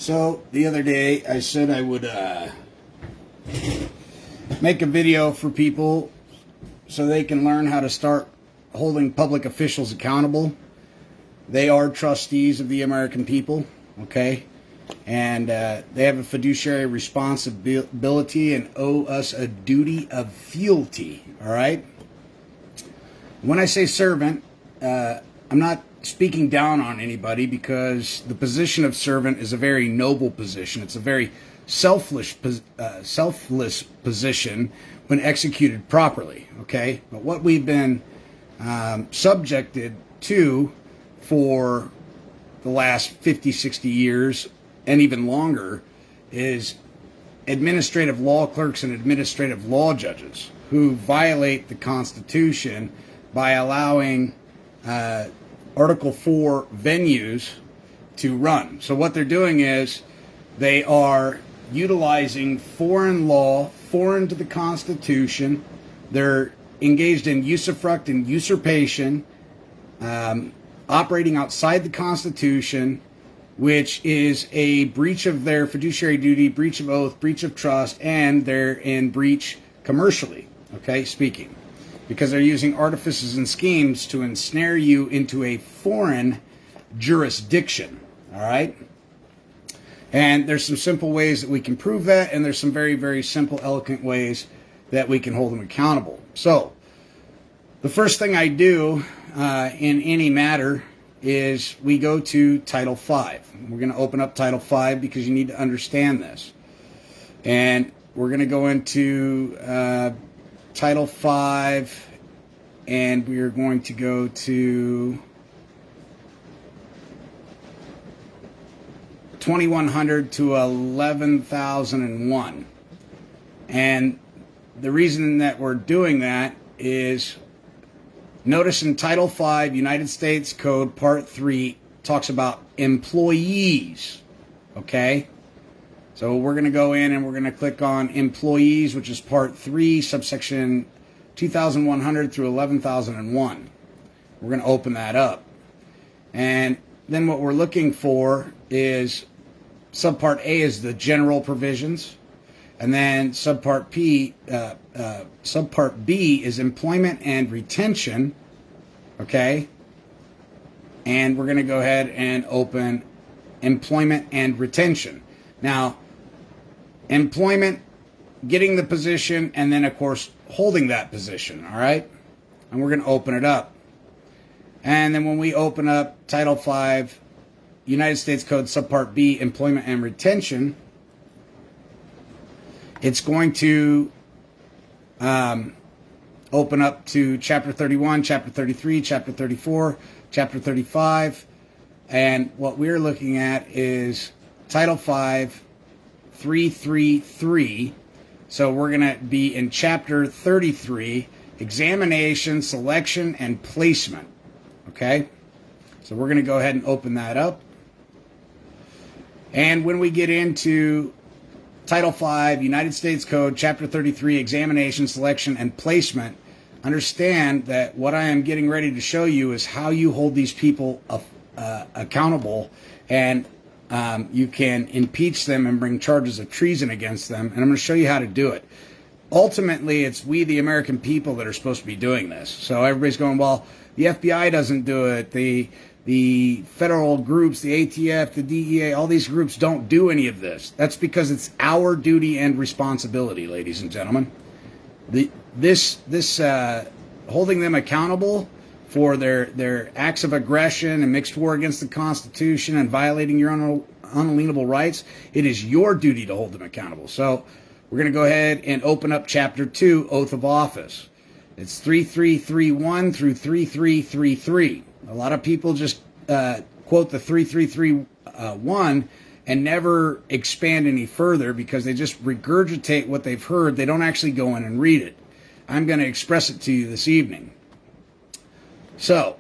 So the other day I said I would make a video for people so they can learn how to start holding public officials accountable. They are trustees of the American people, okay? And they have a fiduciary responsibility and owe us a duty of fealty, all right? When I say servant, I'm not speaking down on anybody, because the position of servant is a very noble position. It's a very selfless position when executed properly, okay? But what we've been subjected to for the last 50, 60 years and even longer is administrative law clerks and administrative law judges who violate the Constitution by allowing Article 4 venues to run. So what they're doing is they are utilizing foreign law, foreign to the Constitution. They're engaged in usufruct and usurpation, operating outside the Constitution, which is a breach of their fiduciary duty, breach of oath, breach of trust, and they're in breach commercially, okay, speaking. Because they're using artifices and schemes to ensnare you into a foreign jurisdiction, all right? And there's some simple ways that we can prove that, and there's some very, very simple, eloquent ways that we can hold them accountable. So, the first thing I do in any matter is we go to Title V. We're going to open up Title V because you need to understand this. And we're going to go into Title V, and we are going to go to 2100 to 11,001. And the reason that we're doing that is, notice in Title V, United States Code, Part 3, talks about employees, okay? So we're going to go in and we're going to click on employees, which is Part 3, subsection 2100 through 11,001. We're going to open that up. And then what we're looking for is Subpart A is the general provisions. And then Subpart B is employment and retention, okay? And we're going to go ahead and open employment and retention. Now, employment, getting the position, and then, of course, holding that position, all right? And we're going to open it up. And then when we open up Title V, United States Code, Subpart B, employment and retention, it's going to open up to Chapter 31, Chapter 33, Chapter 34, Chapter 35. And what we're looking at is Title V, 333. So we're going to be in Chapter 33, examination, selection, and placement. Okay? So we're going to go ahead and open that up. And when we get into Title V, United States Code, Chapter 33, examination, selection, and placement, understand that what I am getting ready to show you is how you hold these people accountable, and you can impeach them and bring charges of treason against them, and I'm going to show you how to do it. Ultimately, it's we, the American people, that are supposed to be doing this. So everybody's going, well, the FBI doesn't do it, the federal groups, the ATF, the DEA, all these groups don't do any of this. That's because it's our duty and responsibility, ladies and gentlemen. This holding them accountable for their acts of aggression and mixed war against the Constitution and violating your unalienable rights, it is your duty to hold them accountable. So we're going to go ahead and open up Chapter 2, Oath of Office. It's 3331 through 3333. A lot of people just quote the 3331 and never expand any further because they just regurgitate what they've heard. They don't actually go in and read it. I'm going to express it to you this evening. So,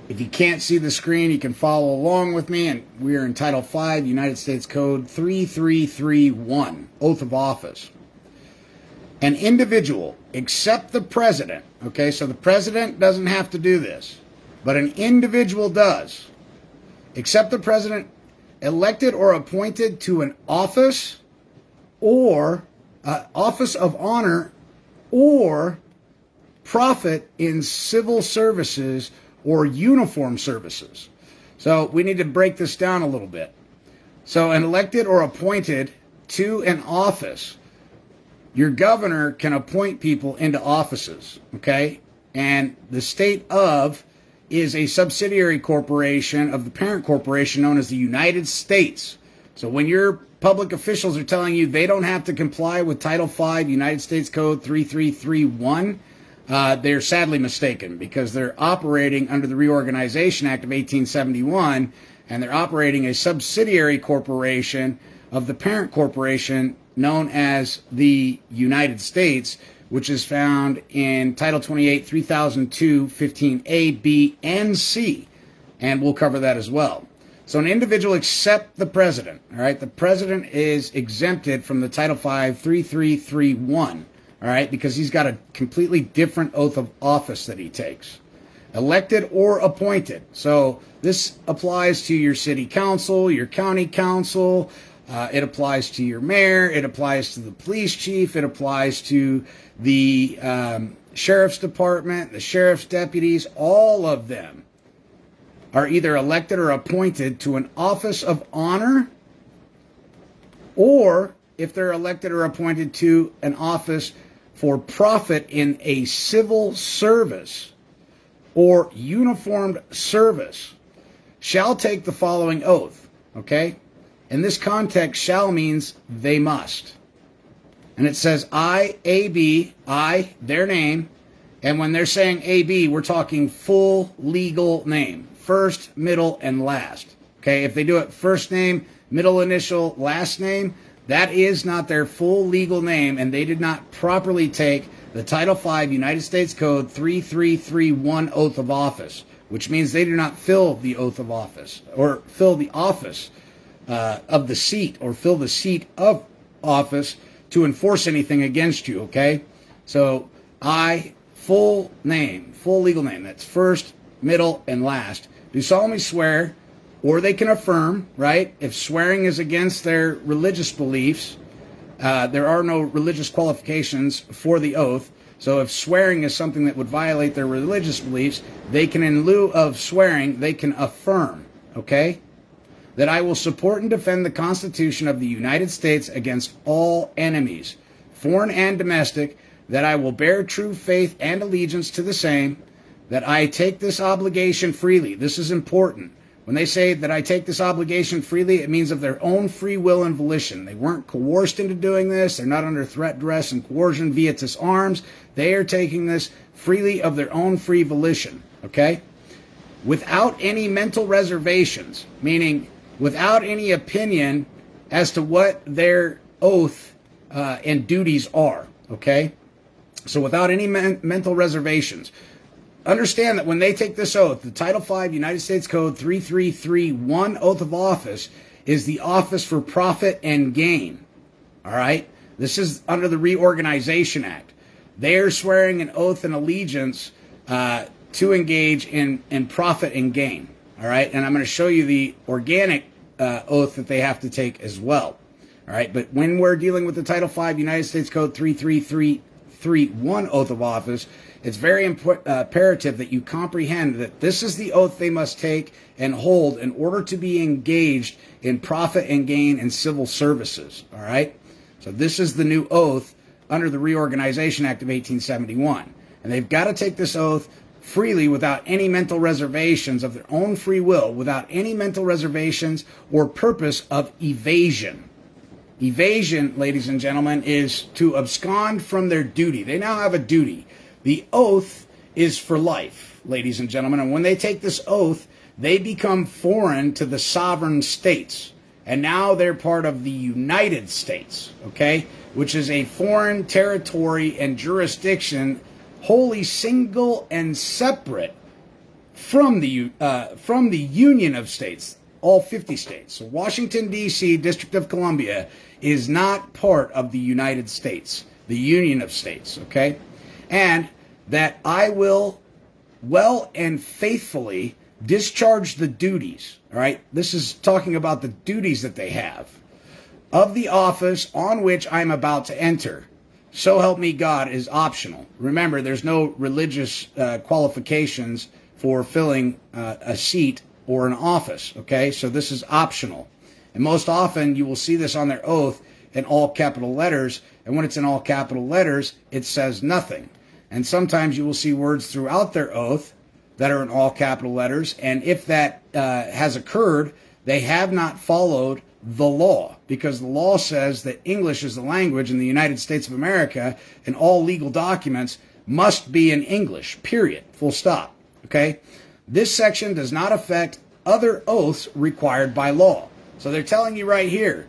if you can't see the screen, you can follow along with me, and we are in Title V, United States Code 3331, Oath of Office. An individual, except the president, okay, so the president doesn't have to do this, but an individual does, except the president, elected or appointed to an office or office of honor or profit in civil services or uniform services. So we need to break this down a little bit. So an elected or appointed to an office, your governor can appoint people into offices, okay? And the state of is a subsidiary corporation of the parent corporation known as the United States. So when your public officials are telling you they don't have to comply with Title V, United States Code 3331, they're sadly mistaken, because they're operating under the Reorganization Act of 1871, and they're operating a subsidiary corporation of the parent corporation known as the United States, which is found in Title 28, 3002, 15A, B, and C. And we'll cover that as well. So an individual except the president, all right? The president is exempted from the Title V, 3331, all right? Because he's got a completely different oath of office that he takes. Elected or appointed. So this applies to your city council, your county council. It applies to your mayor. It applies to the police chief. It applies to the sheriff's department, the sheriff's deputies. All of them are either elected or appointed to an office of honor, or if they're elected or appointed to an office for profit in a civil service or uniformed service, shall take the following oath, okay? In this context, shall means they must. And it says I, AB, I, their name. And when they're saying AB, we're talking full legal name. First, middle, and last. Okay, if they do it first name, middle initial, last name, that is not their full legal name, and they did not properly take the Title V United States Code 3331 oath of office, which means they do not fill the oath of office, or fill the office of the seat, or fill the seat of office to enforce anything against you, okay? So I, full name, full legal name, that's first, middle, and last, do solemnly swear, or they can affirm, right? If swearing is against their religious beliefs, there are no religious qualifications for the oath. So if swearing is something that would violate their religious beliefs, they can, in lieu of swearing, they can affirm, okay? That I will support and defend the Constitution of the United States against all enemies, foreign and domestic, that I will bear true faith and allegiance to the same, that I take this obligation freely. This is important. When they say that I take this obligation freely, it means of their own free will and volition. They weren't coerced into doing this. They're not under threat, duress, and coercion via arms. They are taking this freely of their own free volition, okay? Without any mental reservations, meaning without any opinion as to what their oath and duties are, okay? So without any mental reservations. Understand that when they take this oath, the Title V United States Code 3331 oath of office is the office for profit and gain, all right? This is under the Reorganization Act. They are swearing an oath and allegiance to engage in profit and gain, all right? And I'm going to show you the organic oath that they have to take as well, all right? But when we're dealing with the Title V United States Code 3331 oath of office, it's very imperative that you comprehend that this is the oath they must take and hold in order to be engaged in profit and gain in civil services, all right? So this is the new oath under the Reorganization Act of 1871. And they've got to take this oath freely without any mental reservations of their own free will, without any mental reservations or purpose of evasion. Evasion, ladies and gentlemen, is to abscond from their duty. They now have a duty. The oath is for life, ladies and gentlemen. And when they take this oath, they become foreign to the sovereign states. And now they're part of the United States, okay? Which is a foreign territory and jurisdiction wholly single and separate from the Union of States, all 50 states. So Washington, D.C., District of Columbia, is not part of the United States, the Union of States, okay? And that I will well and faithfully discharge the duties, all right? This is talking about the duties that they have of the office on which I'm about to enter. So help me God is optional. Remember, there's no religious qualifications for filling a seat or an office, okay? So this is optional. And most often you will see this on their oath in all capital letters. And when it's in all capital letters, it says nothing. And sometimes you will see words throughout their oath that are in all capital letters. And if that has occurred, they have not followed the law, because the law says that English is the language in the United States of America, and all legal documents must be in English, period, full stop, okay? This section does not affect other oaths required by law. So they're telling you right here,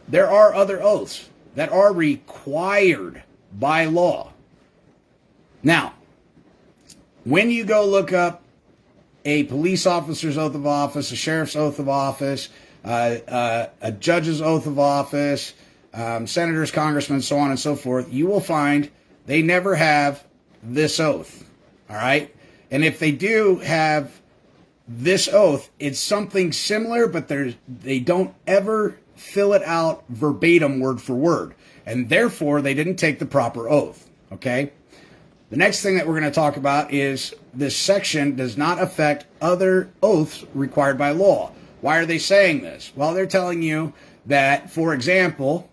there are other oaths that are required by law. Now, when you go look up a police officer's oath of office, a sheriff's oath of office, a judge's oath of office, senators, congressmen, so on and so forth, you will find they never have this oath, all right? And if they do have this oath, it's something similar, but they don't ever fill it out verbatim, word for word, and therefore they didn't take the proper oath, okay? The next thing that we're going to talk about is this section does not affect other oaths required by law. Why are they saying this? Well, they're telling you that, for example,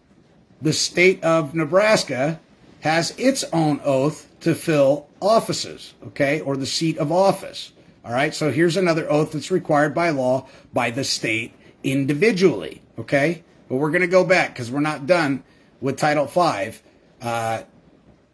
the state of Nebraska has its own oath to fill offices, okay, or the seat of office. All right, so here's another oath that's required by law by the state individually, okay? But we're going to go back because we're not done with Title V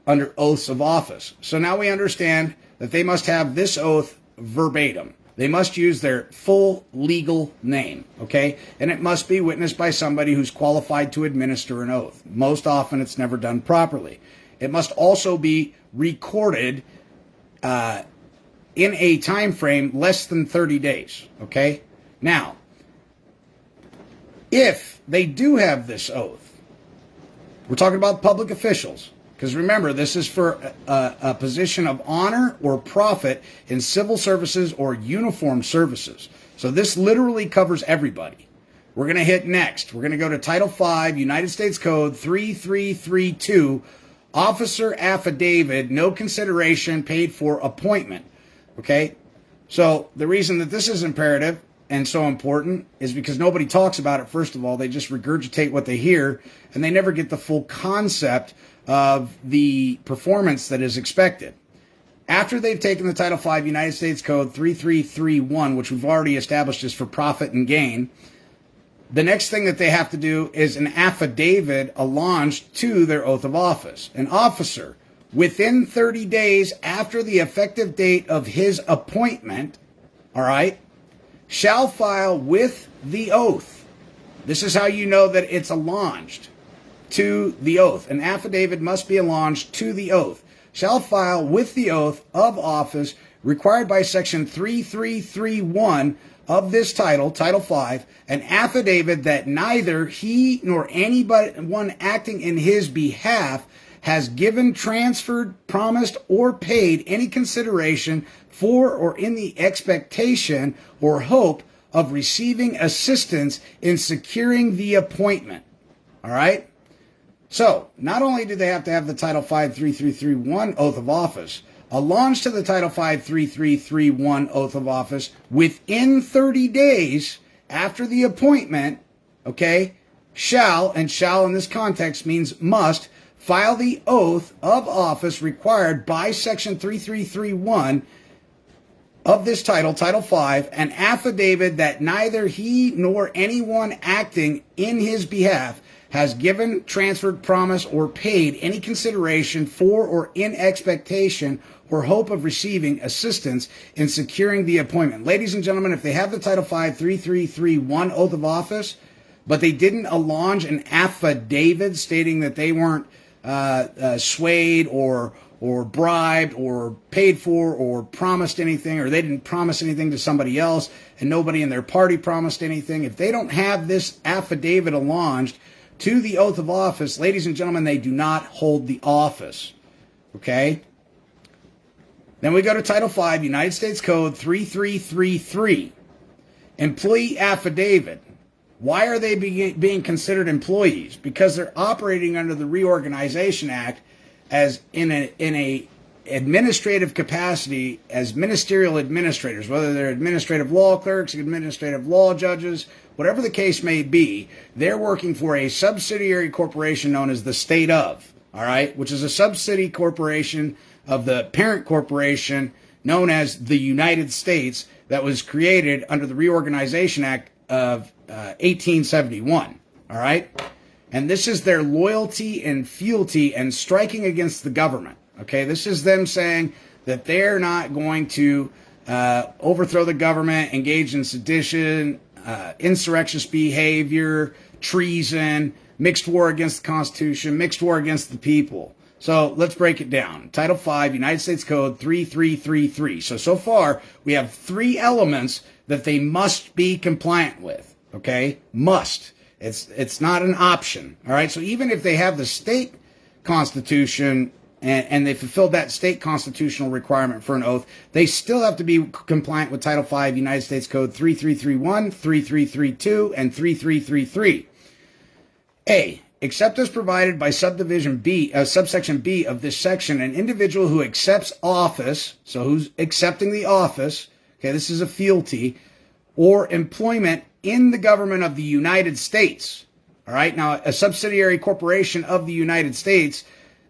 under oaths of office. So now we understand that they must have this oath verbatim. They must use their full legal name, okay? And it must be witnessed by somebody who's qualified to administer an oath. Most often it's never done properly. It must also be recorded in a time frame less than 30 days, okay? Now, if they do have this oath, we're talking about public officials, because remember, this is for a position of honor or profit in civil services or uniformed services. So this literally covers everybody. We're going to hit next. We're going to go to Title V, United States Code 3332, Officer Affidavit, no consideration paid for appointment. Okay? So the reason that this is imperative and so important is because nobody talks about it, first of all. They just regurgitate what they hear, and they never get the full concept of the performance that is expected. After they've taken the Title V United States Code 3331, which we've already established is for profit and gain, the next thing that they have to do is an affidavit allonged to their oath of office. An officer, within 30 days after the effective date of his appointment, all right, shall file with the oath. This is how you know that it's allonged to the oath. An affidavit must be allonged to the oath. Shall file with the oath of office required by Section 3331 of this title, Title V, an affidavit that neither he nor anyone acting in his behalf has given, transferred, promised, or paid any consideration for or in the expectation or hope of receiving assistance in securing the appointment. All right? So, not only do they have to have the Title V 3331 oath of office, allonged to the Title V 3331 oath of office within 30 days after the appointment, okay, shall, and shall in this context means must, file the oath of office required by Section 3331 of this title, Title V, an affidavit that neither he nor anyone acting in his behalf has given, transferred, promised, or paid any consideration for or in expectation or hope of receiving assistance in securing the appointment. Ladies and gentlemen, if they have the Title V 3331 oath of office, but they didn't allonge an affidavit stating that they weren't swayed or bribed or paid for or promised anything, or they didn't promise anything to somebody else and nobody in their party promised anything, if they don't have this affidavit allonged to the oath of office, ladies and gentlemen, they do not hold the office. Okay? Then we go to Title V, United States Code 3333. Employee affidavit. Why are they being considered employees? Because they're operating under the Reorganization Act as in a administrative capacity as ministerial administrators, whether they're administrative law clerks, administrative law judges, whatever the case may be. They're working for a subsidiary corporation known as the state of, all right, which is a subsidiary corporation of the parent corporation known as the United States that was created under the Reorganization Act of 1871, all right? And this is their loyalty and fealty and striking against the government, okay? This is them saying that they're not going to overthrow the government, engage in sedition, insurrectionist behavior, treason, mixed war against the Constitution, mixed war against the people. So let's break it down. Title V, United States Code 3333. So far, we have 3 elements that they must be compliant with, okay? Must. It's not an option, all right? So even if they have the state constitution and they fulfilled that state constitutional requirement for an oath, they still have to be compliant with Title V, United States Code 3331, 3332, and 3333. A, except as provided by subsection B of this section, an individual who accepts office, so who's accepting the office, okay, this is a fealty, or employment in the government of the United States. All right, now a subsidiary corporation of the United States,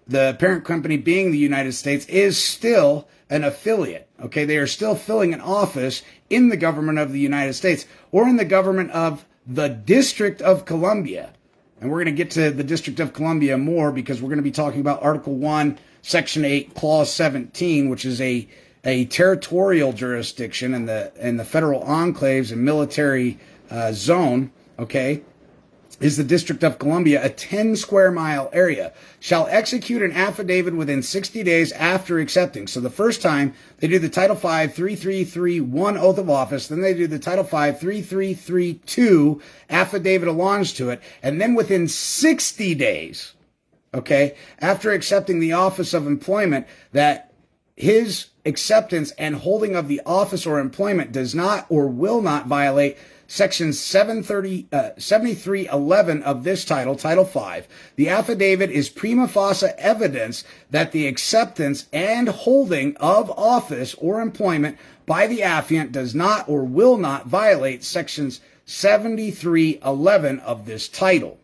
the parent company being the United States, is still an affiliate. Okay, they are still filling an office in the government of the United States or in the government of the District of Columbia. And we're going to get to the District of Columbia more because we're going to be talking about Article 1, Section 8, Clause 17, which is a territorial jurisdiction in the federal enclaves and military zone, okay, is the District of Columbia, a 10 square mile area, shall execute an affidavit within 60 days after accepting. So the first time they do the Title V 3331 oath of office, then they do the Title V 3332 affidavit alonge to it, and then within 60 days, okay, after accepting the office of employment, that his acceptance and holding of the office or employment does not or will not violate Section 7311 of this title, Title V. The affidavit is prima facie evidence that the acceptance and holding of office or employment by the affiant does not or will not violate Sections 7311 of this title.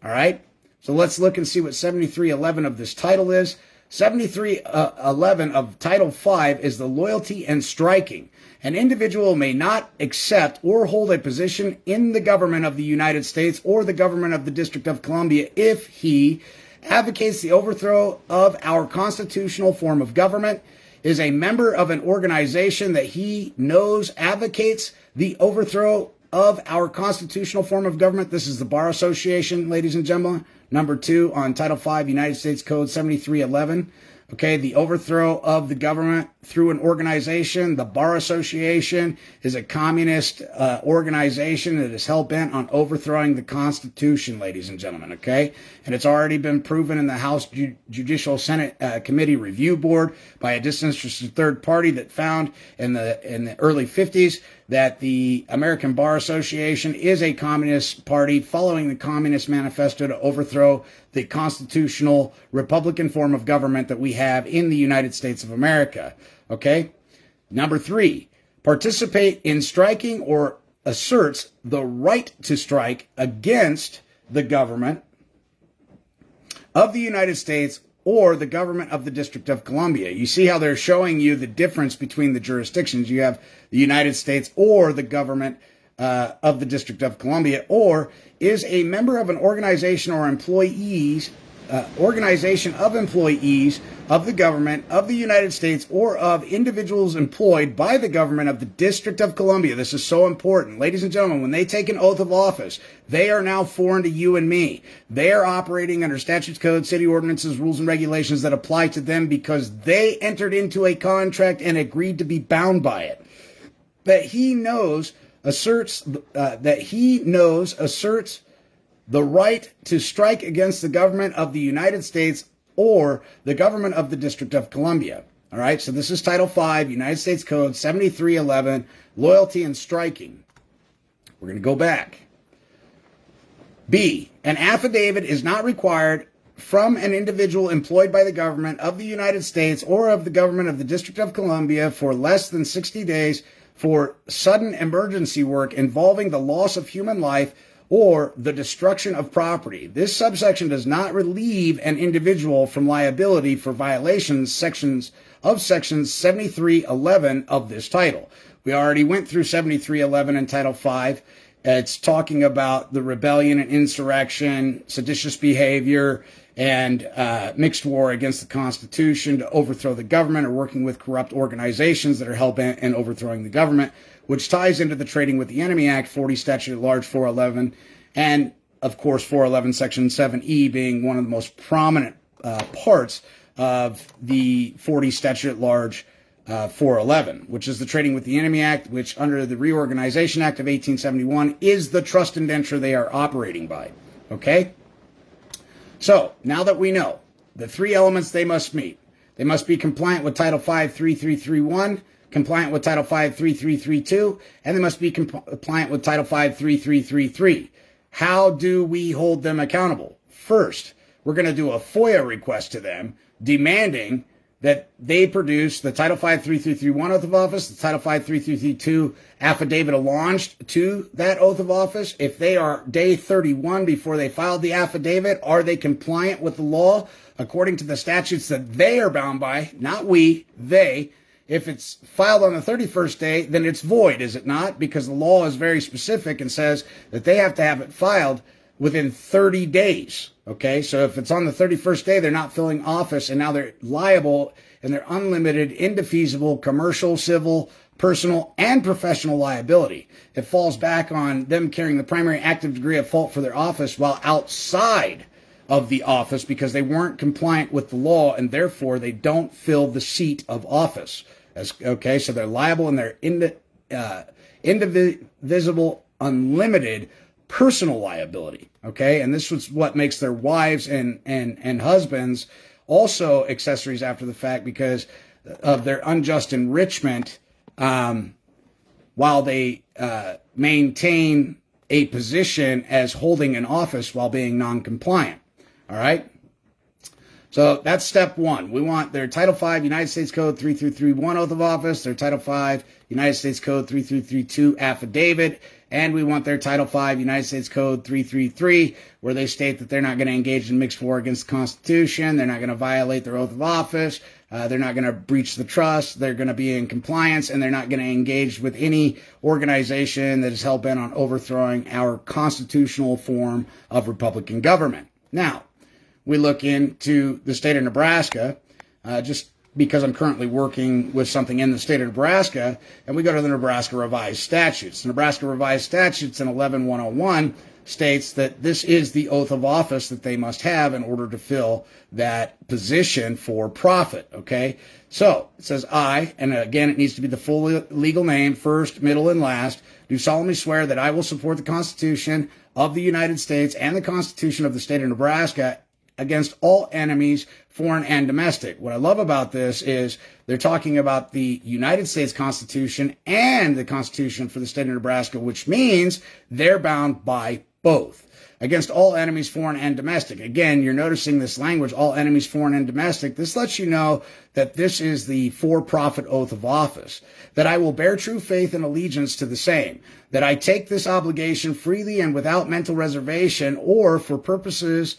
All right? So let's look and see what 7311 of this title is. 7311 of Title V is the loyalty and striking. An individual may not accept or hold a position in the government of the United States or the government of the District of Columbia if he advocates the overthrow of our constitutional form of government, is a member of an organization that he knows advocates the overthrow of our constitutional form of government. This is the Bar Association, ladies and gentlemen. Number 2 on Title V, United States Code 7311. Okay, the overthrow of the government through an organization. The Bar Association is a communist organization that is hell-bent on overthrowing the Constitution, ladies and gentlemen, okay? And it's already been proven in the House Judicial Senate Committee Review Board by a disinterested third party that found in the early 50s that the American Bar Association is a communist party following the Communist Manifesto to overthrow the constitutional Republican form of government that we have in the United States of America. Okay? Number 3, participate in striking or asserts the right to strike against the government of the United States or the government of the District of Columbia. You see how they're showing you the difference between the jurisdictions. You have the United States or the government of the District of Columbia, or is a member of an organization or organization of employees of the government of the United States or of individuals employed by the government of the District of Columbia. This is so important. Ladies and gentlemen, when they take an oath of office, they are now foreign to you and me. They are operating under statutes, codes, city ordinances, rules, and regulations that apply to them because they entered into a contract and agreed to be bound by it. That he knows asserts the right to strike against the government of the United States or the government of the District of Columbia. All right, so this is Title 5, United States Code 7311, loyalty and striking. We're going to go back. B, an affidavit is not required from an individual employed by the government of the United States or of the government of the District of Columbia for less than 60 days for sudden emergency work involving the loss of human life or the destruction of property. This subsection does not relieve an individual from liability for violations of Section 7311 of this title. We already went through 7311 in Title 5. It's talking about the rebellion and insurrection, seditious behavior, and mixed war against the Constitution to overthrow the government or working with corrupt organizations that are hell-bent in overthrowing the government, which ties into the Trading with the Enemy Act, 40 Statute at Large 411, and, of course, 411 Section 7E being one of the most prominent parts of the 40 Statute at Large 411, which is the Trading with the Enemy Act, which under the Reorganization Act of 1871 is the trust indenture they are operating by. Okay? So, now that we know the three elements they must meet, they must be compliant with Title 5 3331, compliant with Title 5 3332, and they must be compliant with Title 5 3333. How do we hold them accountable? First, we're going to do a FOIA request to them demanding that they produce the Title 5 3331 oath of office, the Title 5 3332 affidavit launched to that oath of office. If they are day 31 before they filed the affidavit, are they compliant with the law according to the statutes that they are bound by? Not we, they. If it's filed on the 31st day, then it's void, is it not? Because the law is very specific and says that they have to have it filed within 30 days. Okay, so if it's on the 31st day, they're not filling office, and now they're liable, and they're unlimited, indefeasible, commercial, civil, personal, and professional liability. It falls back on them carrying the primary active degree of fault for their office while outside of the office because they weren't compliant with the law, and therefore they don't fill the seat of office. Okay, so they're liable, and they're indivisible, unlimited personal liability. Okay, and this was what makes their wives and husbands also accessories after the fact because of their unjust enrichment while they maintain a position as holding an office while being non-compliant. All right. So that's step one. We want their Title 5 United States Code 3331 oath of office, their Title 5 United States Code 3332 affidavit, and we want their Title 5 United States Code 333 where they state that they're not going to engage in mixed war against the Constitution, they're not going to violate their oath of office, they're not going to breach the trust, they're going to be in compliance, and they're not going to engage with any organization that is hell-bent on overthrowing our constitutional form of Republican government. Now, we look into the state of Nebraska, just because I'm currently working with something in the state of Nebraska, and we go to the Nebraska Revised Statutes. The Nebraska Revised Statutes in 11101 states that this is the oath of office that they must have in order to fill that position for profit, okay? So, it says, I, and again, it needs to be the full legal name, first, middle, and last, do solemnly swear that I will support the Constitution of the United States and the Constitution of the state of Nebraska against all enemies, foreign and domestic. What I love about this is they're talking about the United States Constitution and the Constitution for the state of Nebraska, which means they're bound by both. Against all enemies, foreign and domestic. Again, you're noticing this language, all enemies, foreign and domestic. This lets you know that this is the for-profit oath of office, that I will bear true faith and allegiance to the same, that I take this obligation freely and without mental reservation or for purposes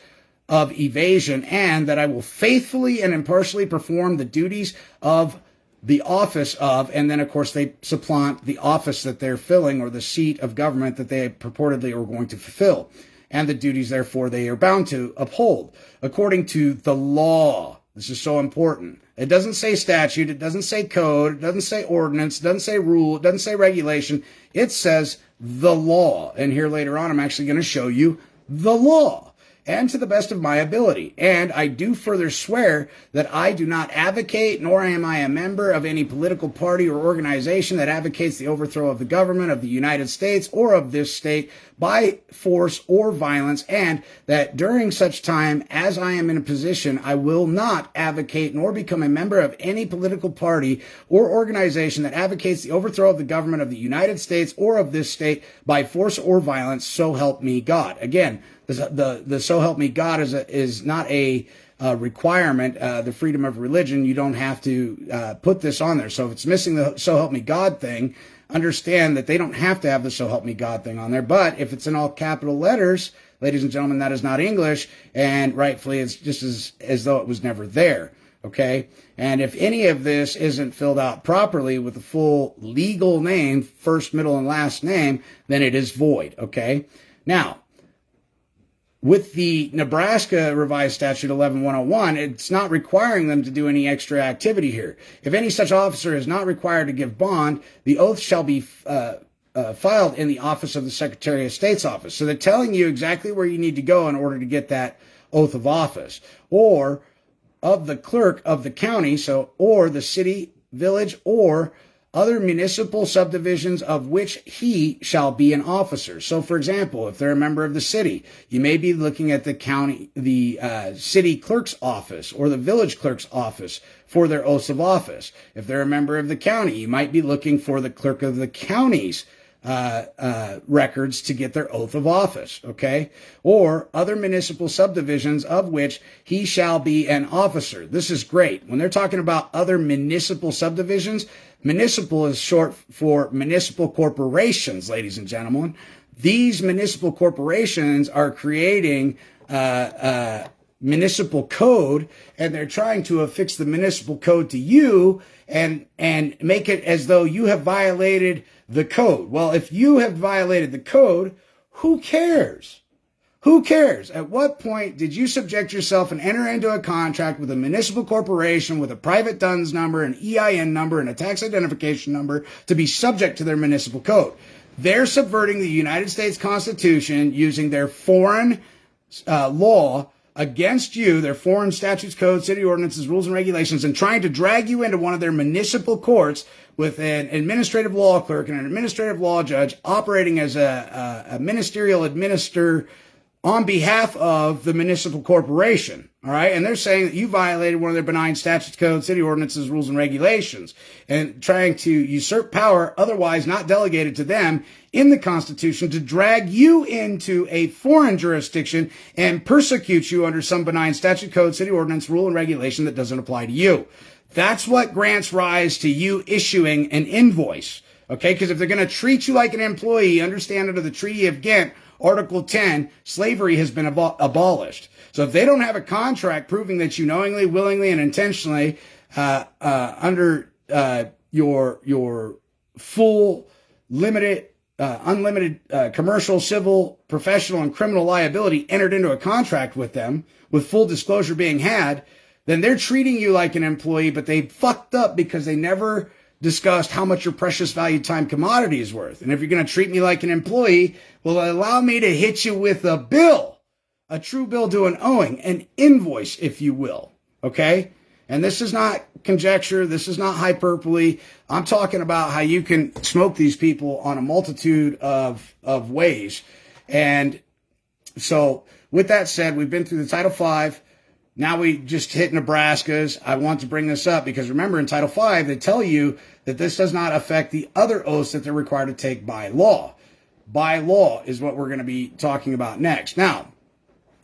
of evasion, and that I will faithfully and impartially perform the duties of the office of, and then of course they supplant the office that they're filling or the seat of government that they purportedly are going to fulfill, and the duties therefore they are bound to uphold according to the law. This is so important. It doesn't say statute, it doesn't say code, it doesn't say ordinance, it doesn't say rule, it doesn't say regulation. It says the law. And here later on I'm actually going to show you the law. and to the best of my ability. And I do further swear that I do not advocate, nor am I a member of any political party or organization that advocates the overthrow of the government of the United States or of this state by force or violence, and that during such time as I am in a position, I will not advocate nor become a member of any political party or organization that advocates the overthrow of the government of the United States or of this state by force or violence, so help me God. Again, the so help me God is not a requirement, the freedom of religion. You don't have to put this on there. So if it's missing the so help me God thing, understand that they don't have to have the so help me God thing on there. But if it's in all capital letters, ladies and gentlemen, that is not English, and rightfully it's just as though it was never there. Okay? And if any of this isn't filled out properly with the full legal name, first, middle, and last name, then it is void. Okay? Now, with the Nebraska revised statute 11101, it's not requiring them to do any extra activity here. If any such officer is not required to give bond, the oath shall be filed in the office of the Secretary of State's office. So they're telling you exactly where you need to go in order to get that oath of office, or of the clerk of the county, or the city, village, or other municipal subdivisions of which he shall be an officer. So, for example, if they're a member of the city, you may be looking at the city clerk's office or the village clerk's office for their oaths of office. If they're a member of the county, you might be looking for the clerk of the county's records to get their oath of office, okay? Or other municipal subdivisions of which he shall be an officer. This is great. When they're talking about other municipal subdivisions, municipal is short for municipal corporations, ladies and gentlemen. These municipal corporations are creating municipal code, and they're trying to affix the municipal code to you and make it as though you have violated the code. Well, if you have violated the code, who cares? Who cares? At what point did you subject yourself and enter into a contract with a municipal corporation with a private DUNS number, an EIN number, and a tax identification number to be subject to their municipal code? They're subverting the United States Constitution using their foreign law against you, their foreign statutes, codes, city ordinances, rules, and regulations, and trying to drag you into one of their municipal courts with an administrative law clerk and an administrative law judge operating as a ministerial administrator on behalf of the municipal corporation. All right. And they're saying that you violated one of their benign statutes, codes, city ordinances, rules, and regulations, and trying to usurp power otherwise not delegated to them in the Constitution to drag you into a foreign jurisdiction and persecute you under some benign statute, code, city ordinance, rule, and regulation that doesn't apply to you. That's what grants rise to you issuing an invoice. Okay. Because if they're going to treat you like an employee, understand under the Treaty of Ghent, Article 10, slavery has been abolished. So if they don't have a contract proving that you knowingly, willingly, and intentionally, under your full, limited, unlimited commercial, civil, professional, and criminal liability entered into a contract with them, with full disclosure being had, then they're treating you like an employee, but they fucked up because they never discussed how much your precious valued time commodity is worth. And if you're going to treat me like an employee, well, allow me to hit you with a bill, a true bill to an owing, an invoice, if you will. Okay? And this is not conjecture. This is not hyperbole. I'm talking about how you can smoke these people on a multitude of ways. And so with that said, we've been through the Title V. Now we just hit Nebraska's. I want to bring this up because remember in Title V, they tell you that this does not affect the other oaths that they're required to take by law. By law is what we're going to be talking about next. Now,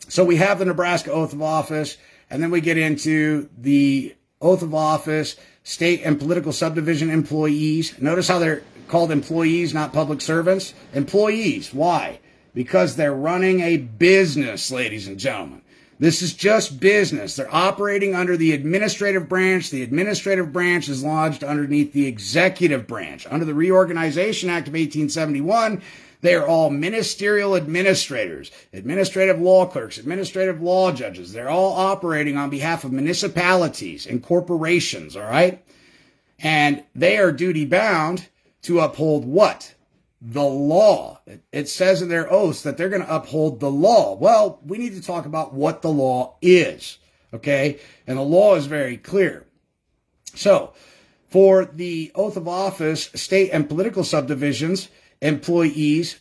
so we have the Nebraska oath of office, and then we get into the oath of office, state and political subdivision employees. Notice how they're called employees, not public servants. Employees. Why? Because they're running a business, ladies and gentlemen. This is just business. They're operating under the administrative branch. The administrative branch is lodged underneath the executive branch. Under the Reorganization Act of 1871, they are all ministerial administrators, administrative law clerks, administrative law judges. They're all operating on behalf of municipalities and corporations, all right? And they are duty bound to uphold what? the law. It says in their oaths that they're going to uphold the law. Well, we need to talk about what the law is, okay? And the law is very clear. So, for the oath of office, state and political subdivisions, employees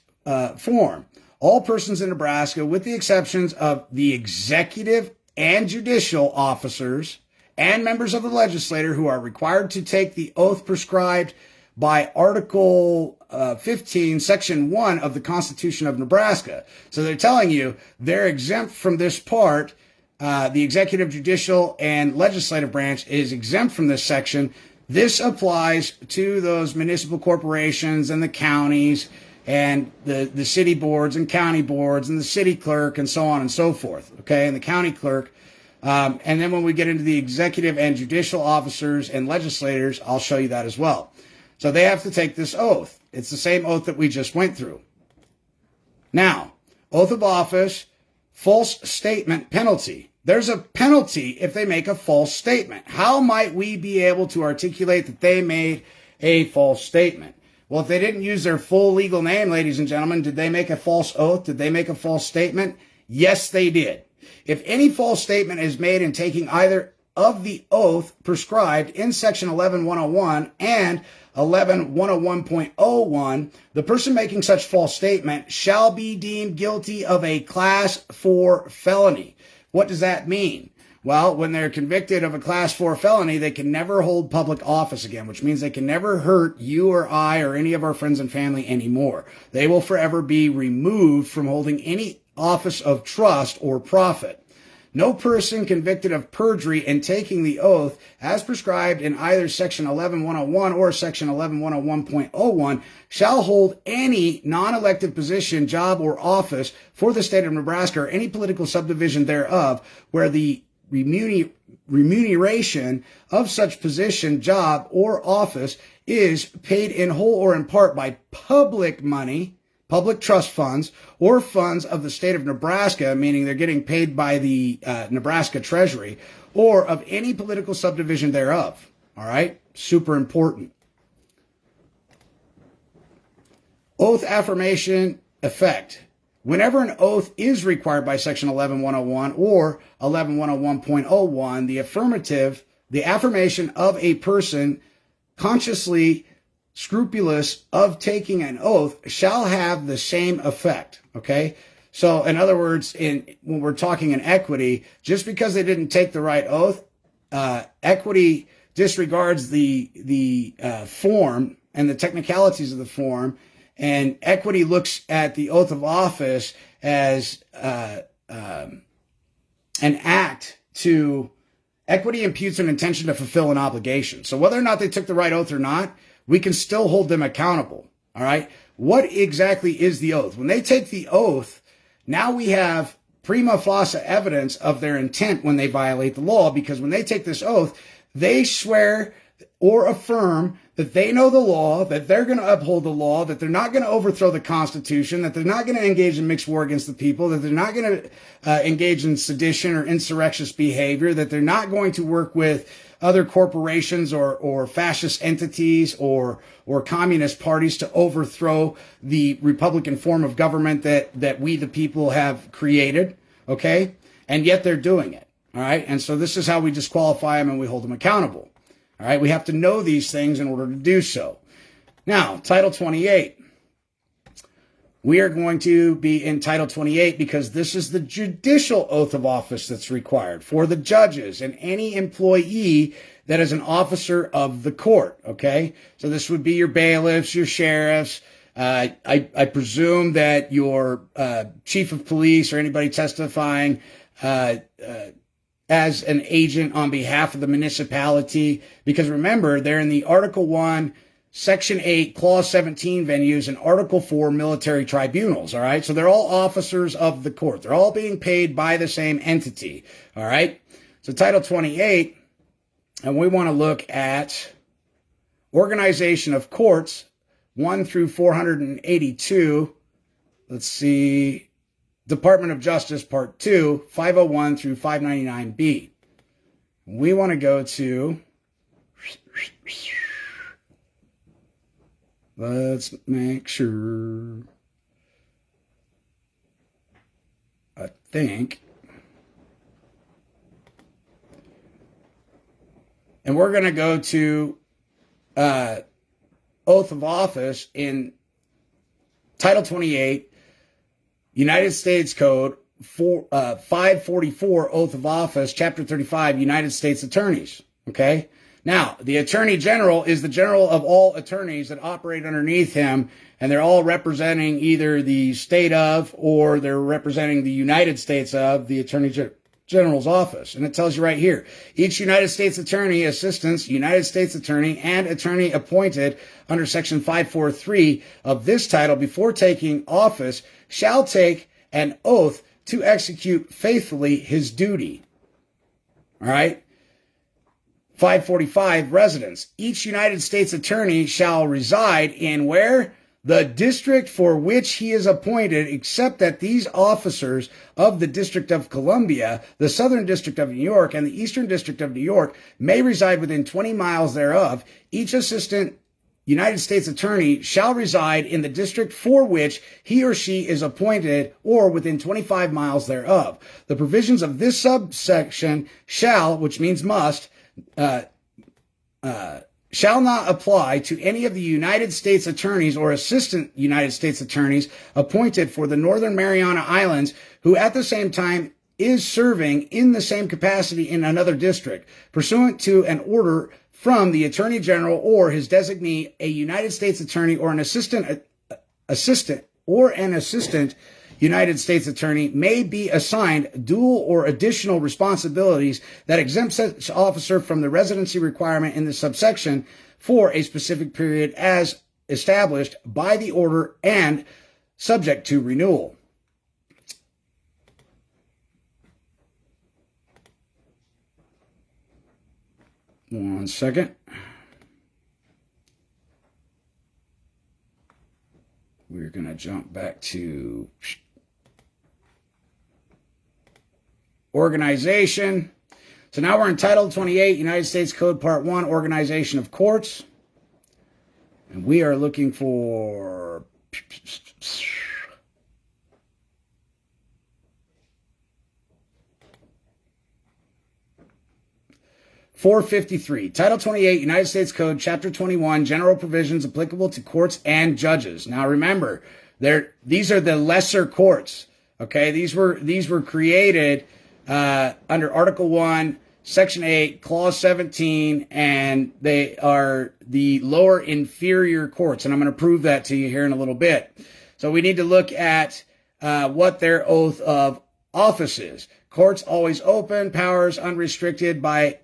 form. All persons in Nebraska, with the exceptions of the executive and judicial officers and members of the legislature who are required to take the oath prescribed by Article 15, Section 1 of the Constitution of Nebraska. So they're telling you they're exempt from this part. The executive, judicial, and legislative branch is exempt from this section. This applies to those municipal corporations and the counties and the city boards and county boards and the city clerk and so on and so forth, okay, and the county clerk. And then when we get into the executive and judicial officers and legislators, I'll show you that as well. So they have to take this oath. It's the same oath that we just went through. Now, oath of office, false statement penalty. There's a penalty if they make a false statement. How might we be able to articulate that they made a false statement? Well, if they didn't use their full legal name, ladies and gentlemen, did they make a false oath? Did they make a false statement? Yes, they did. If any false statement is made in taking either of the oath prescribed in Section 11-101 and 11-101.01, the person making such false statement shall be deemed guilty of a Class 4 felony. What does that mean? Well, when they're convicted of a Class 4 felony, they can never hold public office again, which means they can never hurt you or I or any of our friends and family anymore. They will forever be removed from holding any office of trust or profit. No person convicted of perjury and taking the oath as prescribed in either Section 11-101 or Section 11-101.01 shall hold any non-elective position, job, or office for the state of Nebraska or any political subdivision thereof where the remuneration of such position, job, or office is paid in whole or in part by public money, public trust funds, or funds of the state of Nebraska, meaning they're getting paid by the Nebraska Treasury, or of any political subdivision thereof. All right? Super important. Oath affirmation effect. Whenever an oath is required by Section 11-101 or 11-101.01, the affirmation of a person consciously scrupulous of taking an oath shall have the same effect. Okay. So in other words, when we're talking in equity, just because they didn't take the right oath, equity disregards the form and the technicalities of the form, and equity looks at the oath of office as an act to. Equity imputes an intention to fulfill an obligation. So whether or not they took the right oath or not, we can still hold them accountable. All right. What exactly is the oath? When they take the oath, now we have prima facie evidence of their intent when they violate the law, because when they take this oath, they swear or affirm that they know the law, that they're going to uphold the law, that they're not going to overthrow the Constitution, that they're not going to engage in mixed war against the people, that they're not going to engage in sedition or insurrectious behavior, that they're not going to work with other corporations or fascist entities or communist parties to overthrow the Republican form of government that we, the people, have created. Okay? And yet they're doing it. All right? And so this is how we disqualify them and we hold them accountable. All right, we have to know these things in order to do so. Now, Title 28. We are going to be in Title 28 because this is the judicial oath of office that's required for the judges and any employee that is an officer of the court, okay? So this would be your bailiffs, your sheriffs. I presume that your chief of police or anybody testifying as an agent on behalf of the municipality, because remember, they're in the Article 1, Section 8, Clause 17 venues and Article 4 military tribunals, all right? So they're all officers of the court. They're all being paid by the same entity, all right? So Title 28, and we want to look at organization of courts, 1 through 482. Let's see. Department of Justice, Part 2, 501 through 599B. We want to go to Let's make sure. I think. And we're going to go to oath of office in Title 28, United States Code 544, oath of office, Chapter 35, United States Attorneys. Okay? Now, the Attorney General is the general of all attorneys that operate underneath him, and they're all representing either the state of or they're representing the United States of the Attorney General's office. And it tells you right here, each United States attorney, assistants, United States attorney, and attorney appointed under Section 543 of this title before taking office shall take an oath to execute faithfully his duty. All right? 545, residence. Each United States attorney shall reside in where? The district for which he is appointed, except that these officers of the District of Columbia, the Southern District of New York, and the Eastern District of New York may reside within 20 miles thereof. Each assistant United States attorney shall reside in the district for which he or she is appointed or within 25 miles thereof. The provisions of this subsection shall, which means must, shall not apply to any of the United States attorneys or assistant United States attorneys appointed for the Northern Mariana Islands who at the same time is serving in the same capacity in another district, pursuant to an order from the Attorney General or his designee. A United States attorney or an assistant United States attorney may be assigned dual or additional responsibilities that exempt such officer from the residency requirement in the subsection for a specific period as established by the order and subject to renewal. One second. We're going to jump back to organization. So now we're in Title 28, United States Code Part 1, Organization of Courts. And we are looking for 453, Title 28, United States Code, Chapter 21, General Provisions applicable to courts and judges. Now remember, these are the lesser courts. Okay, these were created under Article 1, Section 8, Clause 17, and they are the lower inferior courts. And I'm going to prove that to you here in a little bit. So we need to look at what their oath of office is. Courts always open, powers unrestricted by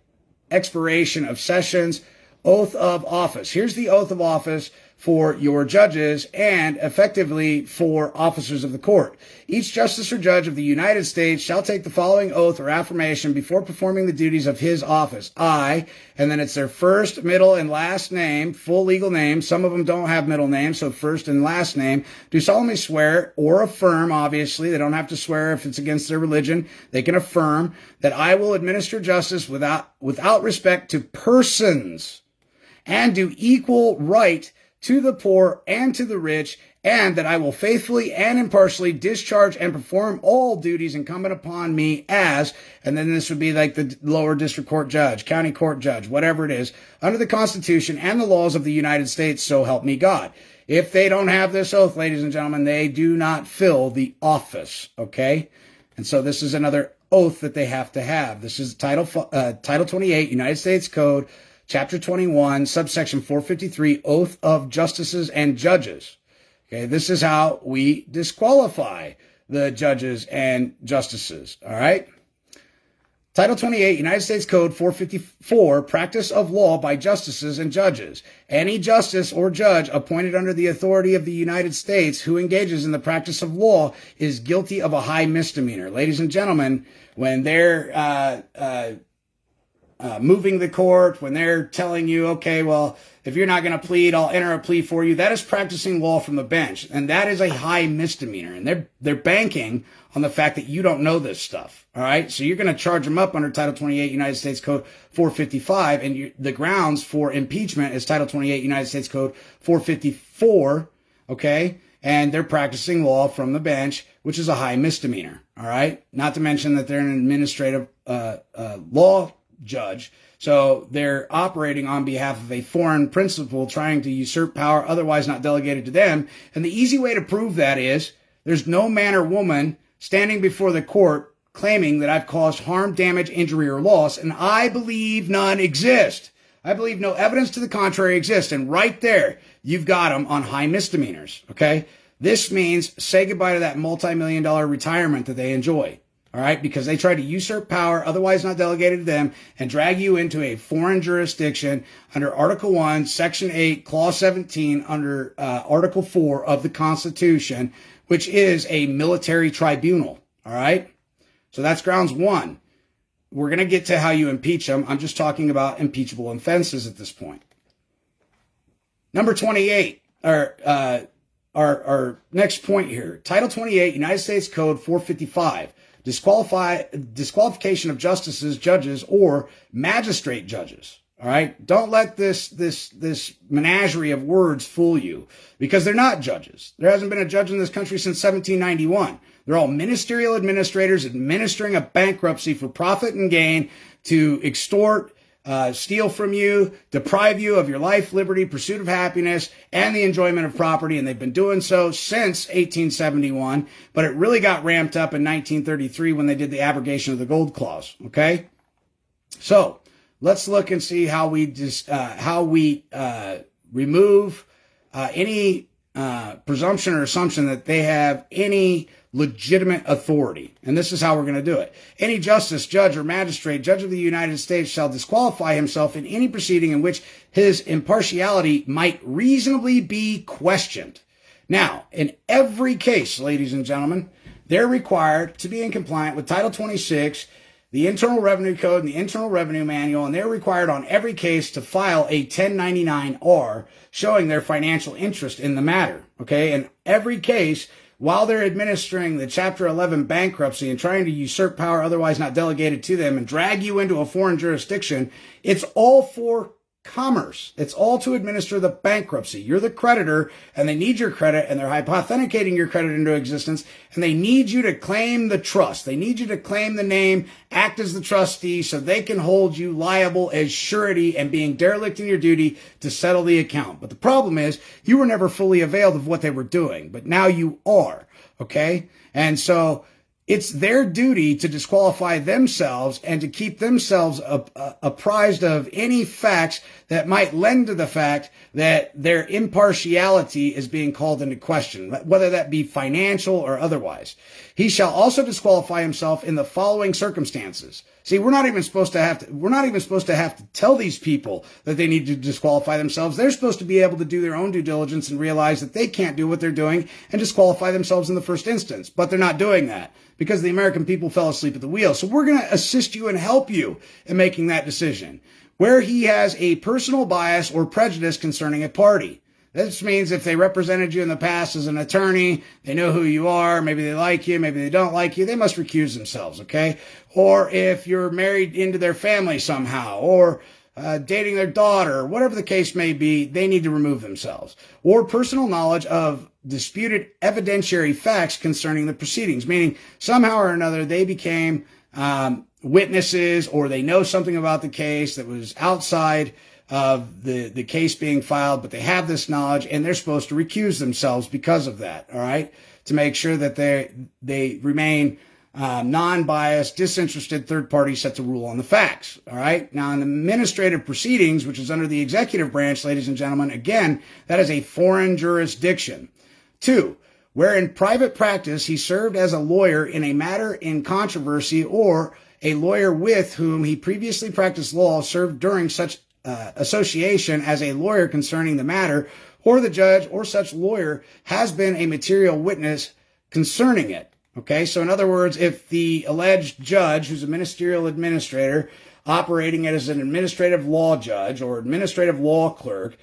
expiration of sessions. Oath of office. Here's the oath of office for your judges and effectively for officers of the court. Each justice or judge of the United States shall take the following oath or affirmation before performing the duties of his office. I, and then it's their first, middle, and last name, full legal name. Some of them don't have middle names, so first and last name. Do solemnly swear or affirm, obviously. They don't have to swear if it's against their religion. They can affirm that I will administer justice without respect to persons and do equal right to the poor and to the rich, and that I will faithfully and impartially discharge and perform all duties incumbent upon me as, and then this would be like the lower district court judge, county court judge, whatever it is, under the Constitution and the laws of the United States, so help me God. If they don't have this oath, ladies and gentlemen, they do not fill the office, okay? And so this is another oath that they have to have. This is Title 28, United States Code, Chapter 21, subsection 453, Oath of Justices and Judges. Okay, this is how we disqualify the judges and justices, all right? Title 28, United States Code 454, Practice of Law by Justices and Judges. Any justice or judge appointed under the authority of the United States who engages in the practice of law is guilty of a high misdemeanor. Ladies and gentlemen, when they're moving the court, when they're telling you, okay, well, if you're not going to plead, I'll enter a plea for you. That is practicing law from the bench, and that is a high misdemeanor. And they're banking on the fact that you don't know this stuff. All right, so you're going to charge them up under Title 28 United States Code 455, and the grounds for impeachment is Title 28 United States Code 454. Okay, and they're practicing law from the bench, which is a high misdemeanor. All right, not to mention that they're an administrative law judge. So they're operating on behalf of a foreign principal trying to usurp power otherwise not delegated to them. And the easy way to prove that is there's no man or woman standing before the court claiming that I've caused harm, damage, injury, or loss, and I believe none exist. I believe no evidence to the contrary exists. And right there, you've got them on high misdemeanors, okay? This means say goodbye to that multi-million-dollar retirement that they enjoy. All right, because they try to usurp power, otherwise not delegated to them, and drag you into a foreign jurisdiction under Article 1, Section 8, Clause 17, under Article 4 of the Constitution, which is a military tribunal. All right, so that's grounds one. We're going to get to how you impeach them. I'm just talking about impeachable offenses at this point. Number 28, our next point here, Title 28, United States Code 455. Disqualification of justices, judges, or magistrate judges. All right. Don't let this menagerie of words fool you, because they're not judges. There hasn't been a judge in this country since 1791. They're all ministerial administrators administering a bankruptcy for profit and gain to extort, steal from you, deprive you of your life, liberty, pursuit of happiness, and the enjoyment of property. And they've been doing so since 1871, but it really got ramped up in 1933 when they did the abrogation of the Gold Clause. Okay. So let's look and see how we remove any presumption or assumption that they have any legitimate authority. And this is how we're going to do it. Any justice, judge, or magistrate, judge of the United States shall disqualify himself in any proceeding in which his impartiality might reasonably be questioned. Now, in every case, ladies and gentlemen, they're required to be in compliance with Title 26, the Internal Revenue Code, and the Internal Revenue Manual, and they're required on every case to file a 1099-R showing their financial interest in the matter. Okay, in every case, while they're administering the Chapter 11 bankruptcy and trying to usurp power otherwise not delegated to them and drag you into a foreign jurisdiction, it's all for commerce. It's all to administer the bankruptcy. You're the creditor, and they need your credit, and they're hypothecating your credit into existence, and they need you to claim the trust. They need you to claim the name, act as the trustee, so they can hold you liable as surety and being derelict in your duty to settle the account. But the problem is, you were never fully availed of what they were doing, but now you are, okay? And so it's their duty to disqualify themselves and to keep themselves apprised of any facts that might lend to the fact that their impartiality is being called into question, whether that be financial or otherwise. He shall also disqualify himself in the following circumstances. See, we're not even supposed to have to tell these people that they need to disqualify themselves. They're supposed to be able to do their own due diligence and realize that they can't do what they're doing and disqualify themselves in the first instance. But they're not doing that because the American people fell asleep at the wheel. So we're going to assist you and help you in making that decision. Where he has a personal bias or prejudice concerning a party. This means if they represented you in the past as an attorney, they know who you are, maybe they like you, maybe they don't like you, they must recuse themselves, okay? Or if you're married into their family somehow, or dating their daughter, whatever the case may be, they need to remove themselves. Or personal knowledge of disputed evidentiary facts concerning the proceedings, meaning somehow or another they became witnesses, or they know something about the case that was outside of the case being filed, but they have this knowledge and they're supposed to recuse themselves because of that, all right? To make sure that they remain non-biased, disinterested third party set to rule on the facts, all right? Now, in administrative proceedings, which is under the executive branch, ladies and gentlemen, again, that is a foreign jurisdiction. 2, where in private practice he served as a lawyer in a matter in controversy, or a lawyer with whom he previously practiced law served during such association as a lawyer concerning the matter, or the judge or such lawyer has been a material witness concerning it. Okay, so in other words, if the alleged judge, who's a ministerial administrator, operating as an administrative law judge or administrative law clerk,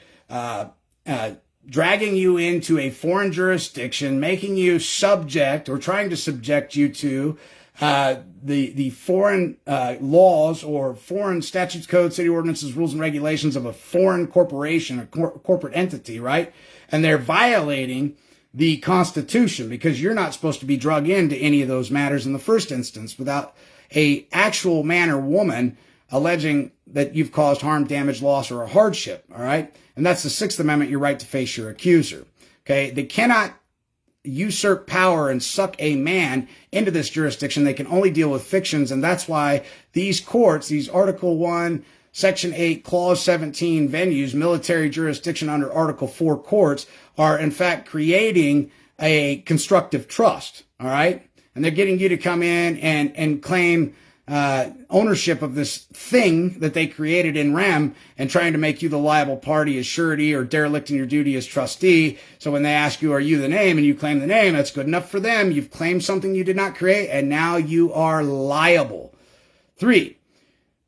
dragging you into a foreign jurisdiction, making you subject or trying to subject you to the foreign laws or foreign statutes, codes, city ordinances, rules, and regulations of a foreign corporation, a corporate entity, right? And they're violating the Constitution because you're not supposed to be drug into any of those matters in the first instance without a actual man or woman alleging that you've caused harm, damage, loss, or a hardship, all right? And that's the Sixth Amendment, your right to face your accuser, okay? They cannot usurp power and suck a man into this jurisdiction. They can only deal with fictions, and that's why these courts, these Article 1, Section 8, Clause 17 venues, military jurisdiction under Article 4 courts, are in fact creating a constructive trust, all right? And they're getting you to come in and claim ownership of this thing that they created in rem and trying to make you the liable party as surety or derelict in your duty as trustee. So when they ask you, are you the name, and you claim the name, that's good enough for them. You've claimed something you did not create, and now you are liable. 3,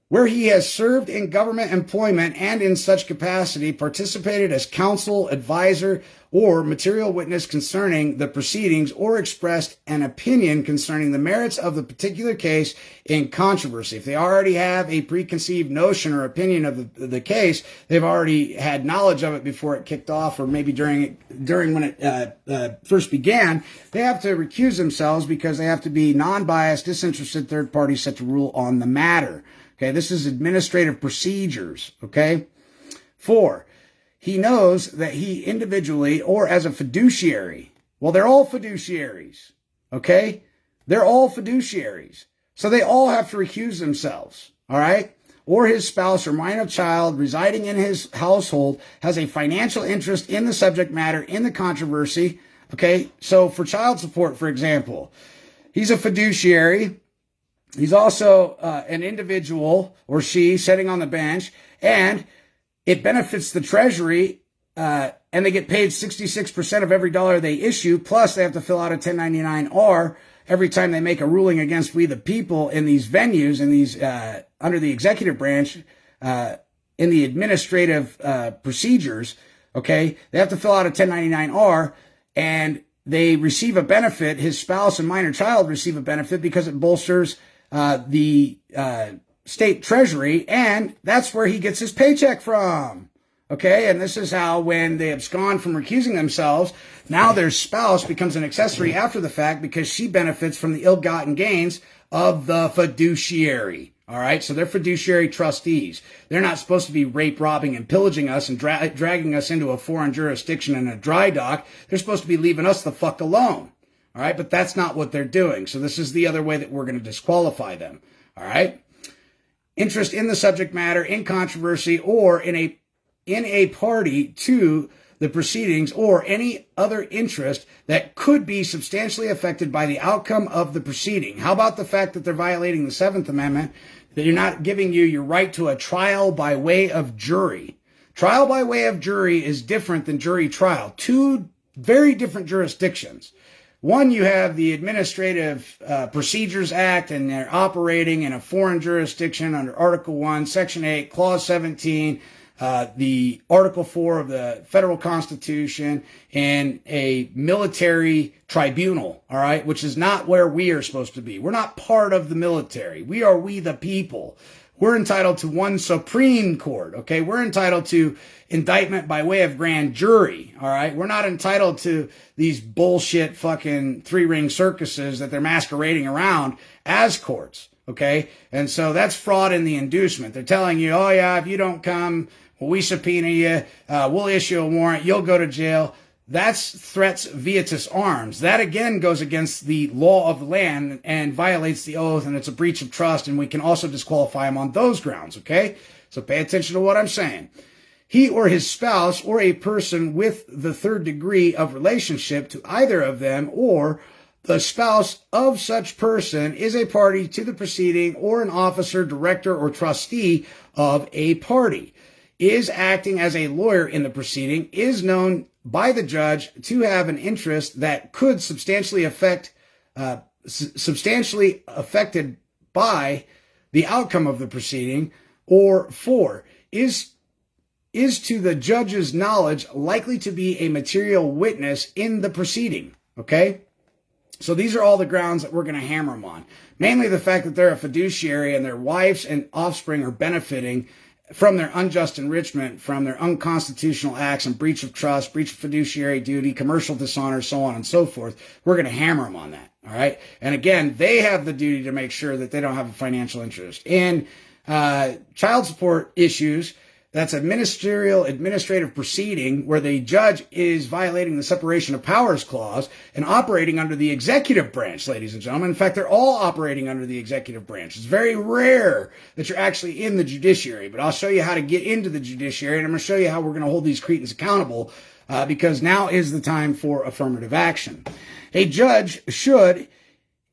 where he has served in government employment and in such capacity participated as counsel, advisor, or material witness concerning the proceedings or expressed an opinion concerning the merits of the particular case in controversy. If they already have a preconceived notion or opinion of the case, they've already had knowledge of it before it kicked off or maybe during when it first began, they have to recuse themselves because they have to be non-biased, disinterested third parties set to rule on the matter. Okay, this is administrative procedures, okay? 4, he knows that he individually or as a fiduciary, well, they're all fiduciaries, okay? They're all fiduciaries. So they all have to recuse themselves, all right? Or his spouse or minor child residing in his household has a financial interest in the subject matter in the controversy, okay? So for child support, for example, he's a fiduciary. He's also an individual or she sitting on the bench, and it benefits the Treasury, and they get paid 66% of every dollar they issue, plus they have to fill out a 1099-R every time they make a ruling against we the people in these venues, in these under the executive branch, in the administrative procedures, okay? They have to fill out a 1099-R, and they receive a benefit. His spouse and minor child receive a benefit because it bolsters the state treasury, and that's where he gets his paycheck from. Okay, and this is how when they abscond from recusing themselves, now their spouse becomes an accessory after the fact because she benefits from the ill-gotten gains of the fiduciary. All right, so they're fiduciary trustees. They're not supposed to be rape, robbing, and pillaging us and dragging us into a foreign jurisdiction in a dry dock. They're supposed to be leaving us the fuck alone. All right, but that's not what they're doing. So this is the other way that we're going to disqualify them. All right, interest in the subject matter, in controversy, or in a party to the proceedings, or any other interest that could be substantially affected by the outcome of the proceeding. How about the fact that they're violating the Seventh Amendment, that you're not giving you your right to a trial by way of jury? Trial by way of jury is different than jury trial. Two very different jurisdictions. One, you have the Administrative Procedures Act, and they're operating in a foreign jurisdiction under Article 1, Section 8, Clause 17, the Article 4 of the Federal Constitution, and a military tribunal, all right, which is not where we are supposed to be. We're not part of the military. We are we the people. We're entitled to one Supreme Court, okay? We're entitled to indictment by way of grand jury, all right? We're not entitled to these bullshit fucking three-ring circuses that they're masquerading around as courts, okay? And so that's fraud in the inducement. They're telling you, oh yeah, if you don't come, well, we subpoena you, we'll issue a warrant, you'll go to jail. That's threats vietus arms. That again goes against the law of the land and violates the oath, and it's a breach of trust, and we can also disqualify him on those grounds, okay? So pay attention to what I'm saying. He or his spouse or a person with the third degree of relationship to either of them or the spouse of such person is a party to the proceeding or an officer, director, or trustee of a party, is acting as a lawyer in the proceeding, is known by the judge to have an interest that could substantially affected by the outcome of the proceeding, or 4, is to the judge's knowledge likely to be a material witness in the proceeding. Okay? So these are all the grounds that we're going to hammer them on. Mainly the fact that they're a fiduciary and their wives and offspring are benefiting from their unjust enrichment, from their unconstitutional acts and breach of trust, breach of fiduciary duty, commercial dishonor, so on and so forth. We're going to hammer them on that. All right. And again, they have the duty to make sure that they don't have a financial interest. In child support issues, that's a ministerial administrative proceeding where the judge is violating the separation of powers clause and operating under the executive branch, ladies and gentlemen. In fact, they're all operating under the executive branch. It's very rare that you're actually in the judiciary, but I'll show you how to get into the judiciary, and I'm going to show you how we're going to hold these cretins accountable because now is the time for affirmative action. A judge should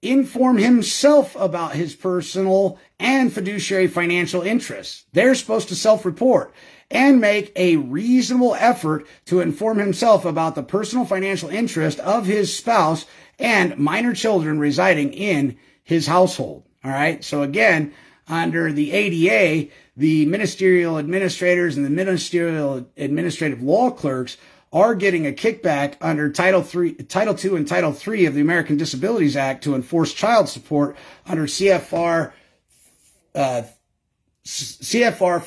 inform himself about his personal and fiduciary financial interests. They're supposed to self-report and make a reasonable effort to inform himself about the personal financial interest of his spouse and minor children residing in his household. All right. So again, under the ADA, the ministerial administrators and the ministerial administrative law clerks are getting a kickback under Title II and Title III of the American Disabilities Act to enforce child support under CFR 45 CFR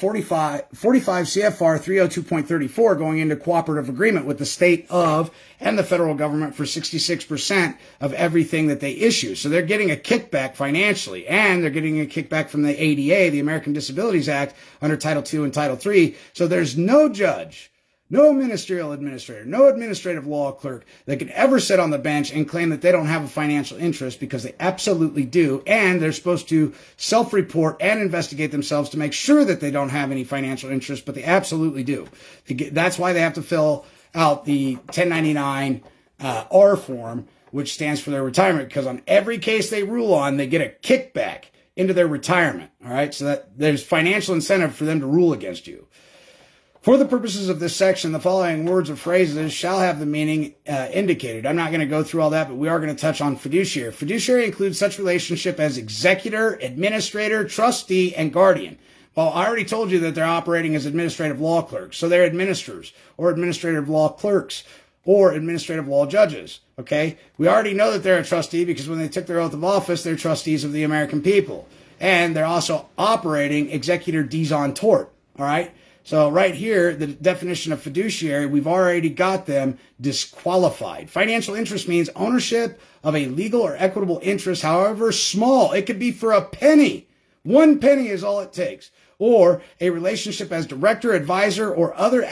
302.34 going into cooperative agreement with the state of and the federal government for 66% of everything that they issue. So they're getting a kickback financially, and they're getting a kickback from the ADA, the American Disabilities Act, under Title II and Title III. So there's no judge, no ministerial administrator, no administrative law clerk that could ever sit on the bench and claim that they don't have a financial interest, because they absolutely do. And they're supposed to self-report and investigate themselves to make sure that they don't have any financial interest, but they absolutely do. That's why they have to fill out the 1099 R form, which stands for their retirement, because on every case they rule on, they get a kickback into their retirement. All right. So that there's financial incentive for them to rule against you. For the purposes of this section, the following words or phrases shall have the meaning indicated. I'm not going to go through all that, but we are going to touch on fiduciary. Fiduciary includes such relationship as executor, administrator, trustee, and guardian. Well, I already told you that they're operating as administrative law clerks. So they're administrators or administrative law clerks or administrative law judges. Okay? We already know that they're a trustee because when they took their oath of office, they're trustees of the American people. And they're also operating executor dis on tort. All right? So right here, the definition of fiduciary, we've already got them disqualified. Financial interest means ownership of a legal or equitable interest, however small. It could be for a penny. 1 penny is all it takes. Or a relationship as director, advisor, or other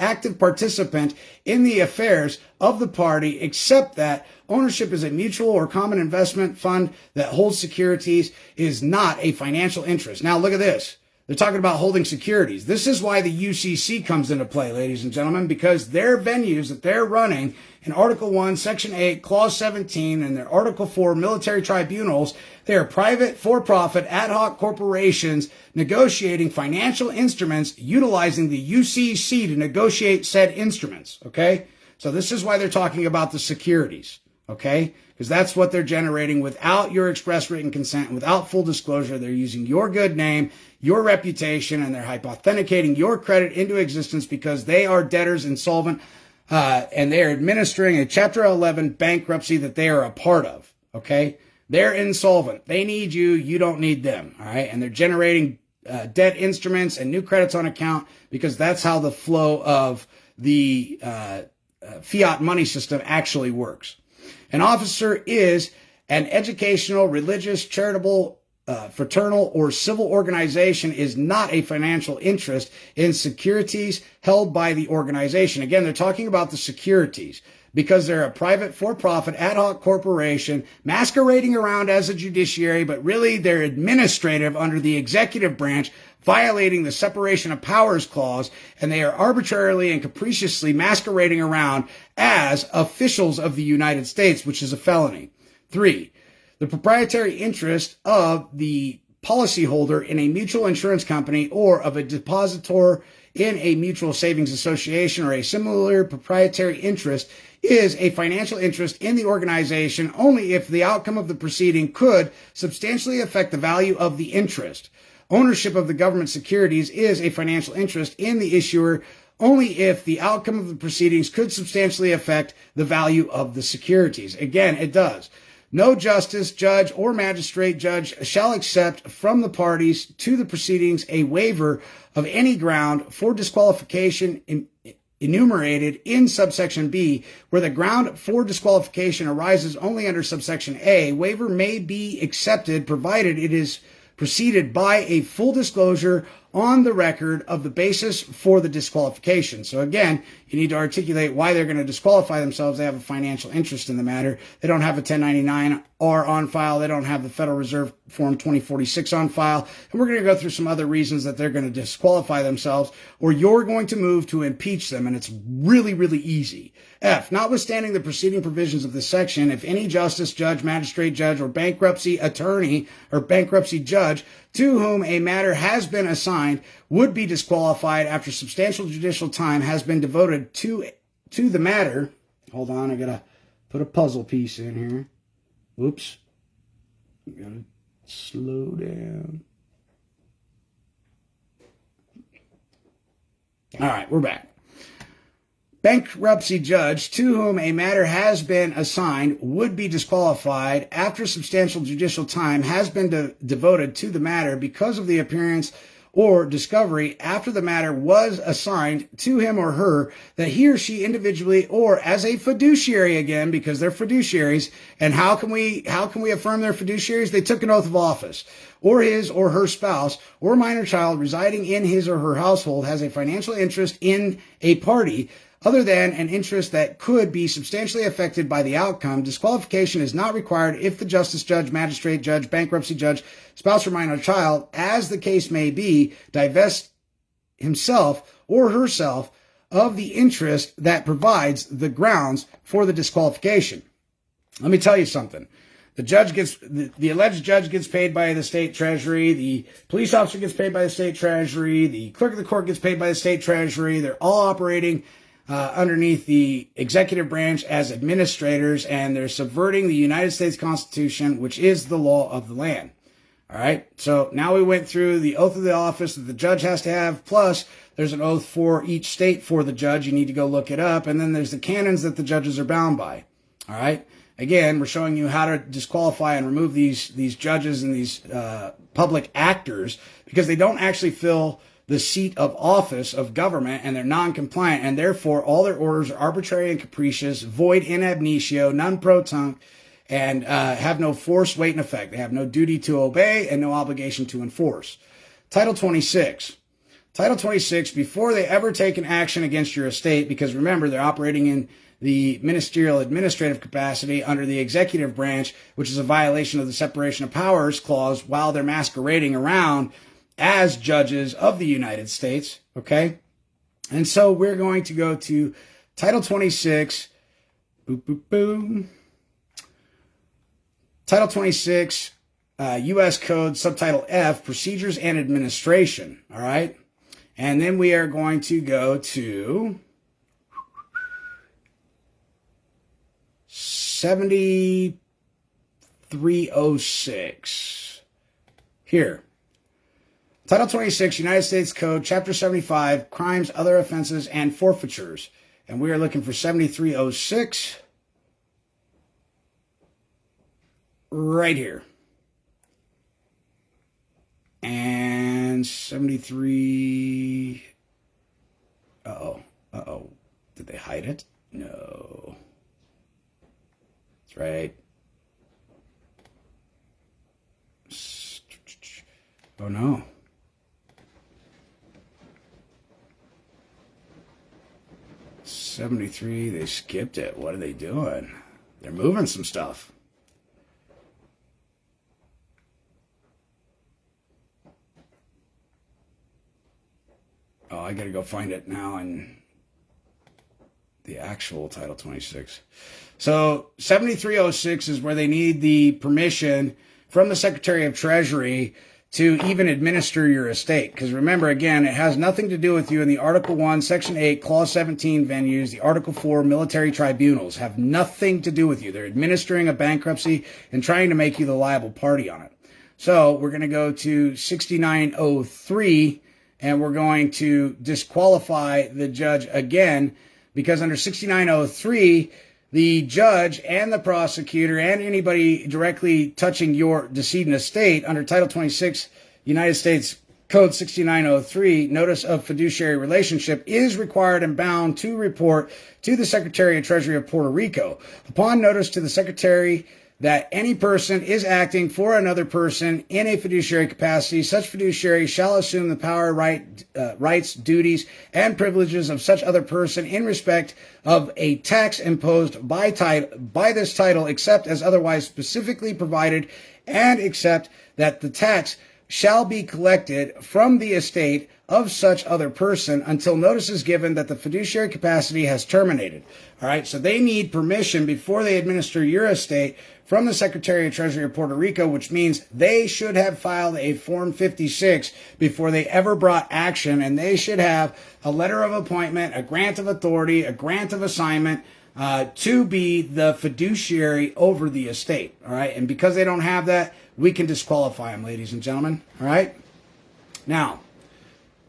active participant in the affairs of the party, except that ownership is a mutual or common investment fund that holds securities, is not a financial interest. Now look at this. They're talking about holding securities. This is why the UCC comes into play, ladies and gentlemen, because their venues that they're running in Article 1, Section 8, Clause 17, and their Article 4 military tribunals, they are private, for-profit, ad hoc corporations negotiating financial instruments, utilizing the UCC to negotiate said instruments, okay? So this is why they're talking about the securities, okay? Because that's what they're generating without your express written consent, without full disclosure. They're using your good name, your reputation, and they're hypothecating your credit into existence because they are debtors insolvent, and they are administering a Chapter 11 bankruptcy that they are a part of, okay? They're insolvent. They need you. You don't need them, all right? And they're generating debt instruments and new credits on account because that's how the flow of the fiat money system actually works. An officer is an educational, religious, charitable, fraternal, or civil organization is not a financial interest in securities held by the organization. Again, they're talking about the securities because they're a private, for-profit, ad hoc corporation masquerading around as a judiciary, but really they're administrative under the executive branch, violating the separation of powers clause, and they are arbitrarily and capriciously masquerading around as officials of the United States, which is a felony. 3, the proprietary interest of the policyholder in a mutual insurance company or of a depositor in a mutual savings association or a similar proprietary interest is a financial interest in the organization only if the outcome of the proceeding could substantially affect the value of the interest. Ownership of the government securities is a financial interest in the issuer only if the outcome of the proceedings could substantially affect the value of the securities. Again, it does. No justice, judge, or magistrate judge shall accept from the parties to the proceedings a waiver of any ground for disqualification enumerated in subsection B, where the ground for disqualification arises only under subsection A. Waiver may be accepted provided it is preceded by a full disclosure on the record of the basis for the disqualification. So again, you need to articulate why they're going to disqualify themselves. They have a financial interest in the matter. They don't have a 1099-R on file. They don't have the Federal Reserve Form 2046 on file. And we're going to go through some other reasons that they're going to disqualify themselves, or you're going to move to impeach them. And it's really, really easy. F, notwithstanding the preceding provisions of this section, if any justice, judge, magistrate judge, or bankruptcy attorney or bankruptcy judge to whom a matter has been assigned would be disqualified after substantial judicial time has been devoted to the matter. Hold on, I gotta put a puzzle piece in here. Whoops. I gotta slow down. All right, we're back. Bankruptcy judge to whom a matter has been assigned would be disqualified after substantial judicial time has been devoted to the matter because of the appearance or discovery after the matter was assigned to him or her that he or she individually or as a fiduciary, again, because they're fiduciaries. And how can we affirm they're fiduciaries? They took an oath of office. Or his or her spouse or minor child residing in his or her household has a financial interest in a party other than an interest that could be substantially affected by the outcome. Disqualification is not required if the justice, judge, magistrate judge, bankruptcy judge, spouse or minor child, as the case may be, divests himself or herself of the interest that provides the grounds for the disqualification. Let me tell you something. The alleged judge gets paid by the state treasury. The police officer gets paid by the state treasury. The clerk of the court gets paid by the state treasury. They're all operating underneath the executive branch as administrators, and they're subverting the United States Constitution, which is the law of the land. All right. So now we went through the oath of the office that the judge has to have, plus there's an oath for each state for the judge. You need to go look it up. And then there's the canons that the judges are bound by. All right. Again, we're showing you how to disqualify and remove these judges and these public actors because they don't actually fill the seat of office of government, and they're non-compliant, and therefore all their orders are arbitrary and capricious, void in ab initio, non-pro-tunc, and have no force, weight, and effect. They have no duty to obey and no obligation to enforce. Title 26. Title 26, before they ever take an action against your estate, because remember, they're operating in the ministerial administrative capacity under the executive branch, which is a violation of the separation of powers clause while they're masquerading around as judges of the United States, okay? And so we're going to go to Title 26, boop, boop, boom. Title 26, U.S. Code, Subtitle F, Procedures and Administration, all right? And then we are going to go to 7306. Here. Title 26, United States Code, Chapter 75, Crimes, Other Offenses, and Forfeitures. And we are looking for 7306 right here. And 73... Uh-oh. Did they hide it? No. That's right. Oh, no. '73, they skipped it. What are they doing? They're moving some stuff. Oh, I gotta go find it now in the actual Title 26. So 7306 is where they need the permission from the Secretary of Treasury to even administer your estate. Because remember, again, it has nothing to do with you in the Article 1, Section 8, Clause 17 venues, the Article 4 military tribunals have nothing to do with you. They're administering a bankruptcy and trying to make you the liable party on it. So we're going to go to 6903, and we're going to disqualify the judge again, because under 6903, the judge and the prosecutor and anybody directly touching your decedent estate under Title 26, United States Code 6903, notice of fiduciary relationship is required and bound to report to the Secretary of Treasury of Puerto Rico. Upon notice to the Secretary that any person is acting for another person in a fiduciary capacity, such fiduciary shall assume the power, rights, duties, and privileges of such other person in respect of a tax imposed by this title, except as otherwise specifically provided, and except that the tax shall be collected from the estate of such other person until notice is given that the fiduciary capacity has terminated. All right, so they need permission before they administer your estate from the Secretary of Treasury of Puerto Rico, which means they should have filed a Form 56 before they ever brought action, and they should have a letter of appointment, a grant of authority, a grant of assignment to be the fiduciary over the estate. All right, and because they don't have that, we can disqualify them, ladies and gentlemen. All right, now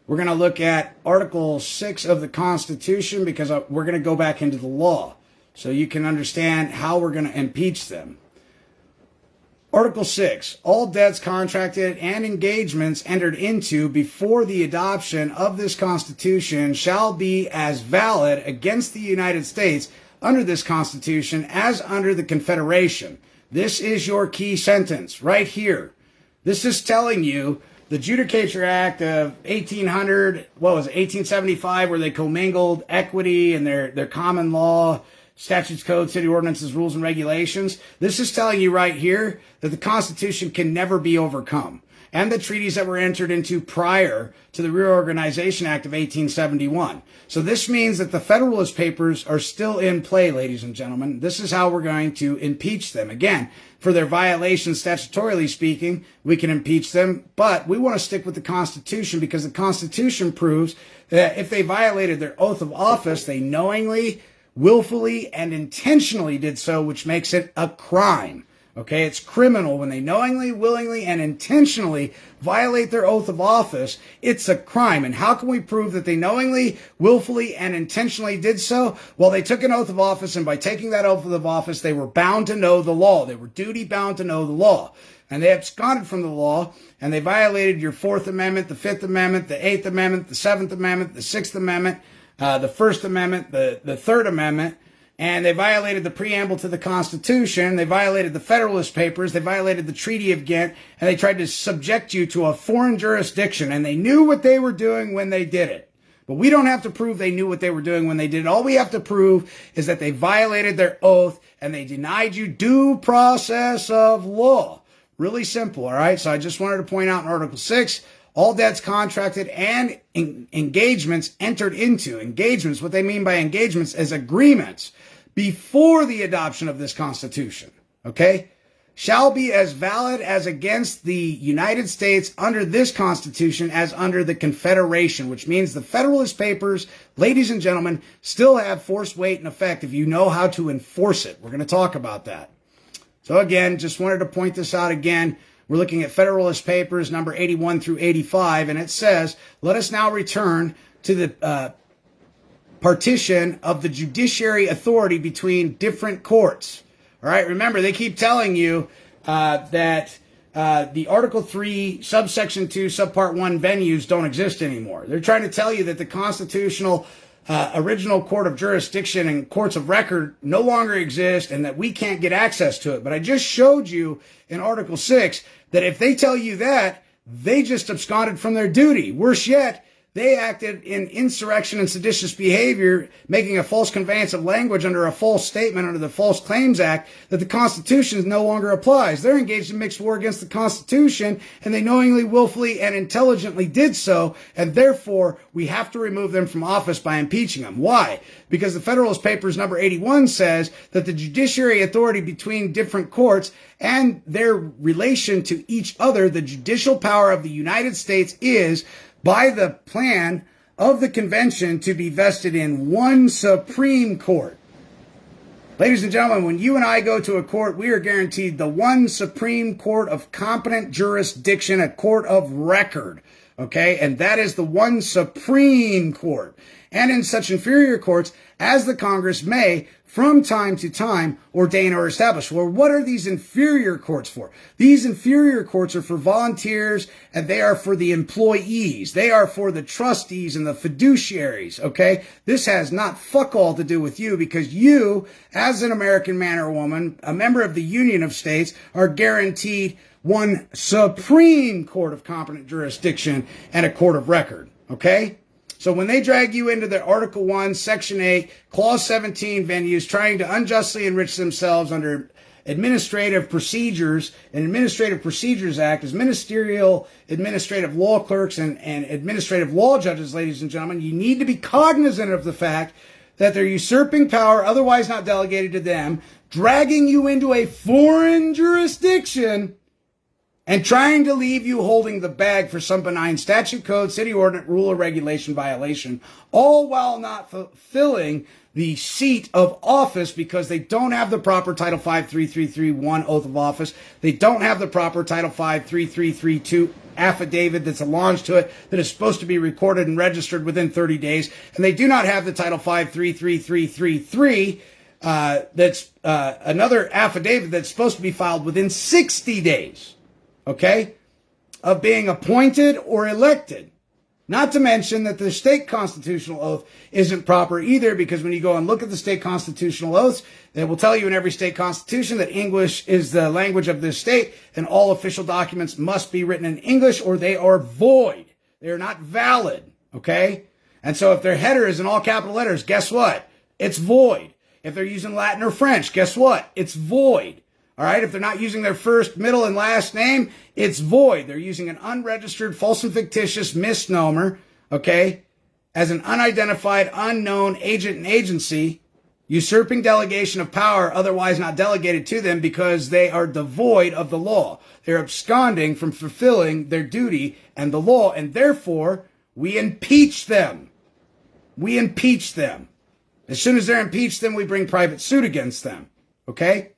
we're going to look at Article 6 of the Constitution, because we're going to go back into the law so you can understand how we're going to impeach them. Article 6, all debts contracted and engagements entered into before the adoption of this Constitution shall be as valid against the United States under this Constitution as under the Confederation. This is your key sentence right here. This is telling you the Judicature Act of 1875, where they commingled equity and their common law, statutes, codes, city ordinances, rules, and regulations. This is telling you right here that the Constitution can never be overcome, and the treaties that were entered into prior to the Reorganization Act of 1871. So this means that the Federalist Papers are still in play, ladies and gentlemen. This is how we're going to impeach them. Again, for their violations, statutorily speaking, we can impeach them, but we want to stick with the Constitution, because the Constitution proves that if they violated their oath of office, they knowingly, willfully, and intentionally did so, which makes it a crime. Okay, it's criminal when they knowingly, willingly, and intentionally violate their oath of office. It's a crime. And how can we prove that they knowingly, willfully, and intentionally did so? Well, they took an oath of office, and by taking that oath of office, they were bound to know the law. They were duty bound to know the law. And they absconded from the law, and they violated your Fourth Amendment, the Fifth Amendment, the Eighth Amendment, the Seventh Amendment, the Sixth Amendment, the First Amendment, the Third Amendment. And they violated the preamble to the Constitution. They violated the Federalist Papers. They violated the Treaty of Ghent. And they tried to subject you to a foreign jurisdiction. And they knew what they were doing when they did it. But we don't have to prove they knew what they were doing when they did it. All we have to prove is that they violated their oath and they denied you due process of law. Really simple, all right? So I just wanted to point out in Article 6, all debts contracted and engagements entered into. Engagements, what they mean by engagements is agreements before the adoption of this Constitution, okay, shall be as valid as against the United States under this Constitution as under the Confederation, which means the Federalist Papers, ladies and gentlemen, still have force, weight, and effect if you know how to enforce it. We're going to talk about that. So again, just wanted to point this out again. We're looking at Federalist Papers number 81 through 85, and it says, let us now return to the partition of the judiciary authority between different courts. All right, remember, they keep telling you that the Article 3, subsection 2, subpart 1 venues don't exist anymore. They're trying to tell you that the constitutional original court of jurisdiction and courts of record no longer exist and that we can't get access to it. But I just showed you in Article 6 that if they tell you that, they just absconded from their duty. Worse yet, they acted in insurrection and seditious behavior, making a false conveyance of language under a false statement under the False Claims Act that the Constitution no longer applies. They're engaged in mixed war against the Constitution, and they knowingly, willfully, and intelligently did so, and therefore we have to remove them from office by impeaching them. Why? Because the Federalist Papers number 81 says that the judiciary authority between different courts and their relation to each other, the judicial power of the United States is, by the plan of the convention, to be vested in one Supreme Court. Ladies and gentlemen, when you and I go to a court, we are guaranteed the one Supreme Court of competent jurisdiction, a court of record. Okay? And that is the one Supreme Court. And in such inferior courts as the Congress may, from time to time, ordain or establish. Well, what are these inferior courts for? These inferior courts are for volunteers, and they are for the employees. They are for the trustees and the fiduciaries, okay? This has not fuck all to do with you, because you, as an American man or woman, a member of the Union of States, are guaranteed one Supreme Court of competent jurisdiction and a court of record, okay? So when they drag you into the Article 1, Section 8, Clause 17 venues trying to unjustly enrich themselves under administrative procedures, an Administrative Procedures Act, as ministerial administrative law clerks and administrative law judges, ladies and gentlemen, you need to be cognizant of the fact that they're usurping power otherwise not delegated to them, dragging you into a foreign jurisdiction, and trying to leave you holding the bag for some benign statute, code, city ordinance, rule, or regulation violation, all while not fulfilling the seat of office because they don't have the proper Title V 3331 oath of office. They don't have the proper Title V 3332 affidavit that's alleged to it that is supposed to be recorded and registered within 30 days. And they do not have the Title V 33333 that's another affidavit that's supposed to be filed within 60 days. Okay, of being appointed or elected. Not to mention that the state constitutional oath isn't proper either, because when you go and look at the state constitutional oaths, they will tell you in every state constitution that English is the language of this state, and all official documents must be written in English or they are void. They are not valid, okay? And so if their header is in all capital letters, guess what? It's void. If they're using Latin or French, guess what? It's void. All right, if they're not using their first, middle, and last name, it's void. They're using an unregistered, false and fictitious misnomer, okay, as an unidentified, unknown agent and agency, usurping delegation of power otherwise not delegated to them because they are devoid of the law. They're absconding from fulfilling their duty and the law, and therefore, we impeach them. We impeach them. As soon as they're impeached, then we bring private suit against them, okay?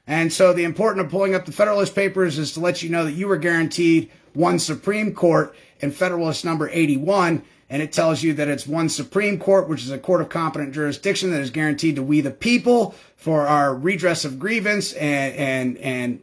And so the importance of pulling up the Federalist Papers is to let you know that you are guaranteed one Supreme Court in Federalist number 81, and it tells you that it's one Supreme Court, which is a court of competent jurisdiction that is guaranteed to we the people for our redress of grievance and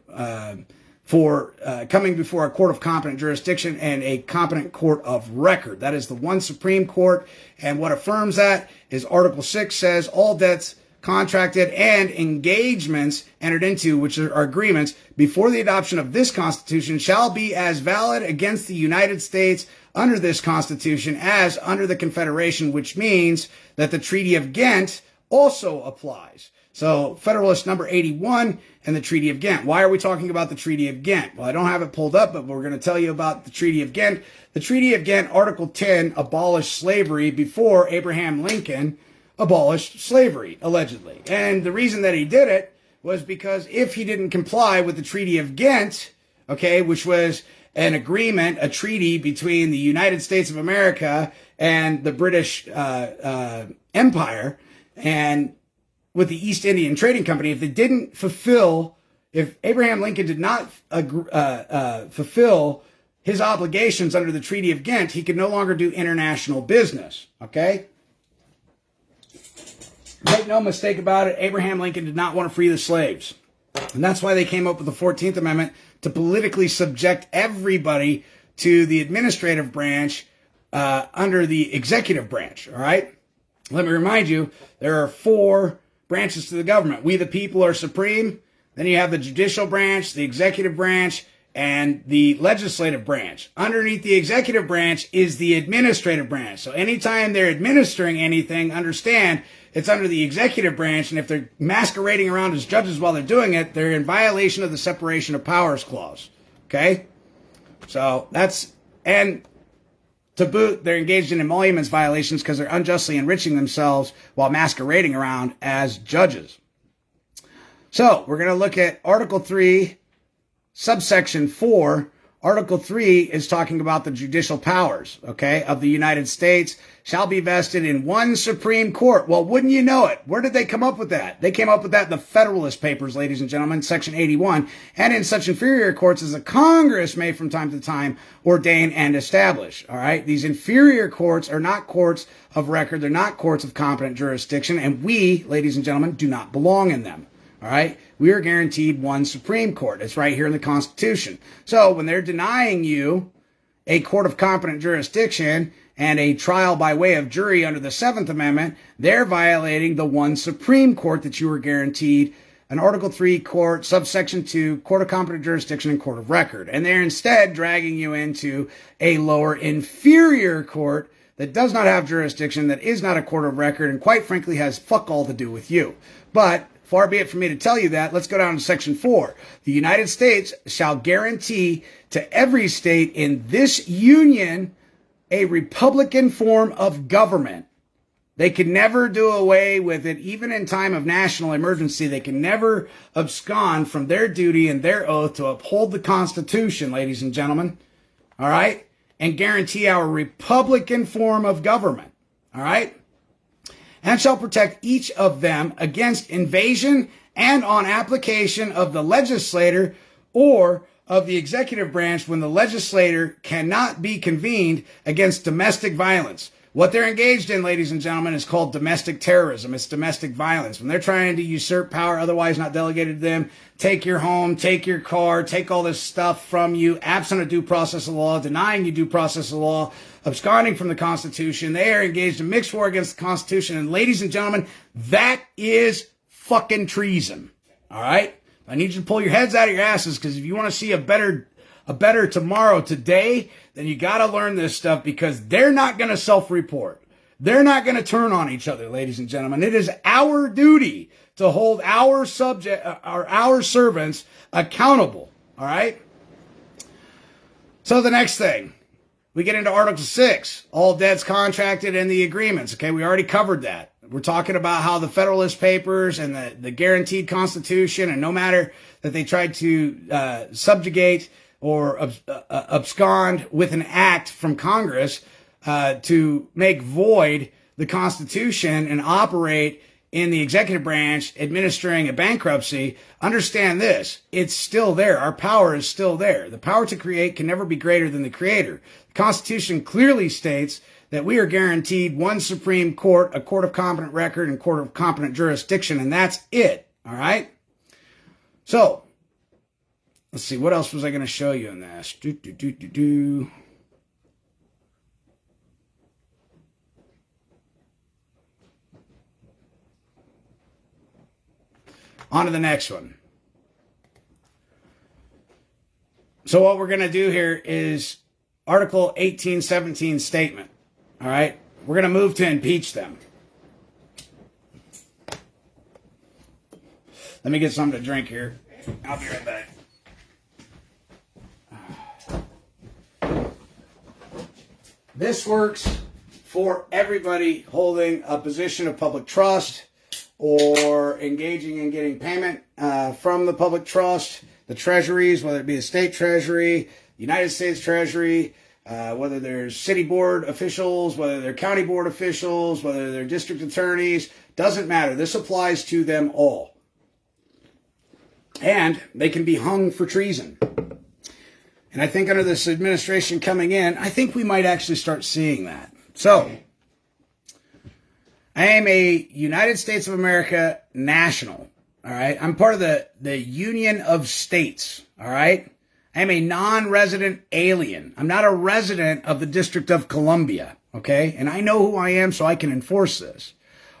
for coming before a court of competent jurisdiction and a competent court of record. That is the one Supreme Court, and what affirms that is Article 6 says all debts contracted and engagements entered into, which are agreements, before the adoption of this Constitution shall be as valid against the United States under this Constitution as under the Confederation, which means that the Treaty of Ghent also applies. So Federalist number 81 and the Treaty of Ghent. Why are we talking about the Treaty of Ghent? Well, I don't have it pulled up, but we're going to tell you about the Treaty of Ghent. The Treaty of Ghent, Article 10, abolished slavery before Abraham Lincoln abolished slavery, allegedly. And the reason that he did it was because if he didn't comply with the Treaty of Ghent, okay, which was an agreement, a treaty between the United States of America and the British Empire, and with the East Indian Trading Company, if Abraham Lincoln did not fulfill his obligations under the Treaty of Ghent, he could no longer do international business, okay? Make no mistake about it, Abraham Lincoln did not want to free the slaves. And that's why they came up with the 14th Amendment, to politically subject everybody to the administrative branch under the executive branch, all right? Let me remind you, there are 4 branches to the government. We the people are supreme. Then you have the judicial branch, the executive branch, and the legislative branch. Underneath the executive branch is the administrative branch. So anytime they're administering anything, understand it's under the executive branch, and if they're masquerading around as judges while they're doing it, they're in violation of the separation of powers clause. Okay? So that's, and to boot, they're engaged in emoluments violations because they're unjustly enriching themselves while masquerading around as judges. So we're going to look at Article 3, subsection 4. Article 3 is talking about the judicial powers, okay, of the United States shall be vested in one Supreme Court. Well, wouldn't you know it? Where did they come up with that? They came up with that in the Federalist Papers, ladies and gentlemen, Section 81, and in such inferior courts as the Congress may from time to time ordain and establish, all right? These inferior courts are not courts of record. They're not courts of competent jurisdiction, and we, ladies and gentlemen, do not belong in them. All right. We are guaranteed one Supreme Court. It's right here in the Constitution. So when they're denying you a court of competent jurisdiction and a trial by way of jury under the Seventh Amendment, they're violating the one Supreme Court that you were guaranteed, an Article 3 court, subsection 2, court of competent jurisdiction and court of record. And they're instead dragging you into a lower inferior court that does not have jurisdiction, that is not a court of record, and quite frankly has fuck all to do with you. But far be it from me to tell you that. Let's go down to Section 4. The United States shall guarantee to every state in this union a republican form of government. They can never do away with it, even in time of national emergency. They can never abscond from their duty and their oath to uphold the Constitution, ladies and gentlemen. All right? And guarantee our republican form of government. All right? And shall protect each of them against invasion and on application of the legislator or of the executive branch when the legislator cannot be convened against domestic violence. What they're engaged in, ladies and gentlemen, is called domestic terrorism. It's domestic violence. When they're trying to usurp power otherwise not delegated to them, take your home, take your car, take all this stuff from you, absent a due process of law, denying you due process of law, absconding from the Constitution. They are engaged in mixed war against the Constitution. And ladies and gentlemen, that is fucking treason. All right? I need you to pull your heads out of your asses, because if you want to see a better tomorrow today, then you got to learn this stuff, because they're not going to self-report. They're not going to turn on each other, ladies and gentlemen. It is our duty to hold our servants accountable. All right? So the next thing, we get into Article 6, all debts contracted and the agreements. Okay, we already covered that. We're talking about how the Federalist Papers and the guaranteed Constitution, and no matter that they tried to subjugate or abscond with an act from Congress to make void the Constitution and operate in the executive branch administering a bankruptcy, understand this, it's still there. Our power is still there. The power to create can never be greater than the creator. The Constitution clearly states that we are guaranteed one Supreme Court, a court of competent record, and court of competent jurisdiction, and that's it. All right? So, let's see, what else was I going to show you in this? On to the next one. So what we're going to do here is Article 1817 statement. All right? We're going to move to impeach them. Let me get something to drink here. I'll be right back. This works for everybody holding a position of public trust or engaging in getting payment from the public trust, the treasuries, whether it be the state treasury, United States Treasury, whether they're city board officials, whether they're county board officials, whether they're district attorneys, doesn't matter. This applies to them all. And they can be hung for treason. And I think under this administration coming in, I think we might actually start seeing that. So, I am a United States of America national, all right? I'm part of the Union of States, all right? I am a non-resident alien. I'm not a resident of the District of Columbia, okay? And I know who I am, so I can enforce this.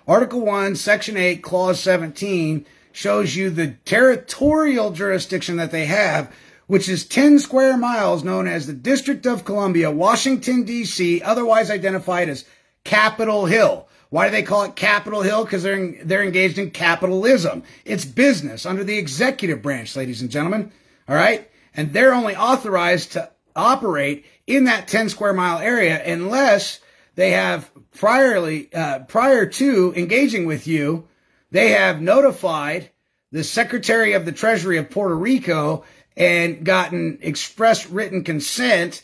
Article 1, Section 8, Clause 17 shows you the territorial jurisdiction that they have which is 10 square miles, known as the District of Columbia, Washington, D.C., otherwise identified as Capitol Hill. Why do they call it Capitol Hill? Because they're engaged in capitalism. It's business under the executive branch, ladies and gentlemen. All right? And they're only authorized to operate in that 10 square mile area unless they have prior to engaging with you, they have notified the Secretary of the Treasury of Puerto Rico and gotten express written consent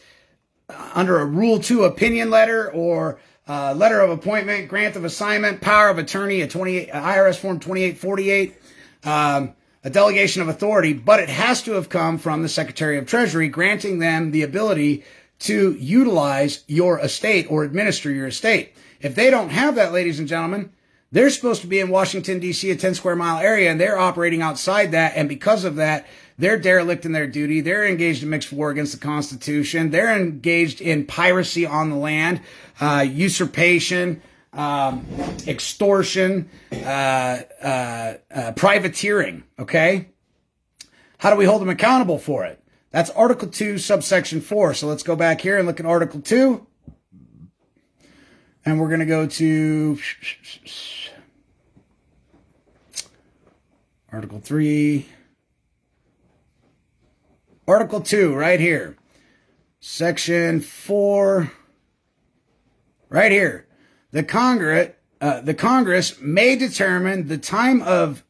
under a Rule 2 opinion letter or letter of appointment, grant of assignment, power of attorney, IRS Form 2848, a delegation of authority, but it has to have come from the Secretary of Treasury, granting them the ability to utilize your estate or administer your estate. If they don't have that, ladies and gentlemen, they're supposed to be in Washington, D.C., a 10 square mile area, and they're operating outside that. And because of that, they're derelict in their duty. They're engaged in mixed war against the Constitution. They're engaged in piracy on the land, usurpation, extortion, privateering. Okay? How do we hold them accountable for it? That's Article 2, subsection 4. So let's go back here and look at Article 2. And we're going to go to Article 3. Article 2, right here. Section 4, right here. The Congress may determine the time of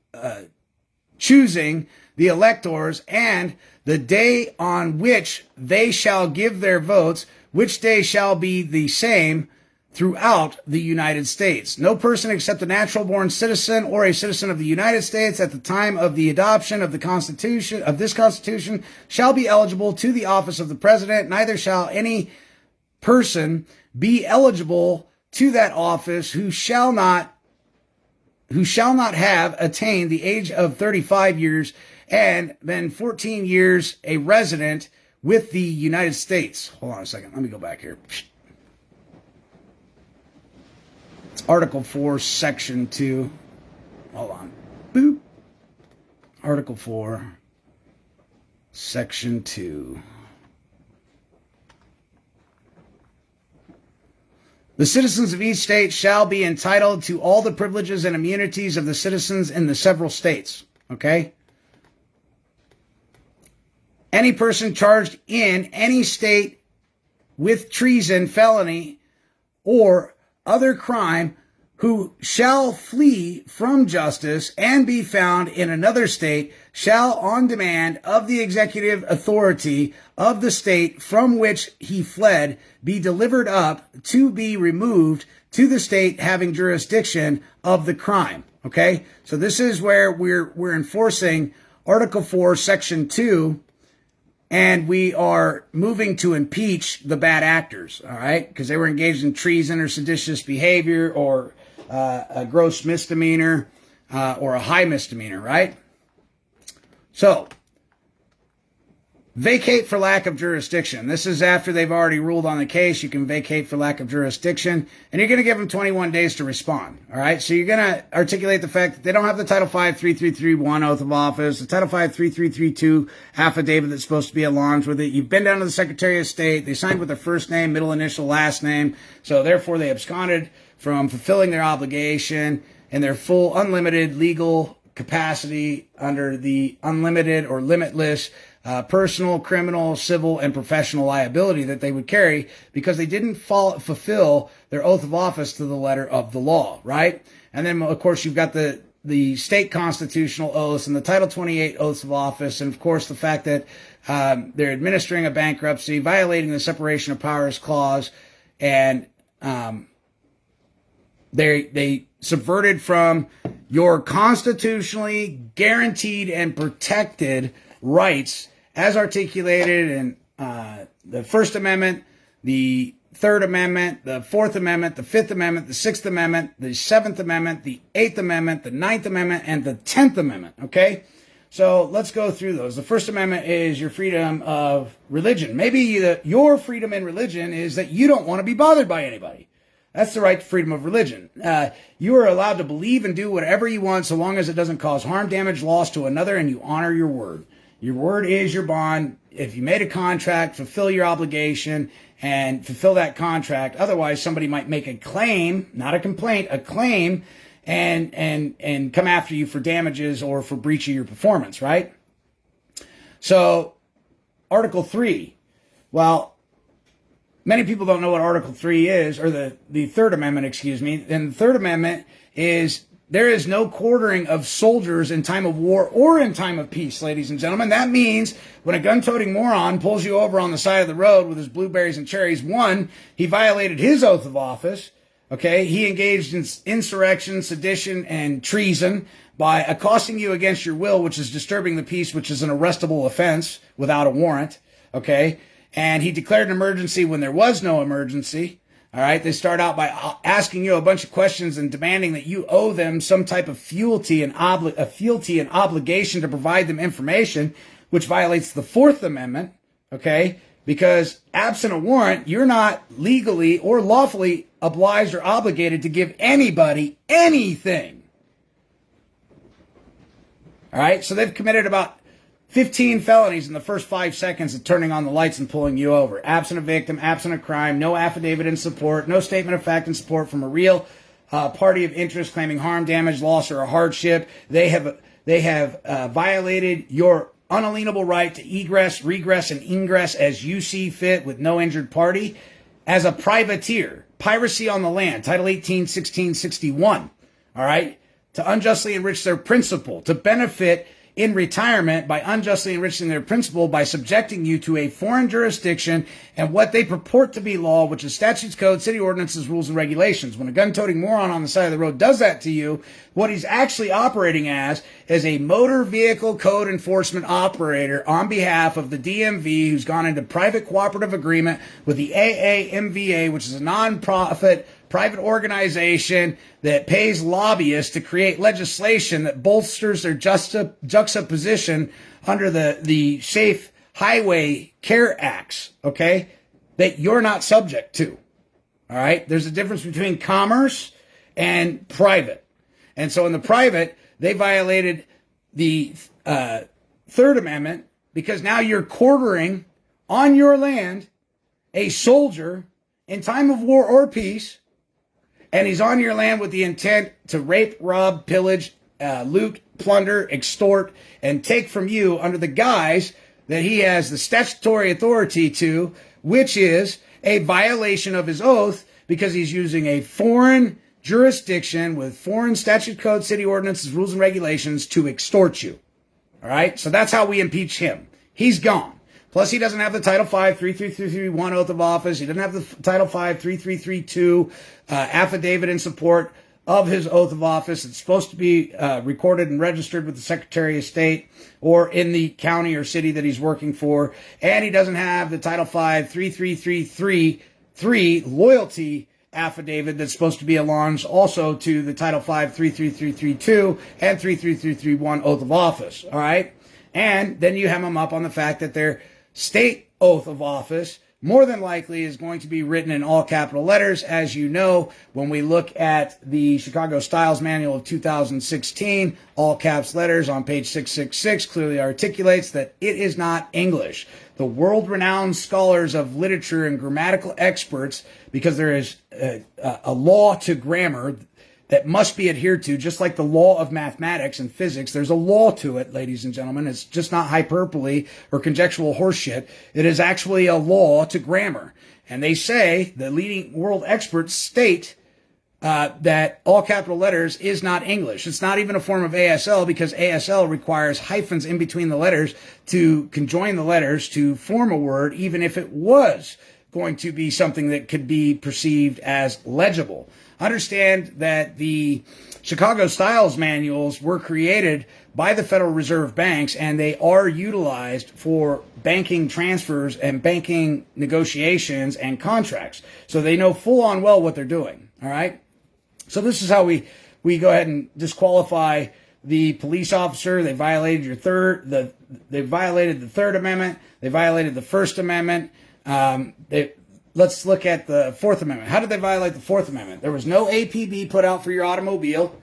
choosing the electors and the day on which they shall give their votes, which day shall be the same throughout the United States. No person except a natural-born citizen or a citizen of the United States at the time of the adoption of the Constitution, of this Constitution, shall be eligible to the office of the President. Neither shall any person be eligible to that office who shall not have attained the age of 35 years and been 14 years a resident with the United States. Hold on a second. Let me go back here. It's Article 4, Section 2. Hold on. Boop. Article 4, Section 2. The citizens of each state shall be entitled to all the privileges and immunities of the citizens in the several states. Okay? Any person charged in any state with treason, felony, or other crime who shall flee from justice and be found in another state shall, on demand of the executive authority of the state from which he fled, be delivered up to be removed to the state having jurisdiction of the crime. Okay? So this is where we're enforcing Article 4, Section 2, and we are moving to impeach the bad actors, all right? Because they were engaged in treason or seditious behavior or a gross misdemeanor or a high misdemeanor, right? So, vacate for lack of jurisdiction. This is after they've already ruled on the case. You can vacate for lack of jurisdiction, and you're going to give them 21 days to respond, all right? So you're going to articulate the fact that they don't have the Title V 3331 oath of office, the Title V 3332 affidavit that's supposed to be along with it. You've been down to the Secretary of State. They signed with their first name, middle initial, last name. So therefore, they absconded from fulfilling their obligation and their full unlimited legal capacity under the unlimited or limitless personal, criminal, civil, and professional liability that they would carry because they didn't fulfill their oath of office to the letter of the law, right? And then, of course, you've got the state constitutional oaths and the Title 28 oaths of office, and, of course, the fact that they're administering a bankruptcy, violating the separation of powers clause, and they subverted from your constitutionally guaranteed and protected rights as articulated in the First Amendment, the Third Amendment, the Fourth Amendment, the Fifth Amendment, the Sixth Amendment, the Seventh Amendment, the Eighth Amendment, the Ninth Amendment, and the 10th Amendment, okay? So let's go through those. The First Amendment is your freedom of religion. Maybe your freedom in religion is that you don't want to be bothered by anybody. That's the right to freedom of religion. You are allowed to believe and do whatever you want so long as it doesn't cause harm, damage, loss to another, and you honor your word. Your word is your bond. If you made a contract, fulfill your obligation and fulfill that contract. Otherwise, somebody might make a claim, not a complaint, a claim, and come after you for damages or for breach of your performance, right? So, Article 3. Well, many people don't know what Article 3 is, or the Third Amendment, excuse me. And the Third Amendment is, there is no quartering of soldiers in time of war or in time of peace, ladies and gentlemen. That means when a gun-toting moron pulls you over on the side of the road with his blueberries and cherries, one, he violated his oath of office. Okay, he engaged in insurrection, sedition, and treason by accosting you against your will, which is disturbing the peace, which is an arrestable offense without a warrant. Okay, and he declared an emergency when there was no emergency. All right, they start out by asking you a bunch of questions and demanding that you owe them some type of fealty and obligation to provide them information, which violates the Fourth Amendment. Okay, because absent a warrant, you're not legally or lawfully obliged or obligated to give anybody anything. All right, so they've committed about 15 felonies in the first 5 seconds of turning on the lights and pulling you over. Absent a victim, absent a crime, no affidavit in support, no statement of fact in support from a real party of interest claiming harm, damage, loss, or a hardship. They have violated your unalienable right to egress, regress, and ingress as you see fit with no injured party. As a privateer, piracy on the land, Title 18, 1661. All right, to unjustly enrich their principal, to benefit in retirement by unjustly enriching their principal by subjecting you to a foreign jurisdiction and what they purport to be law, which is statutes, codes, city ordinances, rules, and regulations. When a gun-toting moron on the side of the road does that to you, what he's actually operating as is a motor vehicle code enforcement operator on behalf of the DMV who's gone into private cooperative agreement with the AAMVA, which is a non-profit private organization that pays lobbyists to create legislation that bolsters their juxtaposition under the Safe Highway Care Acts, okay, that you're not subject to. All right? There's a difference between commerce and private. And so in the private, they violated the Third Amendment because now you're quartering on your land a soldier in time of war or peace, and he's on your land with the intent to rape, rob, pillage, loot, plunder, extort, and take from you under the guise that he has the statutory authority to, which is a violation of his oath because he's using a foreign jurisdiction with foreign statute, code, city ordinances, rules, and regulations to extort you. All right? So that's how we impeach him. He's gone. Plus, he doesn't have the Title V 33331 oath of office. He doesn't have the Title V 3332 affidavit in support of his oath of office. It's supposed to be recorded and registered with the Secretary of State or in the county or city that he's working for. And he doesn't have the Title V 3333 loyalty affidavit that's supposed to be alonged also to the Title V 33332 and 33331 oath of office. All right? And then you hem them up on the fact that their state oath of office more than likely is going to be written in all capital letters. As you know, when we look at the Chicago Styles Manual of 2016, all caps letters on page 666 clearly articulates that it is not English. The world-renowned scholars of literature and grammatical experts, because there is a law to grammar that must be adhered to, just like the law of mathematics and physics. There's a law to it, ladies and gentlemen. It's just not hyperbole or conjectural horseshit. It is actually a law to grammar. And they say, the leading world experts state that all capital letters is not English. It's not even a form of ASL because ASL requires hyphens in between the letters to conjoin the letters to form a word, even if it was going to be something that could be perceived as legible. Understand that the Chicago Styles manuals were created by the Federal Reserve banks, and they are utilized for banking transfers and banking negotiations and contracts. So they know full on well what they're doing. All right. So this is how we go ahead and disqualify the police officer. They violated they violated the Third Amendment. They violated the First Amendment. Let's look at the 4th Amendment. How did they violate the 4th Amendment? There was no APB put out for your automobile.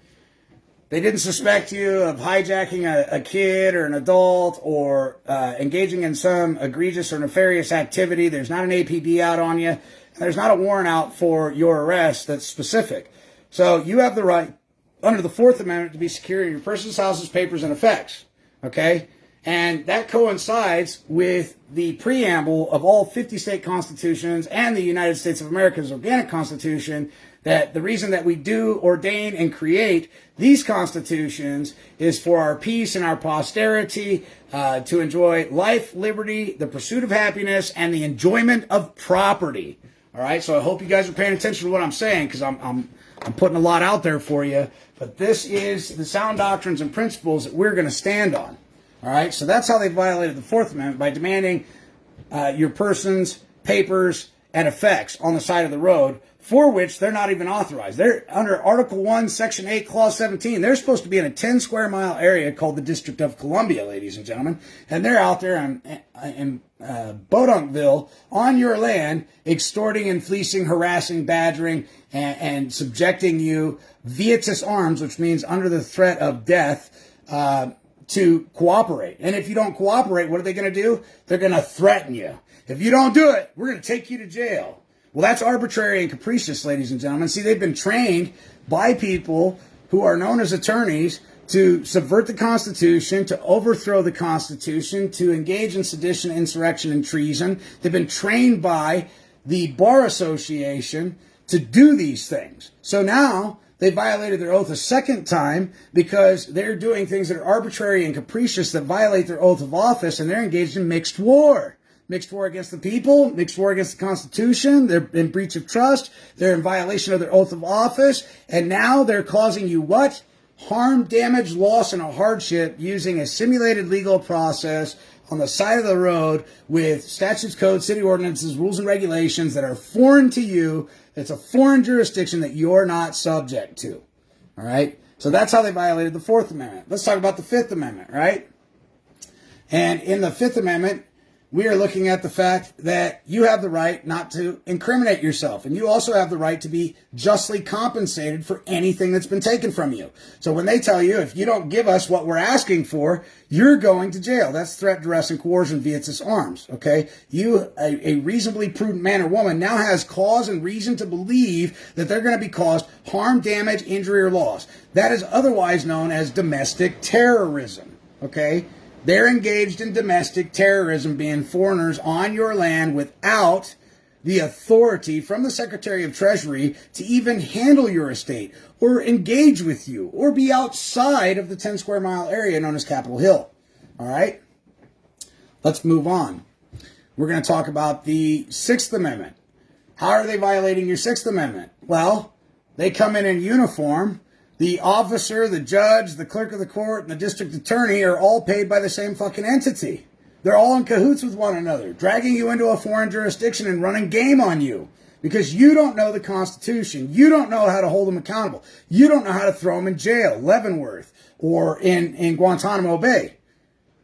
They didn't suspect you of hijacking a kid or an adult or engaging in some egregious or nefarious activity. There's not an APB out on you. There's not a warrant out for your arrest that's specific. So you have the right, under the Fourth Amendment, to be secure in your person's, houses, papers, and effects. Okay? And that coincides with the preamble of all 50 state constitutions and the United States of America's organic constitution, that the reason that we do ordain and create these constitutions is for our peace and our posterity, to enjoy life, liberty, the pursuit of happiness, and the enjoyment of property. All right, so I hope you guys are paying attention to what I'm saying, because I'm putting a lot out there for you. But this is the sound doctrines and principles that we're going to stand on. All right, so that's how they violated the Fourth Amendment, by demanding your persons, papers, and effects on the side of the road, for which they're not even authorized. They're under Article 1, Section 8, Clause 17. They're supposed to be in a 10 square mile area called the District of Columbia, ladies and gentlemen. And they're out there in Bodunkville on your land, extorting and fleecing, harassing, badgering, and subjecting you vietus arms, which means under the threat of death, to cooperate. And if you don't cooperate, what are they going to do? They're going to threaten you. If you don't do it, we're going to take you to jail. Well, that's arbitrary and capricious, ladies and gentlemen. See, they've been trained by people who are known as attorneys to subvert the Constitution, to overthrow the Constitution, to engage in sedition, insurrection, and treason. They've been trained by the Bar Association to do these things. So now they violated their oath a second time because they're doing things that are arbitrary and capricious that violate their oath of office, and they're engaged in mixed war. Mixed war against the people, mixed war against the Constitution. They're in breach of trust. They're in violation of their oath of office. And now they're causing you what? Harm, damage, loss, and a hardship using a simulated legal process on the side of the road with statutes, codes, city ordinances, rules, and regulations that are foreign to you. It's a foreign jurisdiction that you're not subject to. All right? So that's how they violated the Fourth Amendment. Let's talk about the Fifth Amendment, right? And in the Fifth Amendment, we are looking at the fact that you have the right not to incriminate yourself. And you also have the right to be justly compensated for anything that's been taken from you. So when they tell you, if you don't give us what we're asking for, you're going to jail. That's threat, duress, and coercion via its arms. Okay? You, a reasonably prudent man or woman, now has cause and reason to believe that they're going to be caused harm, damage, injury, or loss. That is otherwise known as domestic terrorism. Okay? They're engaged in domestic terrorism, being foreigners on your land without the authority from the Secretary of Treasury to even handle your estate or engage with you or be outside of the 10 square mile area known as Capitol Hill. All right? Let's move on. We're going to talk about the Sixth Amendment. How are they violating your Sixth Amendment? Well, they come in uniform. The officer, the judge, the clerk of the court, and the district attorney are all paid by the same fucking entity. They're all in cahoots with one another, dragging you into a foreign jurisdiction and running game on you because you don't know the Constitution. You don't know how to hold them accountable. You don't know how to throw them in jail, Leavenworth, or in Guantanamo Bay.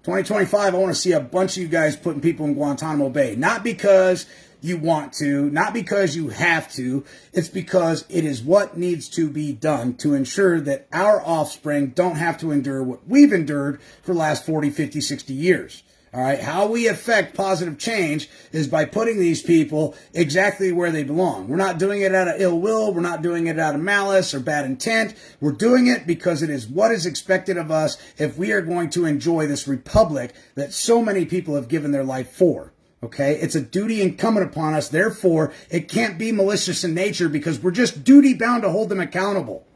2025, I want to see a bunch of you guys putting people in Guantanamo Bay. Not because you want to, not because you have to. It's because it is what needs to be done to ensure that our offspring don't have to endure what we've endured for the last 40, 50, 60 years. All right. How we affect positive change is by putting these people exactly where they belong. We're not doing it out of ill will. We're not doing it out of malice or bad intent. We're doing it because it is what is expected of us if we are going to enjoy this republic that so many people have given their life for. Okay, it's a duty incumbent upon us. Therefore, it can't be malicious in nature because we're just duty bound to hold them accountable.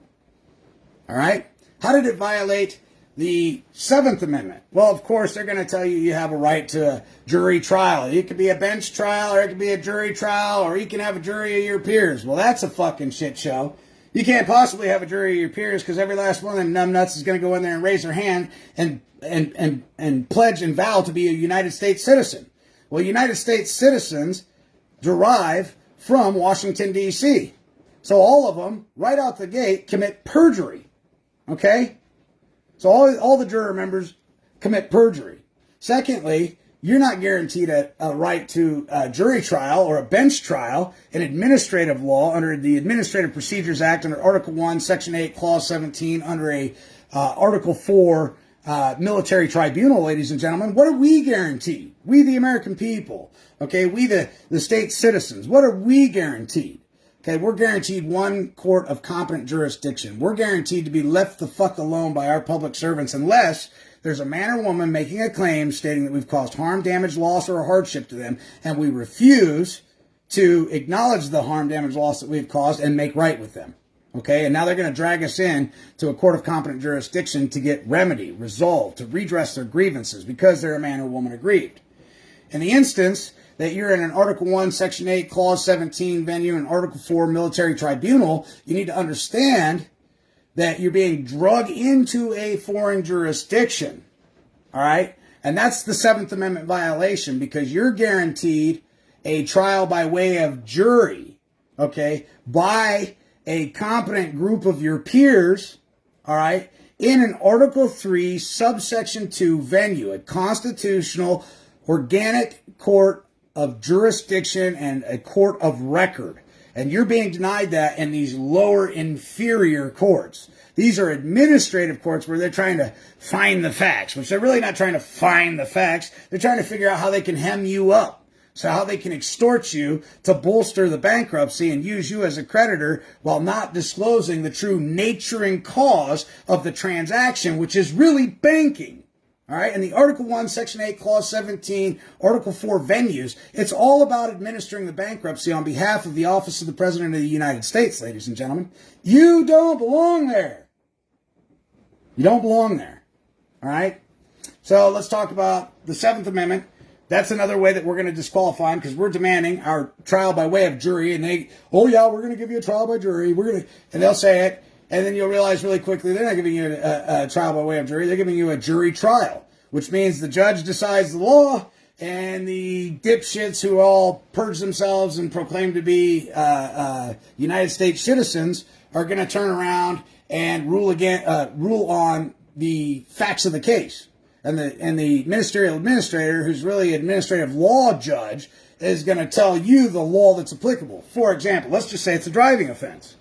All right. How did it violate the Seventh Amendment? Well, of course, they're going to tell you you have a right to a jury trial. It could be a bench trial or it could be a jury trial or you can have a jury of your peers. Well, that's a fucking shit show. You can't possibly have a jury of your peers because every last one of them numbnuts is going to go in there and raise their hand and pledge and vow to be a United States citizen. Well, United States citizens derive from Washington, D.C. So all of them, right out the gate, commit perjury. Okay? So all the juror members commit perjury. Secondly, you're not guaranteed a right to a jury trial or a bench trial in administrative law under the Administrative Procedures Act under Article 1, Section 8, Clause 17 under a Article 4 military tribunal, ladies and gentlemen, what are we guaranteed? We, the American people, okay, we, the state citizens, what are we guaranteed? Okay, we're guaranteed one court of competent jurisdiction. We're guaranteed to be left the fuck alone by our public servants unless there's a man or woman making a claim stating that we've caused harm, damage, loss, or a hardship to them, and we refuse to acknowledge the harm, damage, loss that we've caused and make right with them. Okay, and now they're going to drag us in to a court of competent jurisdiction to get remedy, resolved, to redress their grievances because they're a man or woman aggrieved. In the instance that you're in an Article 1, Section 8, Clause 17 venue and Article 4 military tribunal, you need to understand that you're being drugged into a foreign jurisdiction. All right? And that's the 7th Amendment violation because you're guaranteed a trial by way of jury, okay, by a competent group of your peers, all right, in an Article 3, Subsection 2 venue, a constitutional, organic court of jurisdiction and a court of record. And you're being denied that in these lower inferior courts. These are administrative courts where they're trying to find the facts, which they're really not trying to find the facts. They're trying to figure out how they can hem you up. So how they can extort you to bolster the bankruptcy and use you as a creditor while not disclosing the true nature and cause of the transaction, which is really banking. All right, and the Article 1, Section 8, Clause 17, Article 4 venues, it's all about administering the bankruptcy on behalf of the office of the President of the United States, ladies and gentlemen. You don't belong there. You don't belong there. All right? So let's talk about the 7th Amendment. That's another way that we're going to disqualify them because we're demanding our trial by way of jury. And they, oh yeah, we're going to give you a trial by jury. And they'll say it. And then you'll realize really quickly they're not giving you a trial by way of jury. They're giving you a jury trial, which means the judge decides the law and the dipshits who all purge themselves and proclaim to be United States citizens are going to turn around and rule on the facts of the case. And the ministerial administrator, who's really an administrative law judge, is going to tell you the law that's applicable. For example, let's just say it's a driving offense.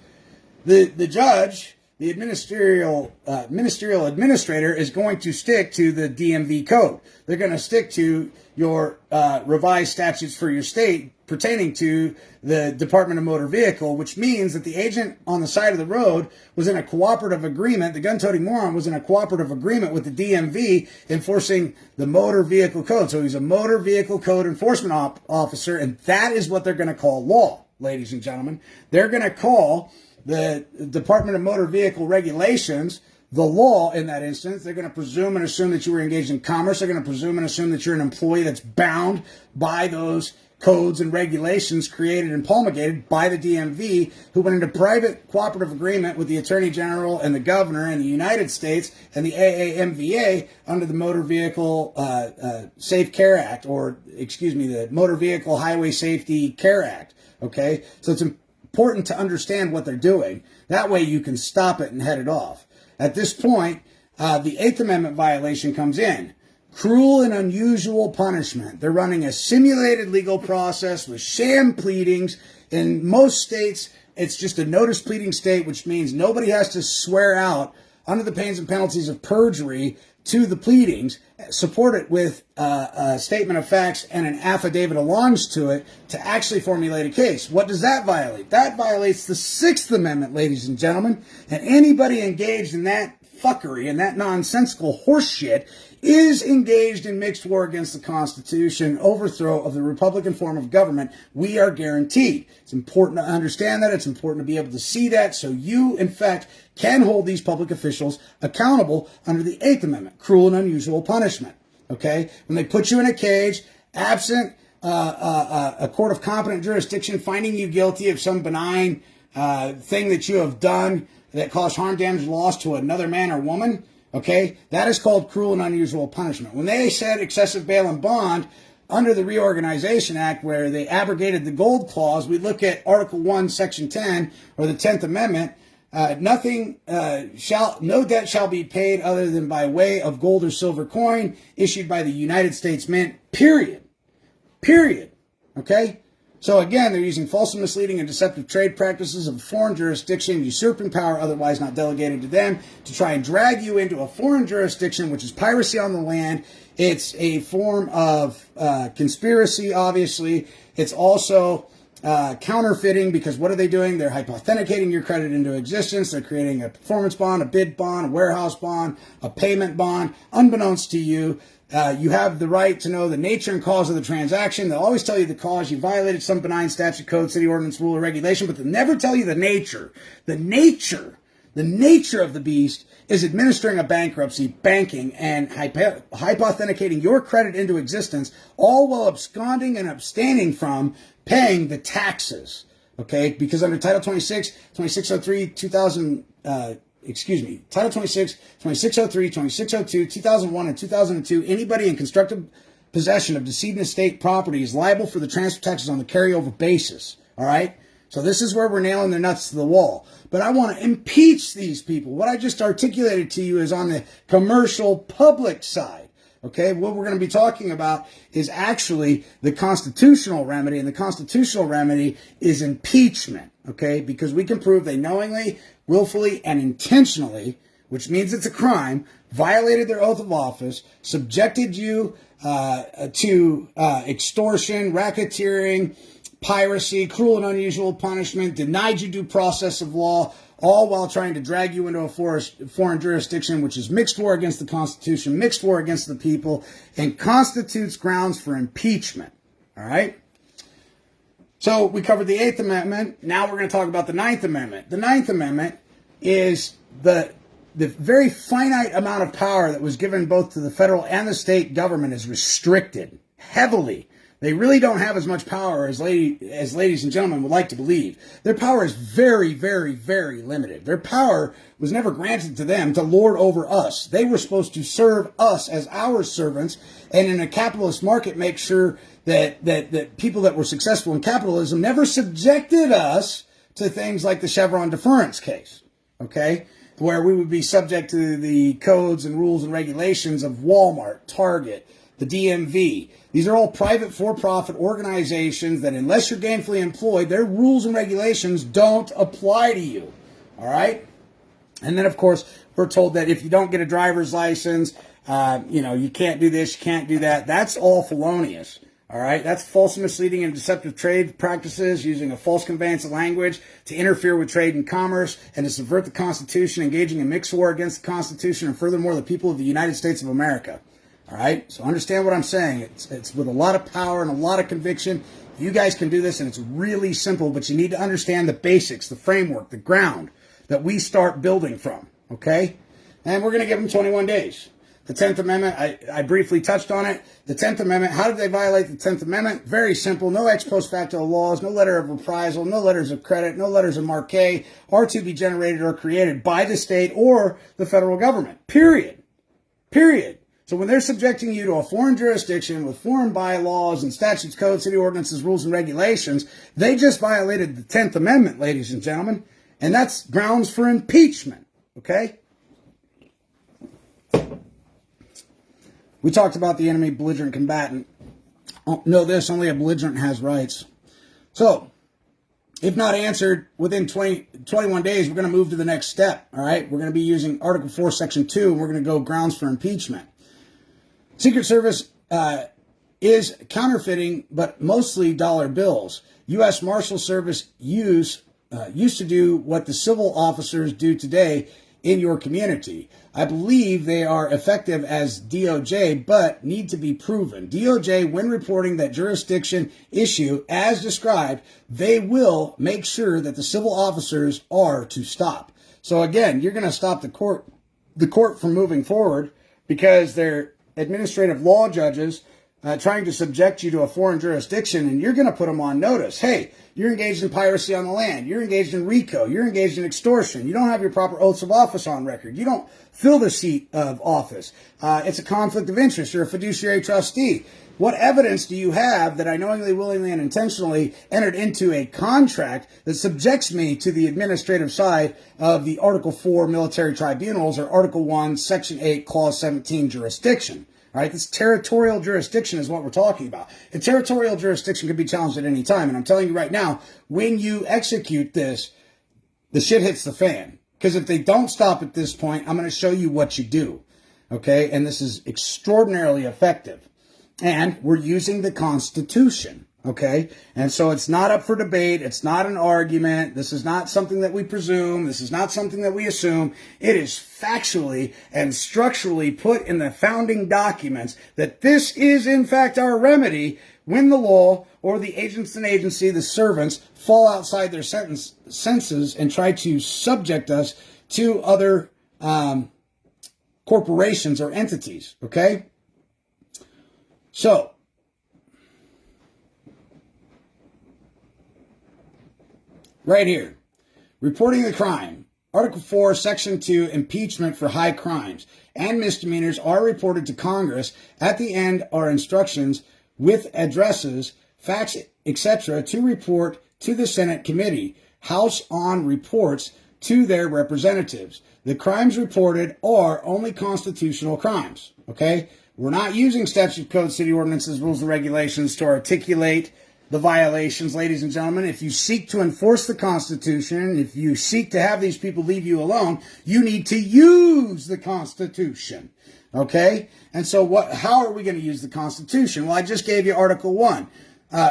The judge, the ministerial administrator, is going to stick to the DMV code. They're going to stick to your revised statutes for your state pertaining to the Department of Motor Vehicle, which means that the agent on the side of the road was in a cooperative agreement. The gun-toting moron was in a cooperative agreement with the DMV enforcing the Motor Vehicle Code. So he's a Motor Vehicle Code enforcement officer, and that is what they're going to call law, ladies and gentlemen. They're going to call the Department of Motor Vehicle Regulations the law in that instance. They're going to presume and assume that you were engaged in commerce. They're going to presume and assume that you're an employee that's bound by those codes and regulations created and promulgated by the DMV, who went into private cooperative agreement with the Attorney General and the Governor in the United States and the AAMVA under the Motor Vehicle Safe Care Act, the Motor Vehicle Highway Safety Care Act. Okay, so it's important to understand what they're doing. That way you can stop it and head it off. At this point, the 8th Amendment violation comes in. Cruel and unusual punishment. They're running a simulated legal process with sham pleadings. In most states, it's just a notice pleading state, which means nobody has to swear out under the pains and penalties of perjury to the pleadings, support it with a statement of facts and an affidavit alongs to it to actually formulate a case. What does that violate? That violates the 6th Amendment, ladies and gentlemen. And anybody engaged in that fuckery and that nonsensical horseshit is engaged in mixed war against the Constitution, overthrow of the Republican form of government. We are guaranteed. It's important to understand that. It's important to be able to see that so you, in fact, can hold these public officials accountable under the 8th Amendment, cruel and unusual punishment. Okay? When they put you in a cage, absent a court of competent jurisdiction finding you guilty of some benign thing that you have done that caused harm, damage, loss to another man or woman, okay, that is called cruel and unusual punishment. When they said excessive bail and bond under the Reorganization Act, where they abrogated the gold clause, we look at Article 1, Section 10, or the 10th Amendment, no debt shall be paid other than by way of gold or silver coin issued by the United States Mint, period. Period. Okay? So again, they're using false and misleading and deceptive trade practices of a foreign jurisdiction, usurping power otherwise not delegated to them, to try and drag you into a foreign jurisdiction, which is piracy on the land. It's a form of conspiracy, obviously. It's also counterfeiting, because what are they doing? They're hypothecating your credit into existence. They're creating a performance bond, a bid bond, a warehouse bond, a payment bond. Unbeknownst to you, you have the right to know the nature and cause of the transaction. They'll always tell you the cause. You violated some benign statute, code, city ordinance, rule, or regulation, but they'll never tell you the nature. The nature of the beast is administering a bankruptcy, banking, and hypothecating your credit into existence, all while absconding and abstaining from paying the taxes. Okay? Because under Title 26, 2603, 2000, Title 26, 2603, 2602, 2001, and 2002, anybody in constructive possession of decedent estate property is liable for the transfer taxes on the carryover basis. All right? So this is where we're nailing their nuts to the wall. But I want to impeach these people. What I just articulated to you is on the commercial public side. Okay, what we're going to be talking about is actually the constitutional remedy, and the constitutional remedy is impeachment. Okay, because we can prove they knowingly, willfully, and intentionally, which means it's a crime, violated their oath of office, subjected you to extortion, racketeering, piracy, cruel and unusual punishment, denied you due process of law, all while trying to drag you into a foreign jurisdiction, which is mixed war against the Constitution, mixed war against the people, and constitutes grounds for impeachment. All right? So we covered the Eighth Amendment. Now we're going to talk about the Ninth Amendment. The Ninth Amendment is the very finite amount of power that was given both to the federal and the state government is restricted heavily. They really don't have as much power as ladies and gentlemen would like to believe. Their power is very, very, very limited. Their power was never granted to them to lord over us. They were supposed to serve us as our servants, and in a capitalist market make sure that people that were successful in capitalism never subjected us to things like the Chevron deference case, okay? Where we would be subject to the codes and rules and regulations of Walmart, Target, the DMV. These are all private for-profit organizations that unless you're gainfully employed, their rules and regulations don't apply to you. All right? And then, of course, we're told that if you don't get a driver's license, you can't do this, you can't do that. That's all felonious. All right? That's false and misleading and deceptive trade practices, using a false conveyance of language to interfere with trade and commerce and to subvert the Constitution, engaging in mixed war against the Constitution, and furthermore, the people of the United States of America. All right, so understand what I'm saying. It's with a lot of power and a lot of conviction. You guys can do this, and it's really simple, but you need to understand the basics, the framework, the ground that we start building from, okay? And we're going to give them 21 days. The 10th Amendment, I briefly touched on it. The 10th Amendment, how did they violate the 10th Amendment? Very simple. No ex post facto laws, no letter of reprisal, no letters of credit, no letters of marque are to be generated or created by the state or the federal government, period. Period. So when they're subjecting you to a foreign jurisdiction with foreign bylaws and statutes, codes, city ordinances, rules, and regulations, they just violated the 10th Amendment, ladies and gentlemen. And that's grounds for impeachment, okay? We talked about the enemy belligerent combatant. Oh, know this, only a belligerent has rights. So, if not answered within 21 days, we're going to move to the next step, all right? We're going to be using Article 4, Section 2, and we're going to go grounds for impeachment. Secret Service is counterfeiting, but mostly dollar bills. U.S. Marshal Service used to do what the civil officers do today in your community. I believe they are effective as DOJ, but need to be proven. DOJ, when reporting that jurisdiction issue as described, they will make sure that the civil officers are to stop. So again, you're going to stop the court from moving forward because they're administrative law judges trying to subject you to a foreign jurisdiction, and you're going to put them on notice. Hey, you're engaged in piracy on the land. You're engaged in RICO. You're engaged in extortion. You don't have your proper oaths of office on record. You don't fill the seat of office. It's a conflict of interest. You're a fiduciary trustee. What evidence do you have that I knowingly, willingly, and intentionally entered into a contract that subjects me to the administrative side of the Article 4 military tribunals or Article 1, Section 8, Clause 17 jurisdiction? All right, this territorial jurisdiction is what we're talking about. And territorial jurisdiction could be challenged at any time. And I'm telling you right now, when you execute this, the shit hits the fan. Because if they don't stop at this point, I'm going to show you what you do. Okay, and this is extraordinarily effective. And we're using the Constitution. Okay, and so it's not up for debate. It's not an argument. This is not something that we presume. This is not something that we assume. It is factually and structurally put in the founding documents that this is, in fact, our remedy when the law or the agents and agency, the servants, fall outside their senses and try to subject us to other corporations or entities. Okay, so right here, reporting the crime. Article 4, Section 2, impeachment for high crimes and misdemeanors are reported to Congress. At the end are instructions with addresses, facts, etc. to report to the Senate committee. House on reports to their representatives. The crimes reported are only constitutional crimes. Okay? We're not using statute, code, city ordinances, rules, and regulations to articulate the violations, ladies and gentlemen. If you seek to enforce the Constitution, if you seek to have these people leave you alone, you need to use the Constitution. Okay? And so how are we going to use the Constitution? Well, I just gave you Article 1,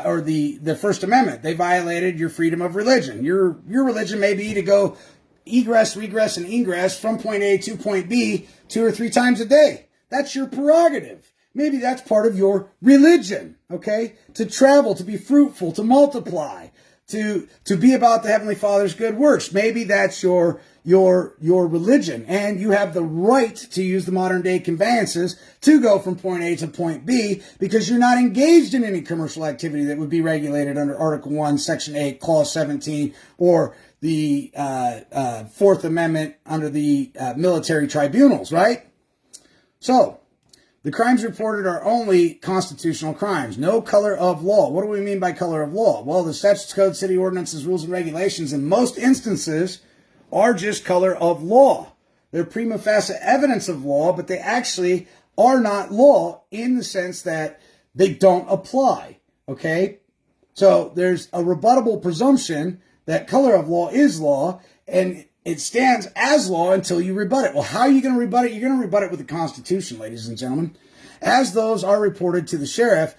or the First Amendment. They violated your freedom of religion. Your religion may be to go egress, regress, and ingress from point A to point B 2 or 3 times a day. That's your prerogative. Maybe that's part of your religion, okay? To travel, to be fruitful, to multiply, to be about the Heavenly Father's good works. Maybe that's your religion, and you have the right to use the modern day conveyances to go from point A to point B because you're not engaged in any commercial activity that would be regulated under Article 1, Section 8, Clause 17, or the Fourth Amendment under the military tribunals, right? So, the crimes reported are only constitutional crimes. No color of law. What do we mean by color of law? Well, the statutes, code, city ordinances, rules, and regulations in most instances are just color of law. They're prima facie evidence of law, but they actually are not law in the sense that they don't apply. Okay? So there's a rebuttable presumption that color of law is law, and it stands as law until you rebut it. Well, how are you going to rebut it? You're going to rebut it with the Constitution, ladies and gentlemen, as those are reported to the sheriff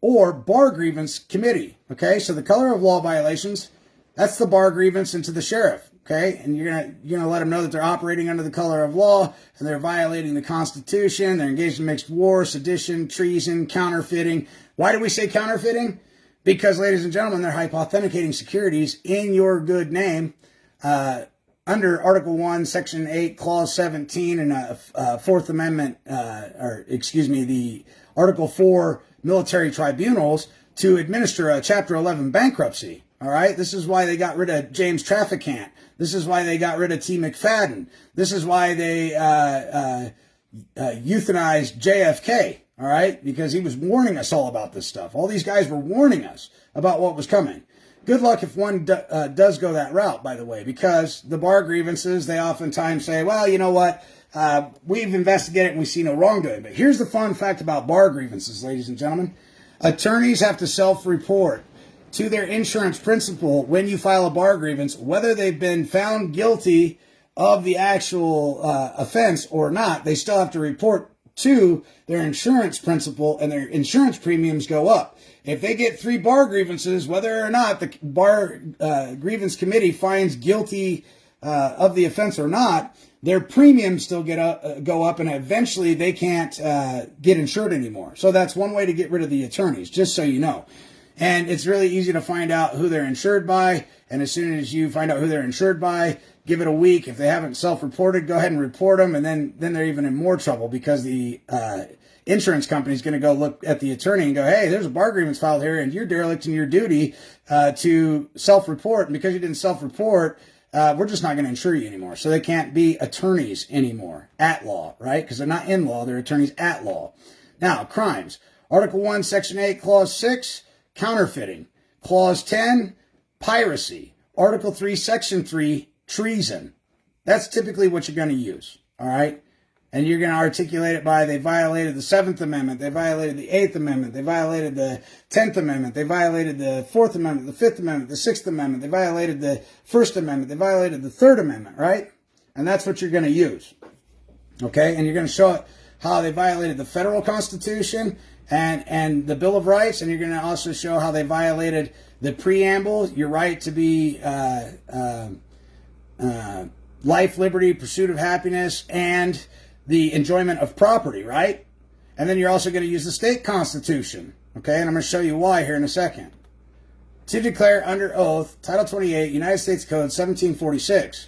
or bar grievance committee. Okay, so the color of law violations, that's the bar grievance and to the sheriff. Okay, and you're gonna let them know that they're operating under the color of law and they're violating the Constitution. They're engaged in mixed war, sedition, treason, counterfeiting. Why do we say counterfeiting? Because, ladies and gentlemen, they're hypothecating securities in your good name. Under Article 1, Section 8, Clause 17, and Fourth Amendment, the Article 4 military tribunals to administer a Chapter 11 bankruptcy. All right? This is why they got rid of James Traficant. This is why they got rid of T. McFadden. This is why they euthanized JFK. All right? Because he was warning us all about this stuff. All these guys were warning us about what was coming. Good luck if one does go that route, by the way, because the bar grievances, they oftentimes say, well, you know what, we've investigated and we see no wrongdoing. But here's the fun fact about bar grievances, ladies and gentlemen. Attorneys have to self-report to their insurance principal when you file a bar grievance, whether they've been found guilty of the actual offense or not. They still have to report to their insurance principal, and their insurance premiums go up. If they get 3 bar grievances, whether or not the bar grievance committee finds guilty of the offense or not, their premiums still go up, and eventually they can't get insured anymore. So that's one way to get rid of the attorneys, just so you know. And it's really easy to find out who they're insured by, and as soon as you find out who they're insured by, give it a week. If they haven't self-reported, go ahead and report them, and then they're even in more trouble because the insurance company is going to go look at the attorney and go, hey, there's a bar grievance filed here, and you're derelict in your duty to self-report. And because you didn't self-report, we're just not going to insure you anymore. So they can't be attorneys anymore at law, right? Because they're not in law, they're attorneys at law. Now, crimes. Article 1, Section 8, Clause 6, counterfeiting. Clause 10, piracy. Article 3, Section 3, treason. That's typically what you're going to use, all right? And you're going to articulate it by they violated the 7th Amendment, they violated the 8th Amendment, they violated the 10th Amendment, they violated the 4th Amendment, the 5th Amendment, the 6th Amendment, they violated the 1st Amendment, they violated the 3rd Amendment, right? And that's what you're going to use. Okay? And you're going to show it how they violated the federal Constitution and the Bill of Rights, and you're going to also show how they violated the preamble, your right to be life, liberty, pursuit of happiness, and the enjoyment of property, right? And then you're also going to use the state constitution, okay? And I'm going to show you why here in a second. To declare under oath, Title 28, United States Code 1746.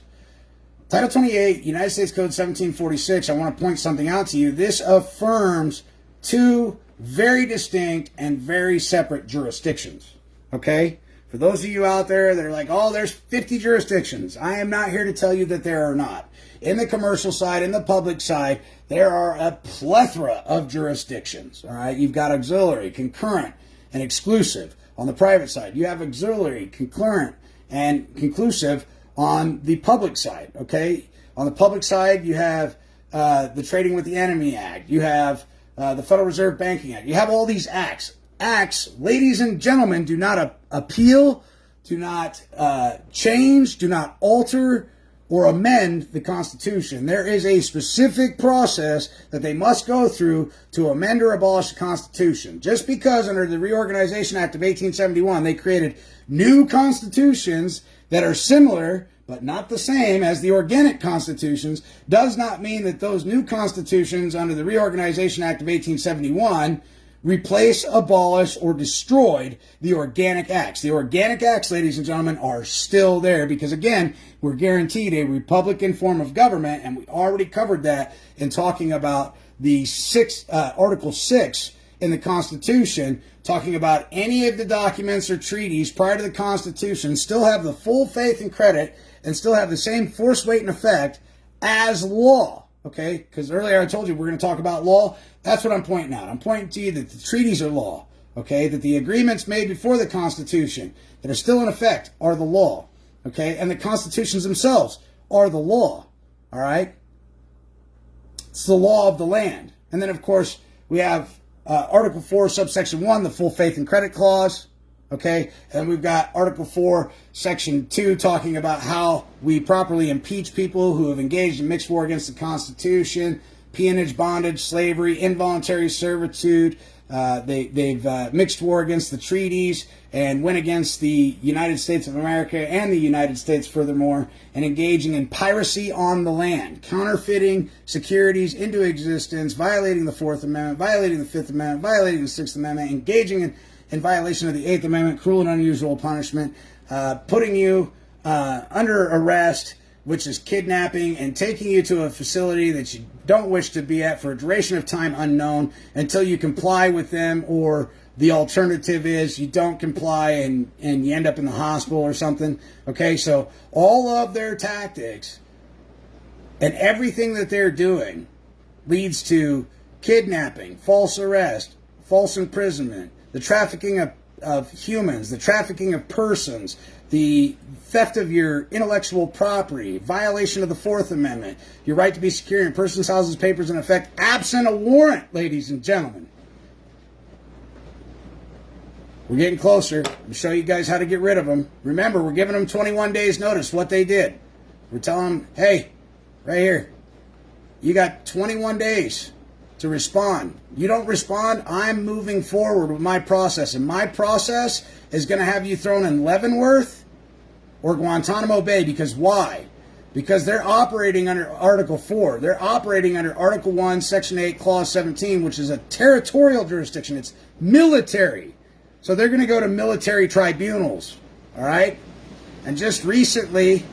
Title 28, United States Code 1746, I want to point something out to you. This affirms two very distinct and very separate jurisdictions, okay? For those of you out there that are like, oh, there's 50 jurisdictions, I am not here to tell you that there are not. In the commercial side, in the public side, there are a plethora of jurisdictions, all right? You've got auxiliary, concurrent, and exclusive. On the private side, you have auxiliary, concurrent, and conclusive on the public side, okay? On the public side, you have the Trading with the Enemy Act. You have the Federal Reserve Banking Act. You have all these acts. Acts, ladies and gentlemen, do not appeal, do not change, do not alter or amend the Constitution. There is a specific process that they must go through to amend or abolish the Constitution. Just because under the Reorganization Act of 1871 they created new constitutions that are similar but not the same as the organic constitutions does not mean that those new constitutions under the Reorganization Act of 1871 replace, abolish, or destroyed the organic acts. The organic acts, ladies and gentlemen, are still there because, again, we're guaranteed a Republican form of government, and we already covered that in talking about the Article 6 in the Constitution, talking about any of the documents or treaties prior to the Constitution still have the full faith and credit and still have the same force, weight, and effect as law. Okay, because earlier I told you we're going to talk about law. That's what I'm pointing out. I'm pointing to you that the treaties are law. Okay, that the agreements made before the Constitution that are still in effect are the law. Okay, and the constitutions themselves are the law. All right, it's the law of the land. And then, of course, we have Article 4, subsection 1, the full faith and credit clause. Okay, and we've got Article 4, Section 2, talking about how we properly impeach people who have engaged in mixed war against the Constitution, peonage, bondage, slavery, involuntary servitude. They've mixed war against the treaties and went against the United States of America and the United States furthermore, and engaging in piracy on the land, counterfeiting securities into existence, violating the 4th Amendment, violating the 5th Amendment, violating the 6th Amendment, engaging in violation of the 8th Amendment, cruel and unusual punishment, putting you under arrest, which is kidnapping, and taking you to a facility that you don't wish to be at for a duration of time unknown until you comply with them, or the alternative is you don't comply and you end up in the hospital or something. Okay, so all of their tactics and everything that they're doing leads to kidnapping, false arrest, false imprisonment, the trafficking of humans, the trafficking of persons, the theft of your intellectual property, violation of the 4th Amendment, your right to be secure in persons, houses, papers in effect, absent a warrant, ladies and gentlemen. We're getting closer. I'm going to show you guys how to get rid of them. Remember, we're giving them 21 days notice what they did. We're telling them, hey, right here, you got 21 days to respond. You don't respond, I'm moving forward with my process. And my process is going to have you thrown in Leavenworth or Guantanamo Bay. Because why? Because they're operating under Article 4. They're operating under Article 1, Section 8, Clause 17, which is a territorial jurisdiction. It's military. So they're going to go to military tribunals. All right? And just recently,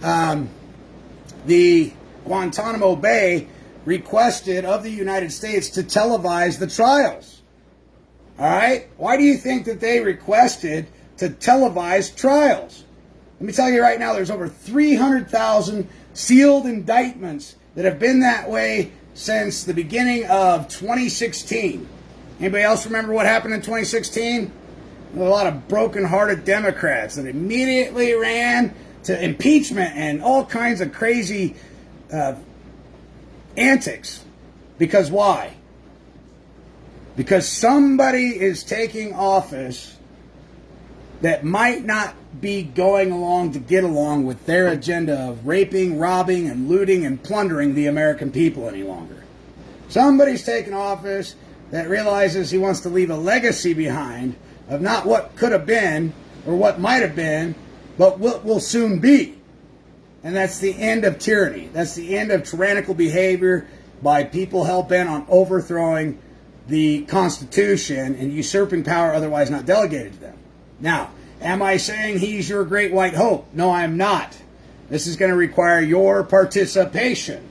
the Guantanamo Bay requested of the United States to televise the trials. All right? Why do you think that they requested to televise trials? Let me tell you right now, there's over 300,000 sealed indictments that have been that way since the beginning of 2016. Anybody else remember what happened in 2016? A lot of broken-hearted Democrats that immediately ran to impeachment and all kinds of crazy antics. Because why? Because somebody is taking office that might not be going along to get along with their agenda of raping, robbing, and looting and plundering the American people any longer. Somebody's taking office that realizes he wants to leave a legacy behind of not what could have been or what might have been, but what will soon be. And that's the end of tyranny. That's the end of tyrannical behavior by people hell-bent on overthrowing the Constitution and usurping power otherwise not delegated to them. Now, am I saying he's your great white hope? No, I'm not. This is going to require your participation.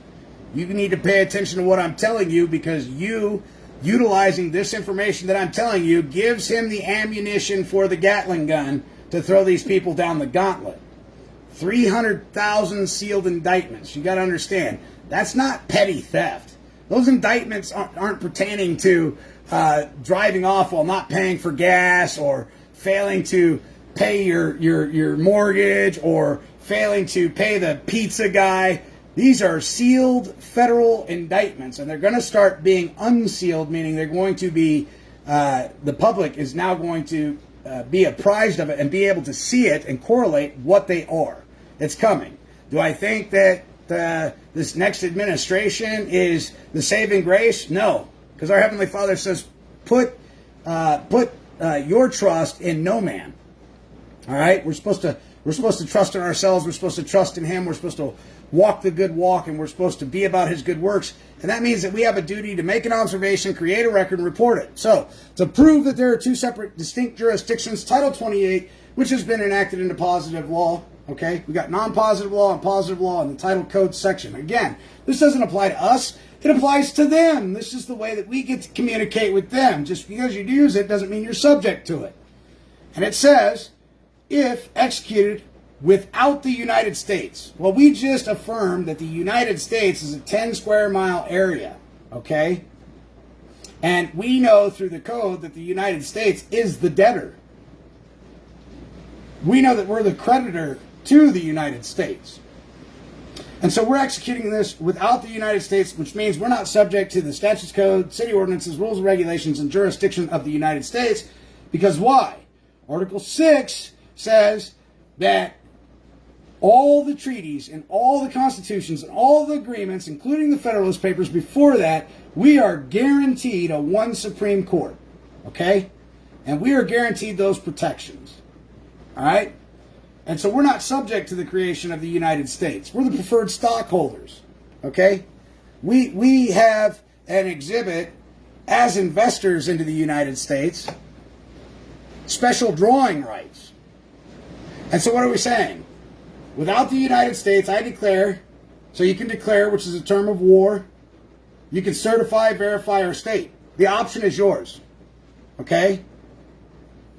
You need to pay attention to what I'm telling you, because you utilizing this information that I'm telling you gives him the ammunition for the Gatling gun to throw these people down the gauntlet. 300,000 sealed indictments. You got to understand, that's not petty theft. Those indictments aren't pertaining to driving off while not paying for gas, or failing to pay your mortgage, or failing to pay the pizza guy. These are sealed federal indictments, and they're going to start being unsealed, meaning they're going to be, the public is now going to be apprised of it and be able to see it and correlate what they are. It's coming. Do I think that this next administration is the saving grace? No, because our Heavenly Father says, put your trust in no man. All right, we're supposed to trust in ourselves. We're supposed to trust in Him. We're supposed to walk the good walk, and we're supposed to be about His good works. And that means that we have a duty to make an observation, create a record, and report it. So, to prove that there are two separate, distinct jurisdictions, Title 28, which has been enacted into positive law. Okay, we got non-positive law and positive law in the title code section. Again, this doesn't apply to us. It applies to them. This is the way that we get to communicate with them. Just because you use it doesn't mean you're subject to it. And it says, if executed without the United States. Well, we just affirmed that the United States is a 10 square mile area. Okay? And we know through the code that the United States is the debtor. We know that we're the creditor to the United States. And so we're executing this without the United States, which means we're not subject to the statutes, code, city ordinances, rules and regulations, and jurisdiction of the United States. Because why? Article 6 says that all the treaties and all the constitutions and all the agreements, including the Federalist Papers before that, we are guaranteed a one Supreme Court. Okay? And we are guaranteed those protections. All right? And so we're not subject to the creation of the United States. We're the preferred stockholders. Okay? We have an exhibit as investors into the United States, special drawing rights. And so what are we saying? Without the United States, I declare, so you can declare, which is a term of war. You can certify, verify, or state. The option is yours. Okay?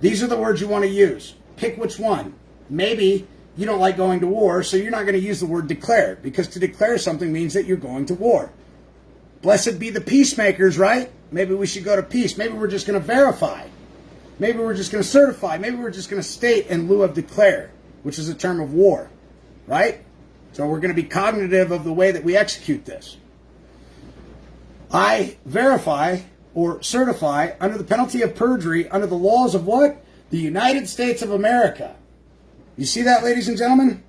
These are the words you want to use. Pick which one. Maybe you don't like going to war, so you're not going to use the word declare, because to declare something means that you're going to war. Blessed be the peacemakers, right? Maybe we should go to peace. Maybe we're just going to verify. Maybe we're just going to certify. Maybe we're just going to state in lieu of declare, which is a term of war, right? So we're going to be cognitive of the way that we execute this. I verify or certify under the penalty of perjury under the laws of what? The United States of America. You see that, ladies and gentlemen?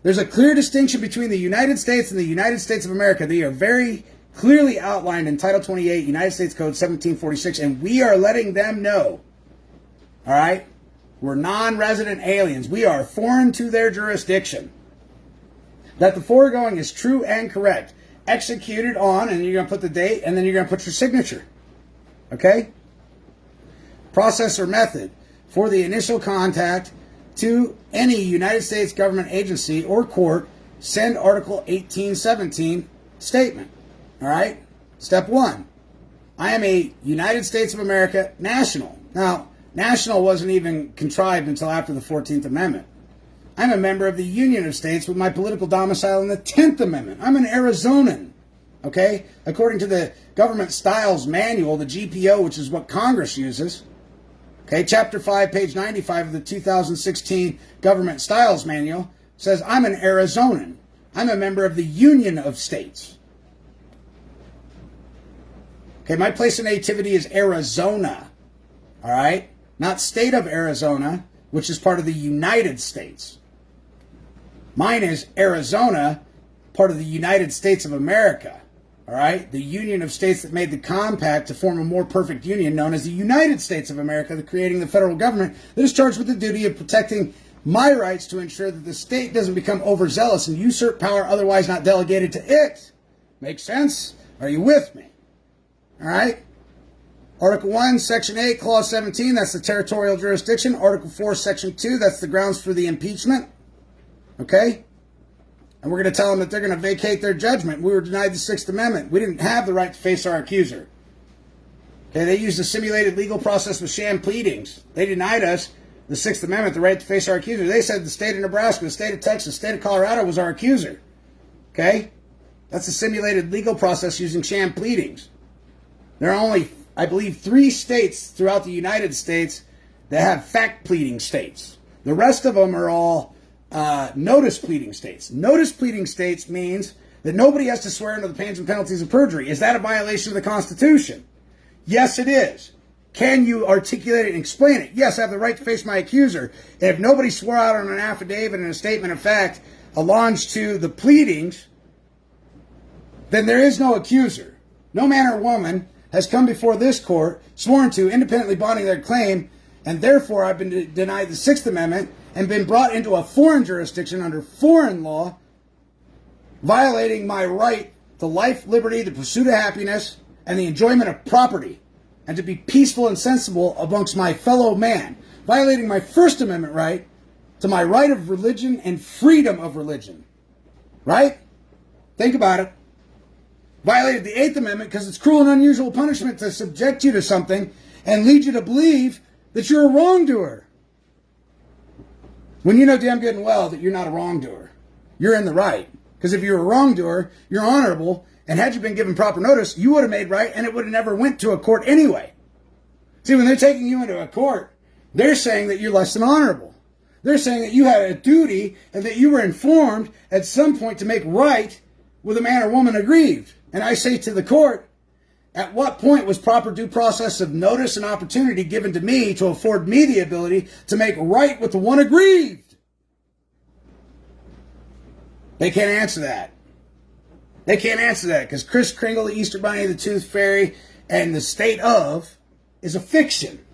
There's a clear distinction between the United States and the United States of America. They are very clearly outlined in Title 28, United States Code 1746, and we are letting them know, all right? We're non-resident aliens. We are foreign to their jurisdiction. That the foregoing is true and correct. Executed on, and you're going to put the date, and then you're going to put your signature. Okay? Process or method for the initial contact to any United States government agency or court, send Article 1817 statement. All right? Step 1. I am a United States of America national. Now, national wasn't even contrived until after the 14th Amendment. I'm a member of the Union of States with my political domicile in the 10th Amendment. I'm an Arizonan. Okay? According to the Government Styles Manual, the GPO, which is what Congress uses. Okay, Chapter 5, page 95 of the 2016 Government Styles Manual says I'm an Arizonan. I'm a member of the Union of States. Okay, my place of nativity is Arizona. All right? Not state of Arizona, which is part of the United States. Mine is Arizona, part of the United States of America. All right? The union of states that made the compact to form a more perfect union known as the United States of America, creating the federal government that is charged with the duty of protecting my rights to ensure that the state doesn't become overzealous and usurp power otherwise not delegated to it. Make sense? Are you with me? All right? Article 1, Section 8, Clause 17, that's the territorial jurisdiction. Article 4, Section 2, that's the grounds for the impeachment. Okay? And we're going to tell them that they're going to vacate their judgment. We were denied the Sixth Amendment. We didn't have the right to face our accuser. Okay, they used a simulated legal process with sham pleadings. They denied us the Sixth Amendment, the right to face our accuser. They said the state of Nebraska, the state of Texas, the state of Colorado was our accuser. Okay? That's a simulated legal process using sham pleadings. There are only, I believe, 3 states throughout the United States that have fact pleading states. The rest of them are all notice pleading states. Notice pleading states means that nobody has to swear under the pains and penalties of perjury. Is that a violation of the Constitution? Yes, it is. Can you articulate it and explain it? Yes, I have the right to face my accuser. And if nobody swore out on an affidavit and a statement of fact alleged to the pleadings, then there is no accuser. No man or woman has come before this court, sworn to, independently bonding their claim, and therefore I've been denied the Sixth Amendment and been brought into a foreign jurisdiction under foreign law, violating my right to life, liberty, the pursuit of happiness, and the enjoyment of property, and to be peaceful and sensible amongst my fellow man, violating my First Amendment right to my right of religion and freedom of religion. Right? Think about it. Violated the Eighth Amendment because it's cruel and unusual punishment to subject you to something and lead you to believe that you're a wrongdoer. When you know damn good and well that you're not a wrongdoer. You're in the right. Because if you're a wrongdoer, you're honorable, and had you been given proper notice, you would have made right, and it would have never went to a court anyway. See, when they're taking you into a court, they're saying that you're less than honorable. They're saying that you had a duty and that you were informed at some point to make right with a man or woman aggrieved. And I say to the court, at what point was proper due process of notice and opportunity given to me to afford me the ability to make right with the one aggrieved? They can't answer that. They can't answer that because Kris Kringle, the Easter Bunny, the Tooth Fairy, and the state of is a fiction.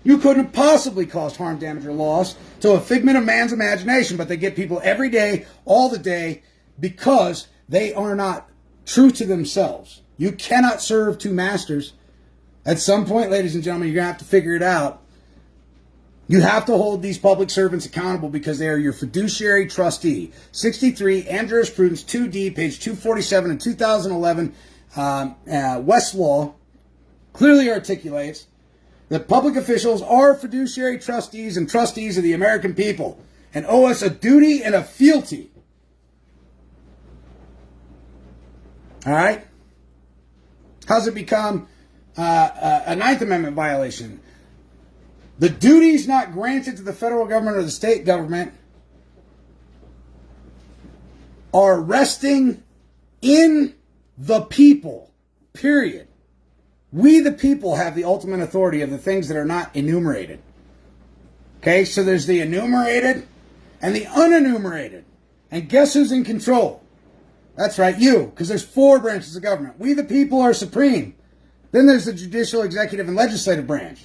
You couldn't have possibly caused harm, damage, or loss to a figment of man's imagination, but they get people every day, all the day, because they are not true to themselves. You cannot serve 2 masters. At some point, ladies and gentlemen, you're going to have to figure it out. You have to hold these public servants accountable because they are your fiduciary trustee. 63 and Jurisprudence 2D, page 247 in 2011, Westlaw clearly articulates that public officials are fiduciary trustees and trustees of the American people and owe us a duty and a fealty. All right? How's it become a Ninth Amendment violation? The duties not granted to the federal government or the state government are resting in the people, period. We, the people, have the ultimate authority of the things that are not enumerated. Okay, so there's the enumerated and the unenumerated. And guess who's in control? That's right, you, because there's 4 branches of government. We, the people, are supreme. Then there's the judicial, executive, and legislative branch.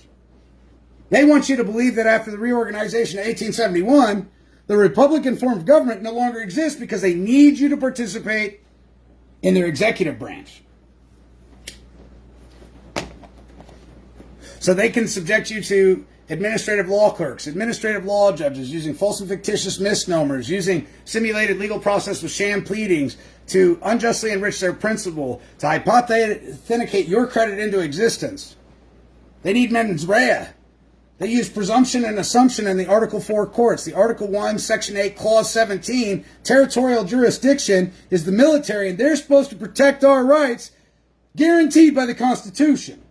They want you to believe that after the reorganization of 1871, the Republican form of government no longer exists because they need you to participate in their executive branch. So they can subject you to administrative law clerks, administrative law judges, using false and fictitious misnomers, using simulated legal process with sham pleadings to unjustly enrich their principal, to hypothecate your credit into existence. They need mens rea. They use presumption and assumption in the Article 4 courts. The Article 1, Section 8, Clause 17, territorial jurisdiction is the military, and they're supposed to protect our rights guaranteed by the Constitution.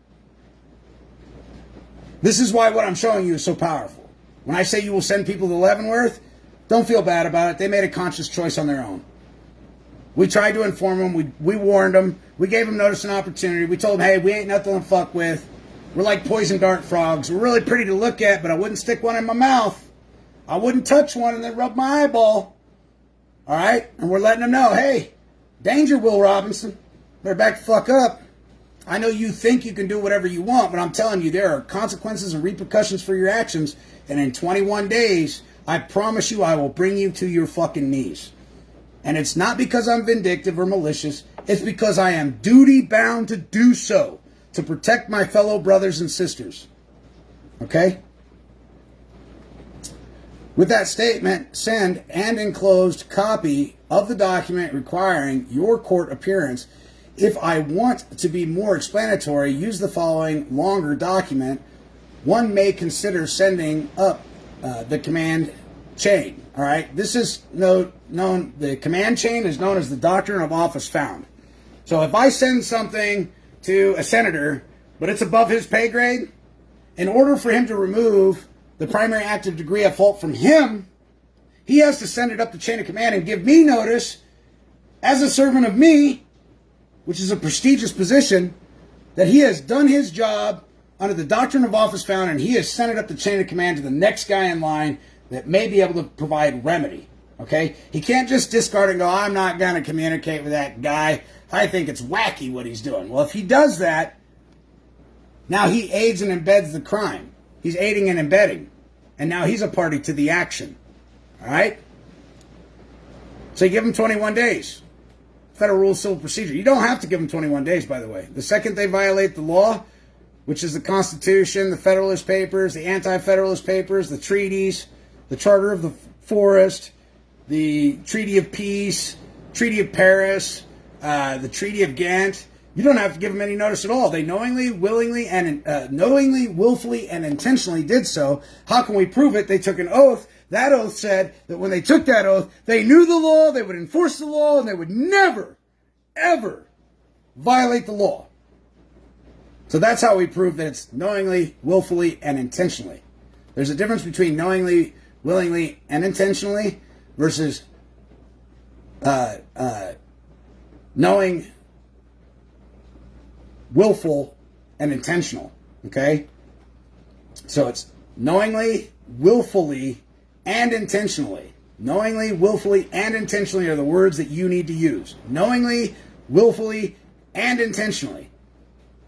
This is why what I'm showing you is so powerful. When I say you will send people to Leavenworth, don't feel bad about it. They made a conscious choice on their own. We tried to inform him. We warned him. We gave him notice and opportunity. We told him, hey, we ain't nothing to fuck with. We're like poison dart frogs. We're really pretty to look at, but I wouldn't stick one in my mouth. I wouldn't touch one and then rub my eyeball. All right? And we're letting him know, hey, danger, Will Robinson. Better back the fuck up. I know you think you can do whatever you want, but I'm telling you, there are consequences and repercussions for your actions. And in 21 days, I promise you, I will bring you to your fucking knees. And it's not because I'm vindictive or malicious. It's because I am duty bound to do so, to protect my fellow brothers and sisters. Okay? With that statement, send an enclosed copy of the document requiring your court appearance. If I want to be more explanatory, use the following longer document. One may consider sending up the command chain. All right, this is known. The command chain is known as the doctrine of office found. So if I send something to a senator, but it's above his pay grade, in order for him to remove the primary active degree of fault from him, he has to send it up the chain of command and give me notice as a servant of me, which is a prestigious position, that he has done his job under the doctrine of office found, and he has sent it up the chain of command to the next guy in line that may be able to provide remedy. Okay? He can't just discard and go, I'm not going to communicate with that guy. I think it's wacky what he's doing. Well, if he does that, now he aids and embeds the crime. He's aiding and embedding. And now he's a party to the action. All right? So you give him 21 days. Federal Rules of Civil Procedure. You don't have to give them 21 days, by the way. The second they violate the law, which is the Constitution, the Federalist Papers, the Anti-Federalist Papers, the treaties, the Charter of the Forest, the Treaty of Peace, Treaty of Paris, the Treaty of Ghent, you don't have to give them any notice at all. They knowingly, willfully, and intentionally did so. How can we prove it? They took an oath. That oath said that when they took that oath, they knew the law, they would enforce the law, and they would never, ever violate the law. So that's how we prove that it's knowingly, willfully, and intentionally. There's a difference between knowingly, willingly, and intentionally versus knowing, willful, and intentional. Okay? So it's knowingly, willfully, and intentionally. Knowingly, willfully, and intentionally are the words that you need to use. Knowingly, willfully, and intentionally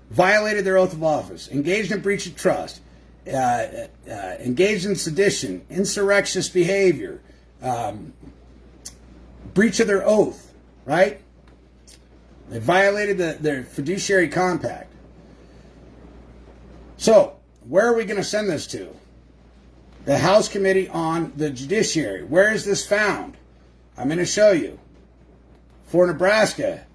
violated their oath of office, engaged in breach of trust, engaged in sedition, insurrectious behavior, breach of their oath, right? They violated their fiduciary compact. So, where are we going to send this to? The House Committee on the Judiciary. Where is this found? I'm going to show you. For Nebraska,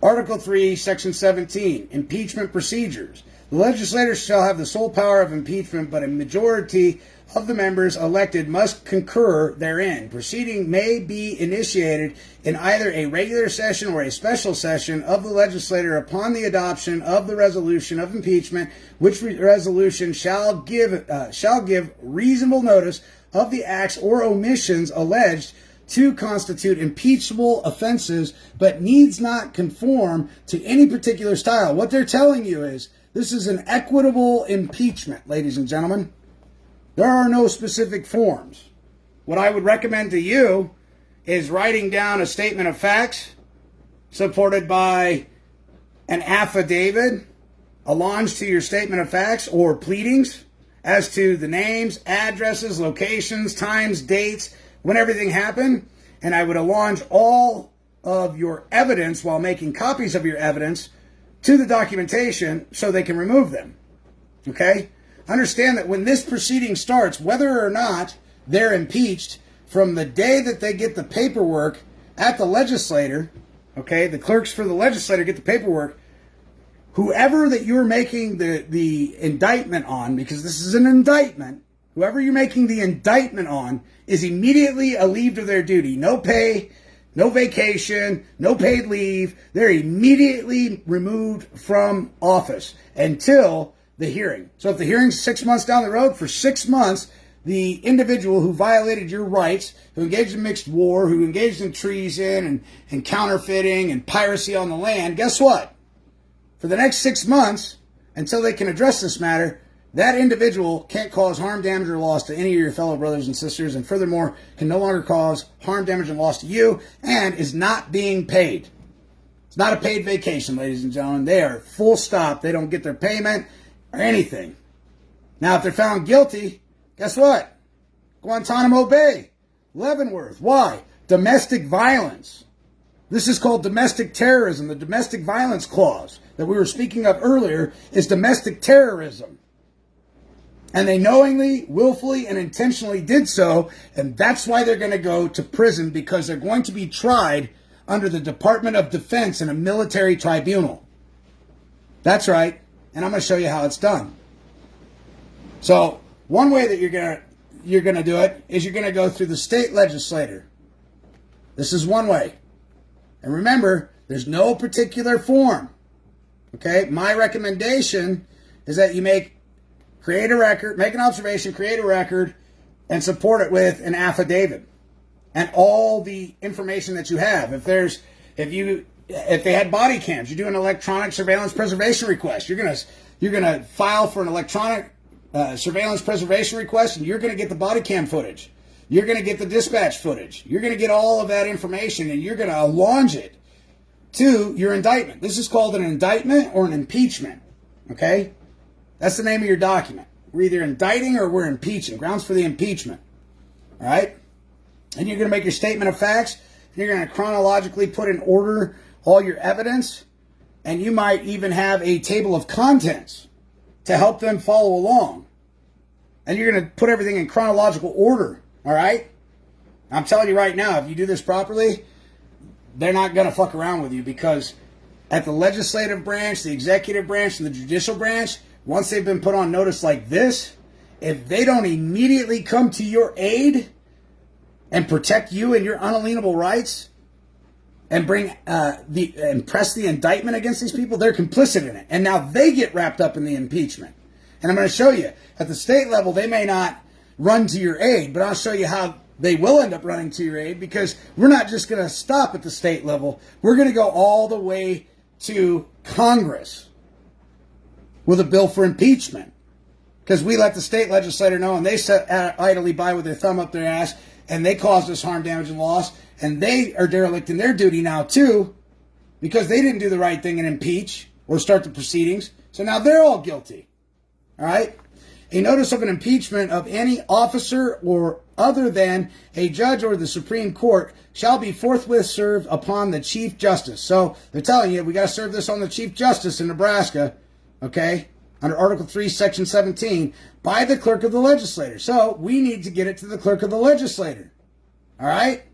Article 3, Section 17, Impeachment Procedures. The legislators shall have the sole power of impeachment, but a majority of the members elected must concur therein. Proceeding may be initiated in either a regular session or a special session of the legislature upon the adoption of the resolution of impeachment, which resolution shall give reasonable notice of the acts or omissions alleged to constitute impeachable offenses, but needs not conform to any particular style. What they're telling you is this is an equitable impeachment, ladies and gentlemen. There are no specific forms. What I would recommend to you is writing down a statement of facts supported by an affidavit, allonge to your statement of facts or pleadings as to the names, addresses, locations, times, dates, when everything happened. And I would allonge all of your evidence while making copies of your evidence to the documentation so they can remove them. Okay? Understand that when this proceeding starts, whether or not they're impeached, from the day that they get the paperwork at the legislator, okay, the clerks for the legislator get the paperwork, whoever that you're making the indictment on, because this is an indictment, whoever you're making the indictment on is immediately relieved of their duty. No pay, no vacation, no paid leave. They're immediately removed from office until the hearing. So if the hearing's 6 months down the road, for 6 months, the individual who violated your rights, who engaged in mixed war, who engaged in treason and counterfeiting and piracy on the land, guess what? For the next 6 months, until they can address this matter, that individual can't cause harm, damage, or loss to any of your fellow brothers and sisters, and furthermore, can no longer cause harm, damage, and loss to you, and is not being paid. It's not a paid vacation, ladies and gentlemen. They are full stop. They don't get their payment or anything. Now, if they're found guilty, guess what? Guantanamo Bay, Leavenworth. Why? Domestic violence. This is called domestic terrorism. The domestic violence clause that we were speaking of earlier is domestic terrorism. And they knowingly, willfully, and intentionally did so, and that's why they're going to go to prison, because they're going to be tried under the Department of Defense in a military tribunal. That's right, and I'm going to show you how it's done. So, one way that you're going to do it is you're going to go through the state legislator. This is one way. And remember, there's no particular form. Okay? My recommendation is that you create a record, make an observation, create a record, and support it with an affidavit and all the information that you have. If they had body cams, you do an electronic surveillance preservation request. You're gonna file for an electronic surveillance preservation request, and you're gonna get the body cam footage. You're gonna get the dispatch footage. You're gonna get all of that information, and you're gonna launch it to your indictment. This is called an indictment or an impeachment. Okay? That's the name of your document. We're either indicting or we're impeaching. Grounds for the impeachment. All right? And you're going to make your statement of facts. You're going to chronologically put in order all your evidence. And you might even have a table of contents to help them follow along. And you're going to put everything in chronological order. All right? I'm telling you right now, if you do this properly, they're not going to fuck around with you, because at the legislative branch, the executive branch, and the judicial branch, once they've been put on notice like this, if they don't immediately come to your aid and protect you and your unalienable rights and and press the indictment against these people, they're complicit in it. And now they get wrapped up in the impeachment. And I'm going to show you, at the state level, they may not run to your aid, but I'll show you how they will end up running to your aid, because we're not just going to stop at the state level. We're going to go all the way to Congress with a bill for impeachment, because we let the state legislator know, and they sat idly by with their thumb up their ass, and they caused us harm, damage, and loss, and they are derelict in their duty now too, because they didn't do the right thing and impeach or start the proceedings. So now they're all guilty. All right? A notice of an impeachment of any officer or other than a judge or the Supreme Court shall be forthwith served upon the Chief Justice. So they're telling you, we got to serve this on the Chief Justice in Nebraska. Okay, under Article 3, Section 17, by the clerk of the legislature. So we need to get it to the clerk of the legislature. All right?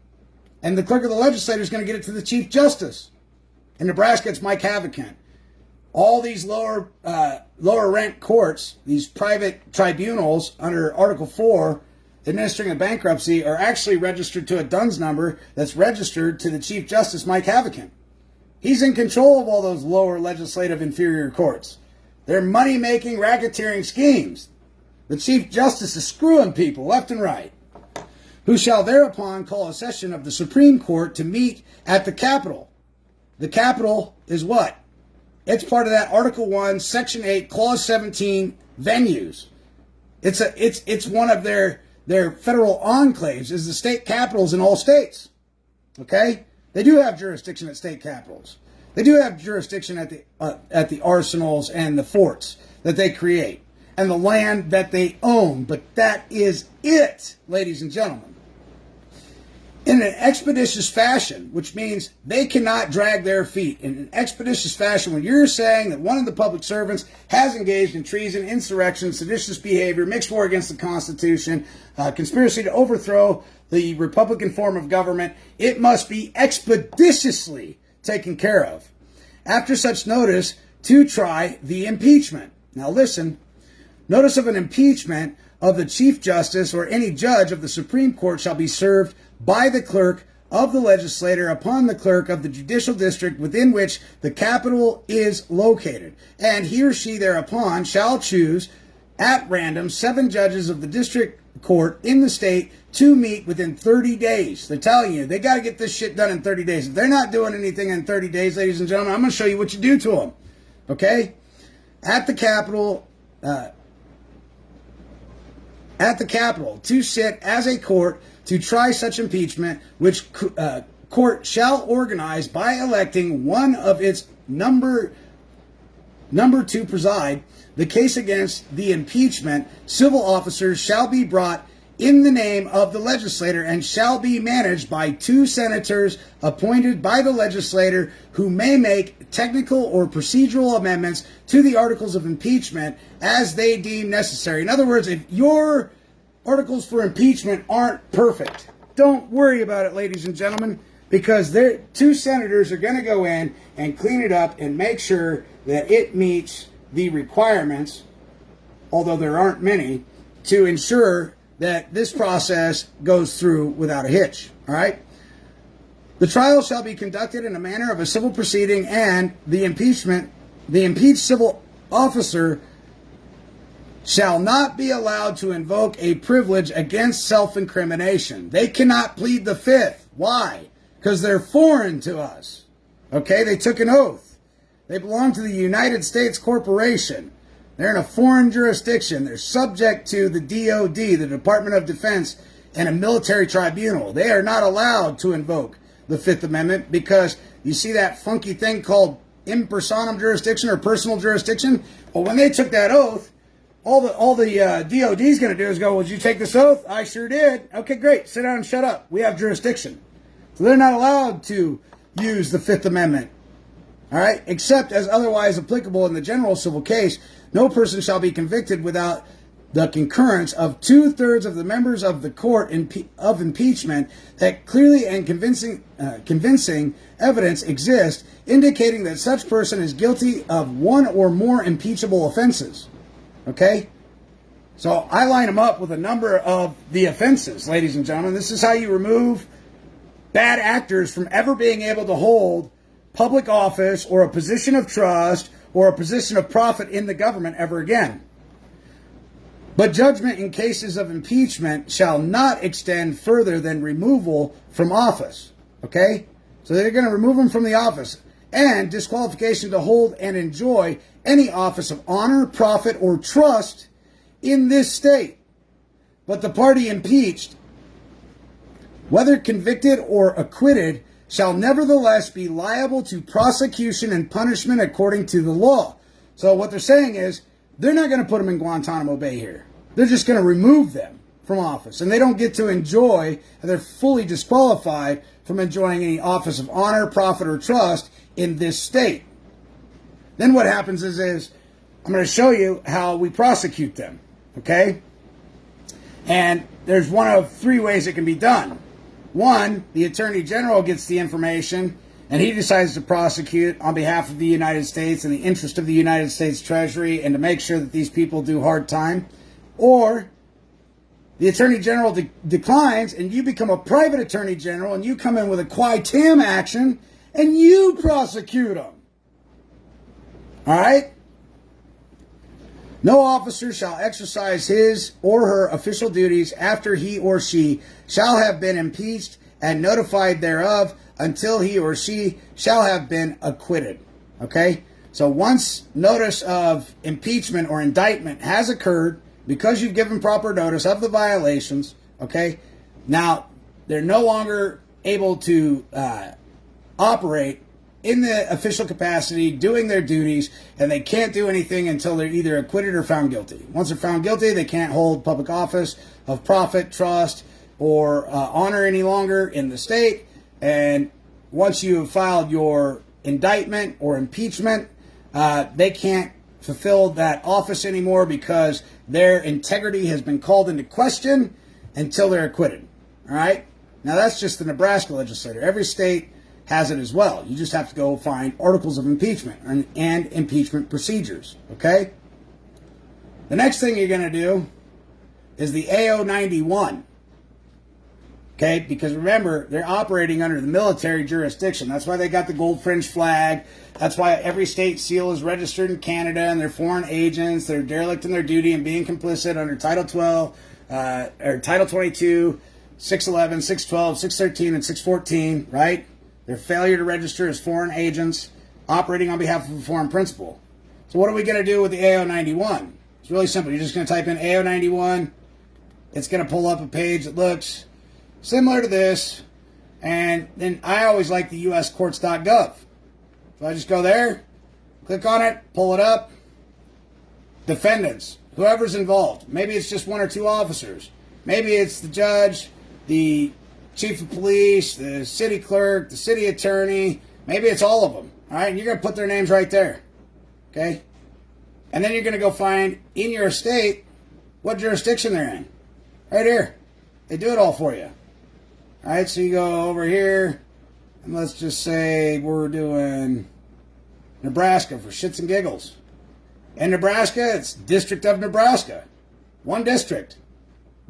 And the clerk of the legislature is going to get it to the Chief Justice. In Nebraska, it's Mike Havikan. All these lower rank courts, these private tribunals under Article 4, administering a bankruptcy, are actually registered to a DUNS number that's registered to the Chief Justice, Mike Havikan. He's in control of all those lower legislative inferior courts. They're money-making, racketeering schemes. The Chief Justice is screwing people left and right, who shall thereupon call a session of the Supreme Court to meet at the Capitol. The Capitol is what? It's part of that Article 1, Section 8, Clause 17 venues. It's one of their federal enclaves, is the state capitals in all states. Okay? They do have jurisdiction at state capitals. They do have jurisdiction at the arsenals and the forts that they create and the land that they own. But that is it, ladies and gentlemen. In an expeditious fashion, which means they cannot drag their feet. In an expeditious fashion, when you're saying that one of the public servants has engaged in treason, insurrection, seditious behavior, mixed war against the Constitution, conspiracy to overthrow the Republican form of government, it must be expeditiously taken care of. After such notice, to try the impeachment. Now listen, notice of an impeachment of the Chief Justice or any judge of the Supreme Court shall be served by the clerk of the legislature upon the clerk of the judicial district within which the capital is located. And he or she thereupon shall choose at random 7 judges of the district court in the state to meet within 30 days. They're telling you, they got to get this shit done in 30 days. If they're not doing anything in 30 days, ladies and gentlemen, I'm going to show you what you do to them. Okay? At the Capitol, to sit as a court to try such impeachment, which court shall organize by electing one of its number to preside. The case against the impeachment civil officers shall be brought in the name of the legislator and shall be managed by 2 senators appointed by the legislator who may make technical or procedural amendments to the articles of impeachment as they deem necessary. In other words, if your articles for impeachment aren't perfect, don't worry about it, ladies and gentlemen, because 2 senators are going to go in and clean it up and make sure that it meets the requirements, although there aren't many, to ensure that this process goes through without a hitch. All right? The trial shall be conducted in a manner of a civil proceeding, and the impeached civil officer shall not be allowed to invoke a privilege against self-incrimination. They cannot plead the Fifth. Why? Because they're foreign to us. Okay? They took an oath. They belong to the United States Corporation. They're in a foreign jurisdiction. They're subject to the DOD, the Department of Defense, and a military tribunal. They are not allowed to invoke the Fifth Amendment because you see that funky thing called in personam jurisdiction or personal jurisdiction? Well, when they took that oath, all the DOD is going to do is go, well, did you take this oath? I sure did. Okay, great. Sit down and shut up. We have jurisdiction. So they're not allowed to use the Fifth Amendment. All right? Except as otherwise applicable in the general civil case, no person shall be convicted without the concurrence of 2/3 of the members of the court of impeachment that clearly and convincing evidence exists indicating that such person is guilty of one or more impeachable offenses. Okay? So I line them up with a number of the offenses, ladies and gentlemen. This is how you remove bad actors from ever being able to hold public office or a position of trust or a position of profit in the government ever again. But judgment in cases of impeachment shall not extend further than removal from office. Okay? So they're going to remove them from the office. And disqualification to hold and enjoy any office of honor, profit, or trust in this state. But the party impeached, whether convicted or acquitted, shall nevertheless be liable to prosecution and punishment according to the law. So what they're saying is, they're not going to put them in Guantanamo Bay here. They're just going to remove them from office. And they don't get to enjoy, and they're fully disqualified from enjoying any office of honor, profit, or trust in this state. Then what happens is I'm going to show you how we prosecute them. Okay? And there's one of 3 ways it can be done. 1, the Attorney General gets the information and he decides to prosecute on behalf of the United States in the interest of the United States Treasury and to make sure that these people do hard time. Or the Attorney General declines and you become a private Attorney General and you come in with a qui tam action and you prosecute them. All right? No officer shall exercise his or her official duties after he or she shall have been impeached and notified thereof until he or she shall have been acquitted. Okay? So once notice of impeachment or indictment has occurred, because you've given proper notice of the violations, okay, now they're no longer able to operate in the official capacity, doing their duties, and they can't do anything until they're either acquitted or found guilty. Once they're found guilty, they can't hold public office of profit, trust, or honor any longer in the state. And once you have filed your indictment or impeachment, they can't fulfill that office anymore because their integrity has been called into question until they're acquitted. All right? Now, that's just the Nebraska legislature. Every state has it as well. You just have to go find articles of impeachment and impeachment procedures. Okay? The next thing you're going to do is the AO 91. Okay, because remember, they're operating under the military jurisdiction. That's why they got the gold fringe flag. That's why every state seal is registered in Canada, and they're foreign agents. They're derelict in their duty and being complicit under Title 12, or Title 22, 611, 612, 613, and 614, right? Their failure to register as foreign agents operating on behalf of a foreign principal. So what are we going to do with the AO91? It's really simple. You're just going to type in AO91. It's going to pull up a page that looks similar to this. And then I always like the uscourts.gov. So I just go there, click on it, pull it up. Defendants, whoever's involved. Maybe it's just one or two officers. Maybe it's the judge, the chief of police, the city clerk, the city attorney. Maybe it's all of them. All right, and you're going to put their names right there. Okay? And then you're going to go find in your state what jurisdiction they're in. Right here. They do it all for you. All right, so you go over here, and let's just say we're doing Nebraska for shits and giggles. In Nebraska, it's District of Nebraska. One district.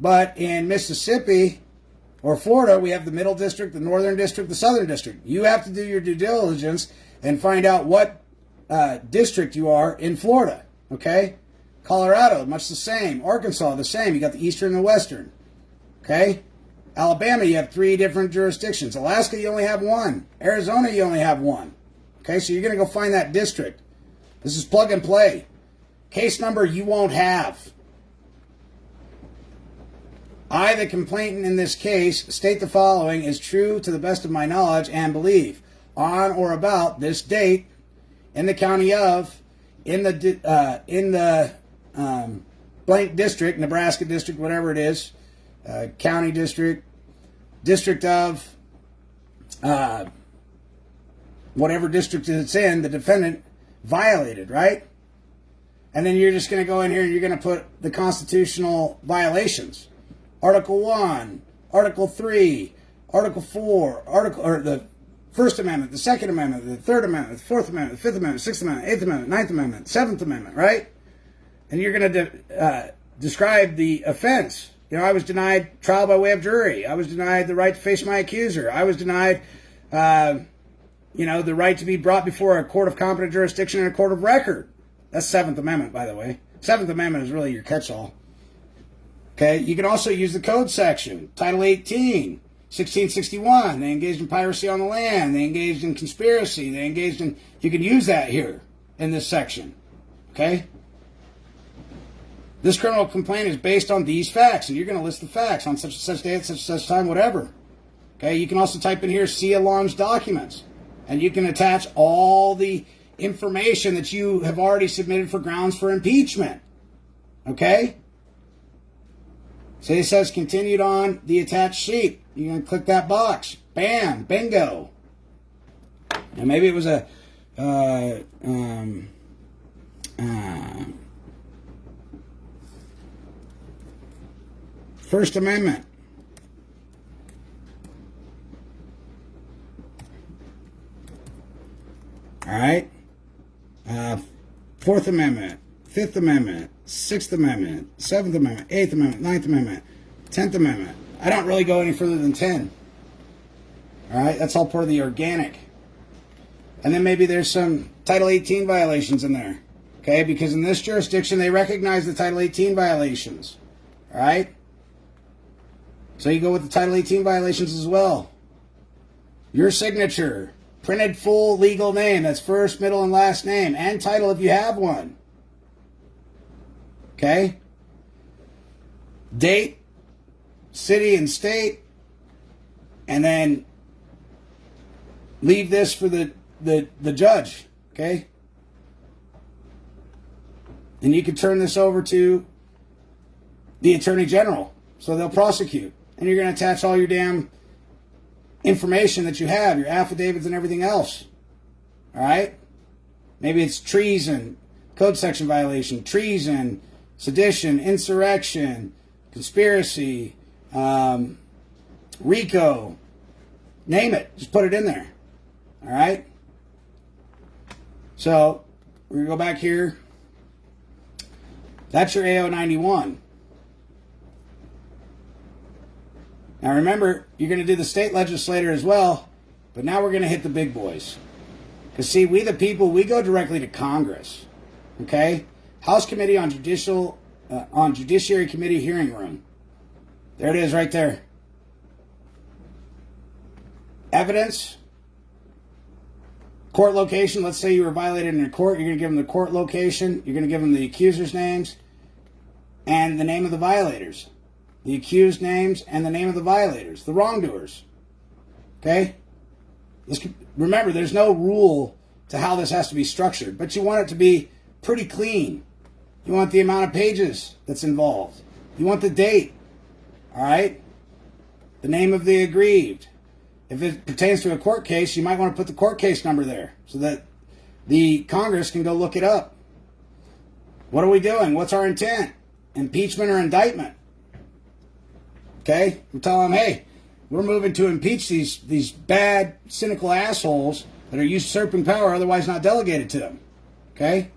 But in Mississippi or Florida, we have the Middle District, the Northern District, the Southern District. You have to do your due diligence and find out what district you are in Florida. Okay? Colorado, much the same. Arkansas, the same. You got the Eastern and the Western. Okay? Alabama, you have 3 different jurisdictions. Alaska, you only have 1. Arizona, you only have 1. Okay, so you're going to go find that district. This is plug and play. Case number you won't have. I, the complainant in this case, state the following is true to the best of my knowledge and belief. On or about this date, in the county of, in the blank district, Nebraska district, whatever it is, county district, district of, whatever district it's in, the defendant violated, right? And then you're just going to go in here and you're going to put the constitutional violations. Article 1, Article 3, Article 4, or the First Amendment, the Second Amendment, the Third Amendment, the Fourth Amendment, the Fifth Amendment, Sixth Amendment, Eighth Amendment, Ninth Amendment, Seventh Amendment, right? And you're going to describe the offense. You know, I was denied trial by way of jury. I was denied the right to face my accuser. I was denied, the right to be brought before a court of competent jurisdiction and a court of record. That's Seventh Amendment, by the way. Seventh Amendment is really your catch-all. Okay, you can also use the code section. Title 18, 1661. They engaged in piracy on the land. They engaged in conspiracy. They engaged in... You can use that here in this section. Okay? This criminal complaint is based on these facts, and you're going to list the facts on such and such day at such and such time, whatever. Okay, you can also type in here, see alarms documents, and you can attach all the information that you have already submitted for grounds for impeachment. Okay? So it says continued on the attached sheet. You're going to click that box. Bam, bingo. And maybe it was a First Amendment. All right. Fourth Amendment, Fifth Amendment, Sixth Amendment, Seventh Amendment, Eighth Amendment, Ninth Amendment, 10th Amendment. I don't really go any further than 10. All right. That's all part of the organic. And then maybe there's some Title 18 violations in there. Okay. Because in this jurisdiction, they recognize the Title 18 violations. All right. So you go with the Title 18 violations as well. Your signature, printed full legal name, that's first, middle, and last name, and title if you have one. Okay? Date, city and state, and then leave this for the judge. Okay? And you can turn this over to the Attorney General, so they'll prosecute. And you're going to attach all your damn information that you have, your affidavits and everything else. All right? Maybe it's treason, code section violation, treason, sedition, insurrection, conspiracy, RICO. Name it. Just put it in there. All right? So, we're going to go back here. That's your AO91. Now remember, you're going to do the state legislator as well, but now we're going to hit the big boys. Because see, we the people, we go directly to Congress. Okay? House Committee on Judiciary Committee hearing room. There it is right there. Evidence. Court location. Let's say you were violated in a court. You're going to give them the court location. You're going to give them the accusers' names and the name of the violators. The accused names and the name of the violators. The wrongdoers. Okay? Remember, there's no rule to how this has to be structured, but you want it to be pretty clean. You want the amount of pages that's involved. You want the date. All right? The name of the aggrieved. If it pertains to a court case, you might want to put the court case number there so that the Congress can go look it up. What are we doing? What's our intent? Impeachment or indictment? Okay? We tell them, hey, we're moving to impeach these bad, cynical assholes that are usurping power, otherwise not delegated to them. Okay?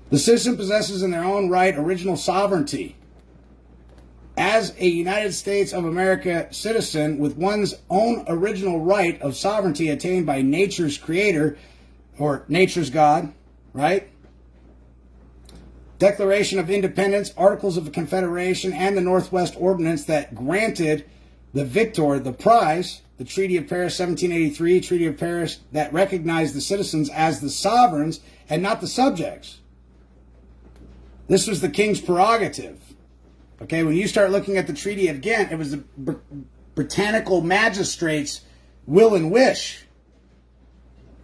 The citizen possesses in their own right original sovereignty. As a United States of America citizen with one's own original right of sovereignty attained by nature's creator, or nature's God, right? Declaration of Independence, Articles of Confederation, and the Northwest Ordinance that granted the victor the prize, the Treaty of Paris 1783, Treaty of Paris that recognized the citizens as the sovereigns and not the subjects. This was the king's prerogative. Okay, when you start looking at the Treaty of Ghent, it was the Britannical magistrates' will and wish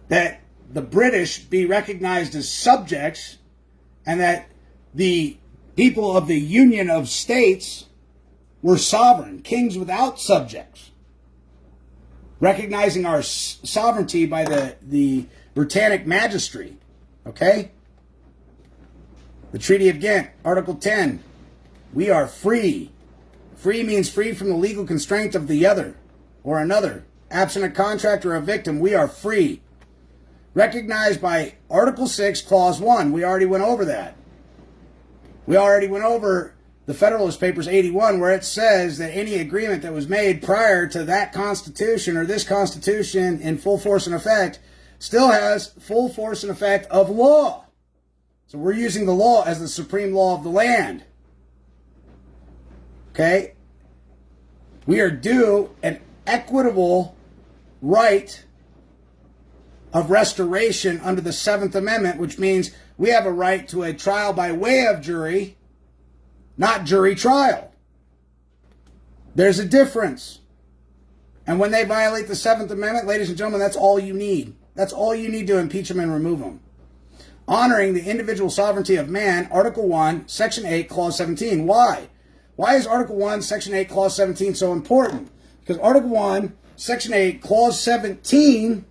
that the British be recognized as subjects and that the people of the Union of States were sovereign, kings without subjects, recognizing our sovereignty by the Britannic magistracy. Okay? The Treaty of Ghent, Article 10. We are free. Free means free from the legal constraint of the other or another. Absent a contract or a victim, we are free. Recognized by Article 6, Clause 1. We already went over that. We already went over the Federalist Papers 81, where it says that any agreement that was made prior to that Constitution or this Constitution in full force and effect still has full force and effect of law. So we're using the law as the supreme law of the land. Okay? We are due an equitable right of restoration under the 7th Amendment, which means we have a right to a trial by way of jury, not jury trial. There's a difference. And when they violate the 7th Amendment, ladies and gentlemen, that's all you need. That's all you need to impeach them and remove them. Honoring the individual sovereignty of man, Article 1, Section 8, Clause 17. Why? Why is Article 1, Section 8, Clause 17 so important? Because Article 1, Section 8, Clause 17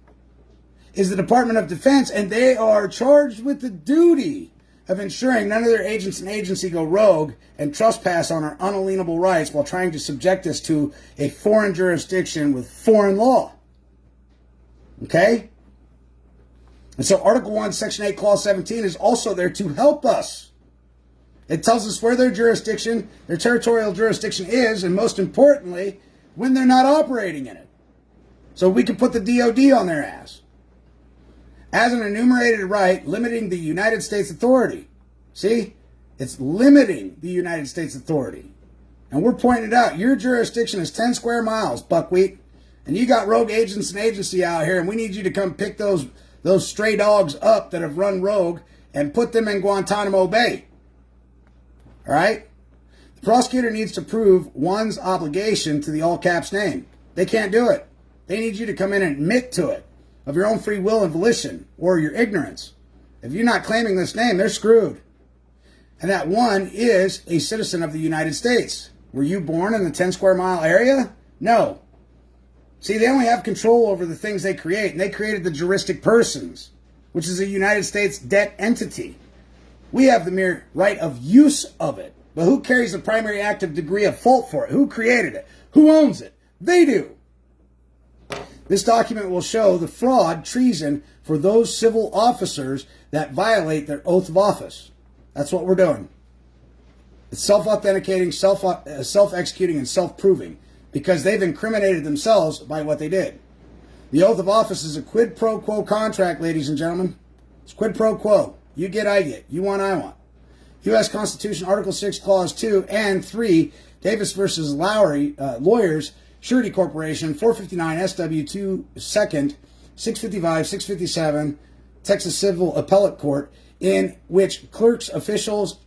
is the Department of Defense, and they are charged with the duty of ensuring none of their agents and agency go rogue and trespass on our unalienable rights while trying to subject us to a foreign jurisdiction with foreign law. Okay? And so Article 1, Section 8, Clause 17 is also there to help us. It tells us where their jurisdiction, their territorial jurisdiction is, and most importantly, when they're not operating in it. So we can put the DOD on their ass. As an enumerated right, limiting the United States authority. See? It's limiting the United States authority. And we're pointing it out. Your jurisdiction is 10 square miles, buckwheat. And you got rogue agents and agency out here, and we need you to come pick those stray dogs up that have run rogue and put them in Guantanamo Bay. All right? The prosecutor needs to prove one's obligation to the all caps name. They can't do it. They need you to come in and admit to it of your own free will and volition or your ignorance. If you're not claiming this name, they're screwed. And that one is a citizen of the United States. Were you born in the 10 square mile area? No. See, they only have control over the things they create, and they created the juristic persons, which is a United States debt entity. We have the mere right of use of it. But who carries the primary active degree of fault for it? Who created it? Who owns it? They do. This document will show the fraud, treason for those civil officers that violate their oath of office. That's what we're doing. self-authenticating, self-executing, and self-proving, because they've incriminated themselves by what they did. The oath of office is a quid pro quo contract, ladies and gentlemen. It's quid pro quo. You get, I get. You want, I want. U.S. Constitution, Article 6, Clause 2 and 3, Davis versus Lowry, Lawyers, Surety Corporation, 459 SW 2 2nd, 655, 657, Texas Civil Appellate Court, in which clerks, officials,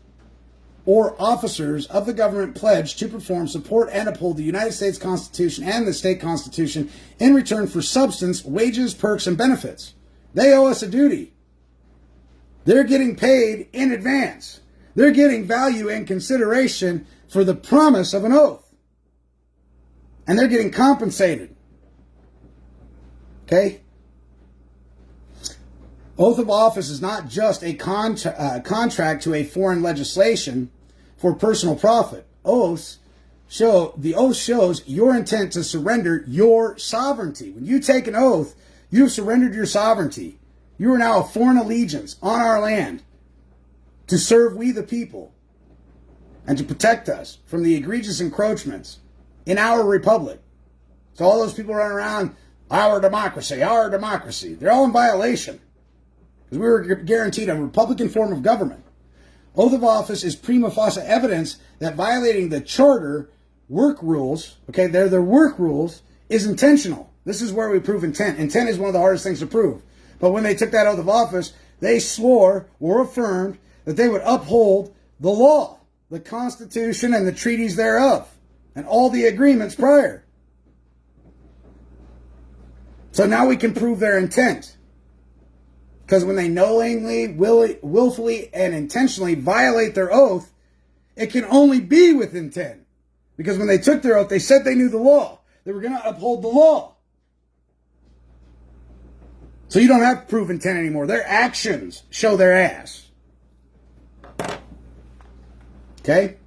or officers of the government pledge to perform, support, and uphold the United States Constitution and the state constitution in return for substance, wages, perks, and benefits. They owe us a duty. They're getting paid in advance. They're getting value and consideration for the promise of an oath. And they're getting compensated. Okay? Oath of office is not just a contract to a foreign legislation for personal profit. The oath shows your intent to surrender your sovereignty. When you take an oath, you have surrendered your sovereignty. You are now a foreign allegiance on our land to serve we the people and to protect us from the egregious encroachments in our republic. So all those people running around, our democracy. They're all in violation, because we were guaranteed a Republican form of government. Oath of office is prima facie evidence that violating the charter work rules, okay, they're their work rules, is intentional. This is where we prove intent. Intent is one of the hardest things to prove. But when they took that oath of office, they swore or affirmed that they would uphold the law, the Constitution, and the treaties thereof, and all the agreements prior. So now we can prove their intent. Because when they knowingly, willfully, and intentionally violate their oath, it can only be with intent. Because when they took their oath, they said they knew the law. They were going to uphold the law. So you don't have to prove intent anymore. Their actions show their ass. Okay?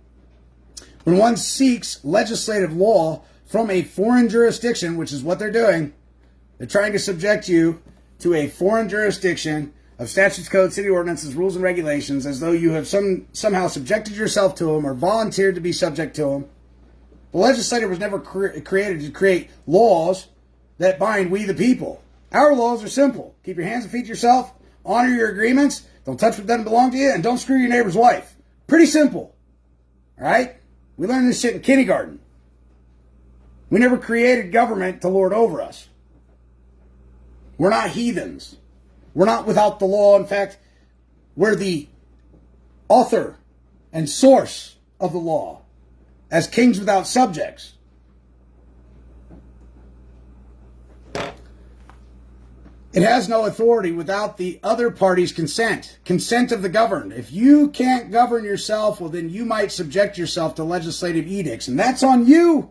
When one seeks legislative law from a foreign jurisdiction, which is what they're doing, they're trying to subject you to a foreign jurisdiction of statutes, codes, city ordinances, rules, and regulations, as though you have somehow subjected yourself to them or volunteered to be subject to them. The legislature was never created to create laws that bind we the people. Our laws are simple. Keep your hands and feet to yourself, honor your agreements, don't touch what doesn't belong to you, and don't screw your neighbor's wife. Pretty simple. All right? We learned this shit in kindergarten. We never created government to lord over us. We're not heathens. We're not without the law. In fact, we're the author and source of the law as kings without subjects. It has no authority without the other party's consent of the governed. If you can't govern yourself, well, then you might subject yourself to legislative edicts, and that's on you.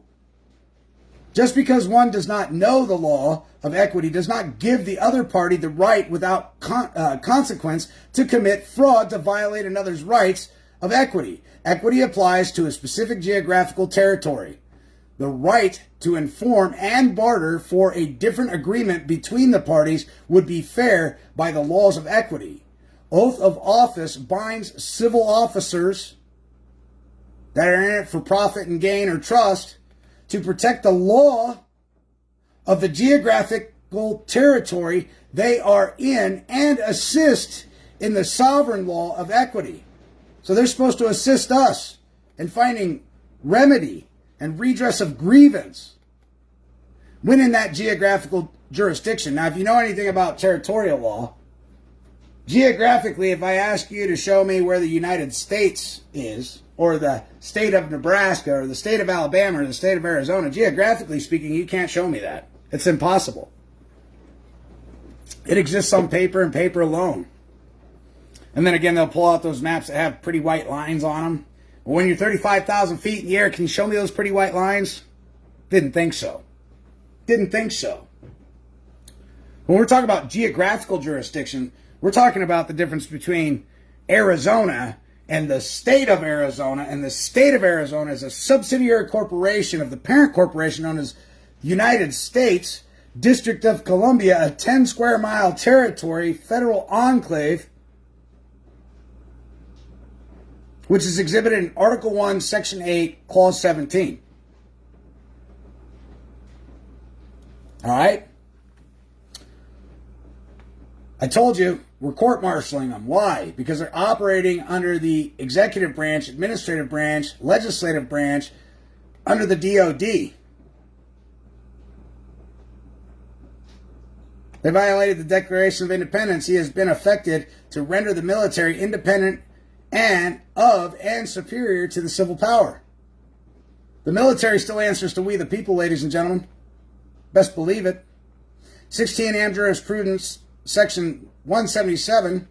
Just because one does not know the law of equity does not give the other party the right without consequence to commit fraud to violate another's rights of equity. Equity applies to a specific geographical territory. The right to inform and barter for a different agreement between the parties would be fair by the laws of equity. Oath of office binds civil officers that are in it for profit and gain or trust to protect the law of the geographical territory they are in and assist in the sovereign law of equity. So they're supposed to assist us in finding remedy and redress of grievance when in that geographical jurisdiction. Now, if you know anything about territorial law, geographically, if I ask you to show me where the United States is, or the state of Nebraska, or the state of Alabama, or the state of Arizona, geographically speaking, you can't show me that. It's impossible. It exists on paper and paper alone. And then again, they'll pull out those maps that have pretty white lines on them. But when you're 35,000 feet in the air, can you show me those pretty white lines? Didn't think so. Didn't think so. When we're talking about geographical jurisdiction, we're talking about the difference between Arizona and the state of Arizona. And the state of Arizona is a subsidiary corporation of the parent corporation known as United States District of Columbia, a 10 square mile territory, federal enclave which is exhibited in Article 1, Section 8, Clause 17. All right? I told you, we're court-martialing them. Why? Because they're operating under the executive branch, administrative branch, legislative branch, under the DOD. They violated the Declaration of Independence. He has been affected to render the military independent and superior to the civil power. The military still answers to we the people, ladies and gentlemen. Best believe it. 16 Am Jurisprudence, Section 177,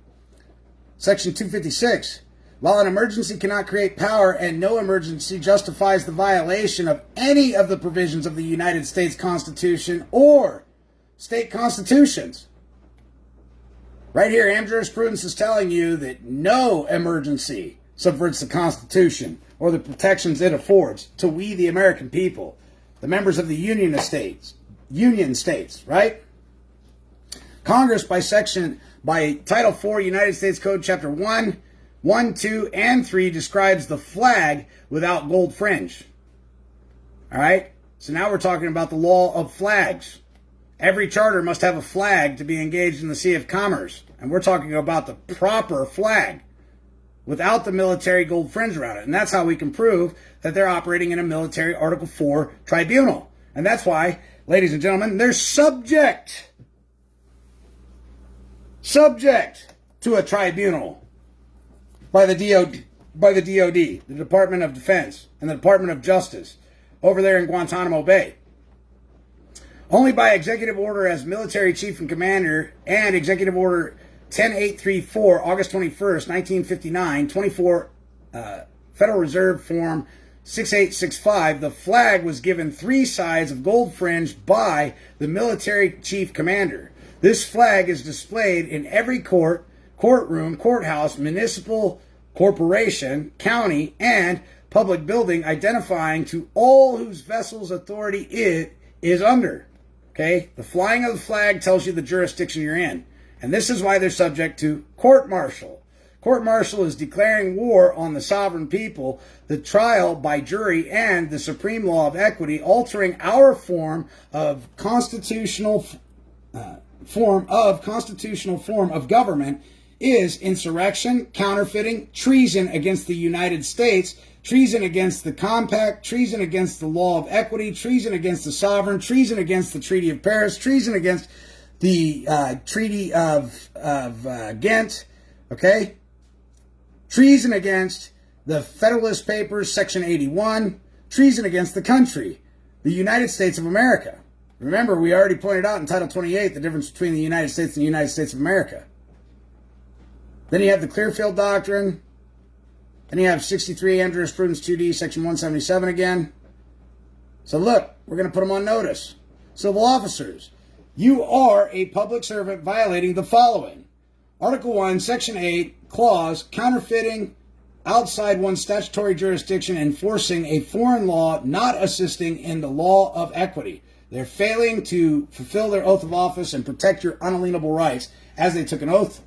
Section 256. While an emergency cannot create power and no emergency justifies the violation of any of the provisions of the United States Constitution or state constitutions. Right here, Am Jurisprudence is telling you that no emergency subverts the Constitution or the protections it affords to we the American people, the members of the Union States, right? Congress by Title 4, United States Code, Chapter 1, 2, and 3 describes the flag without gold fringe. All right? So now we're talking about the law of flags. Every charter must have a flag to be engaged in the Sea of Commerce. And we're talking about the proper flag without the military gold fringe around it. And that's how we can prove that they're operating in a military Article 4 tribunal. And that's why, ladies and gentlemen, they're subject to a tribunal by the DOD, the Department of Defense, and the Department of Justice over there in Guantanamo Bay. Only by executive order as military chief and commander and executive order 10834, August 21st, 1959, 24 Federal Reserve Form 6865, the flag was given 3 sides of gold fringe by the military chief commander. This flag is displayed in every courtroom, courthouse, municipal, corporation, county, and public building, identifying to all whose vessel's authority it is under. Okay? The flying of the flag tells you the jurisdiction you're in. And this is why they're subject to court-martial. Court-martial is declaring war on the sovereign people, the trial by jury, and the supreme law of equity, altering our form of constitutional form of government is insurrection, counterfeiting, treason against the United States, treason against the compact, treason against the law of equity, treason against the sovereign, treason against the Treaty of Paris, treason against the Treaty of Ghent, okay? Treason against the Federalist Papers, Section 81, treason against the country, the United States of America. Remember, we already pointed out in Title 28 the difference between the United States and the United States of America. Then you have the Clearfield Doctrine. Then you have 63 Am Jurisprudence 2D, Section 177 again. So look, we're going to put them on notice. Civil officers, you are a public servant violating the following. Article 1, Section 8, Clause, counterfeiting outside one's statutory jurisdiction, enforcing a foreign law, not assisting in the law of equity. They're failing to fulfill their oath of office and protect your unalienable rights as they took an oath.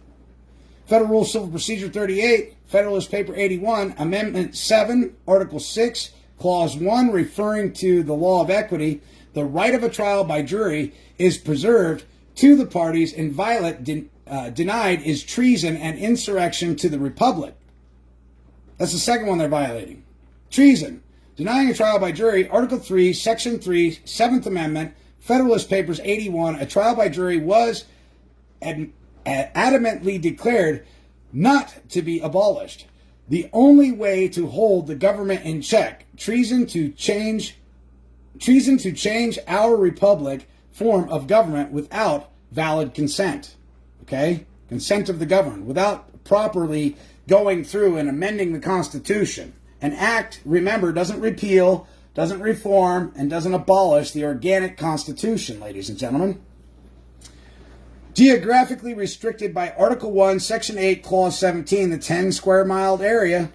Federal Rule Civil Procedure 38, Federalist Paper 81, Amendment 7, Article 6, Clause 1, referring to the law of equity, the right of a trial by jury is preserved to the parties, and denied is treason and insurrection to the Republic. That's the second one they're violating. Treason. Denying a trial by jury, Article 3, Section 3, 7th Amendment, Federalist Papers 81, a trial by jury was adamantly declared not to be abolished. The only way to hold the government in check, treason to change our republic form of government without valid consent. Okay? Consent of the governed, without properly going through and amending the Constitution. An act, remember, doesn't repeal, doesn't reform, and doesn't abolish the organic Constitution, ladies and gentlemen. Geographically restricted by Article 1, Section 8, Clause 17, the 10 square mile area,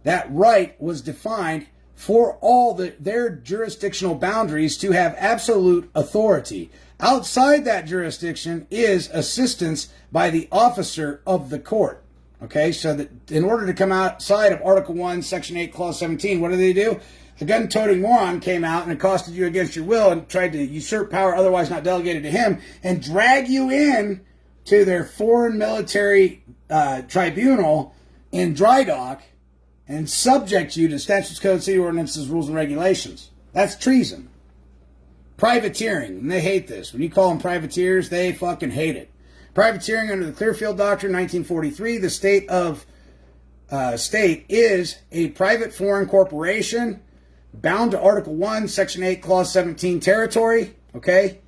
that right was defined for all their jurisdictional boundaries to have absolute authority. Outside that jurisdiction is assistance by the officer of the court. Okay, so that in order to come outside of Article 1, Section 8, Clause 17, what do? A gun-toting moron came out and accosted you against your will and tried to usurp power otherwise not delegated to him and drag you in to their foreign military tribunal in dry dock and subject you to statutes, codes, city ordinances, rules, and regulations. That's treason. Privateering, and they hate this. When you call them privateers, they fucking hate it. Privateering under the Clearfield Doctrine, 1943, the state is a private foreign corporation bound to Article 1, Section 8, Clause 17 territory, okay?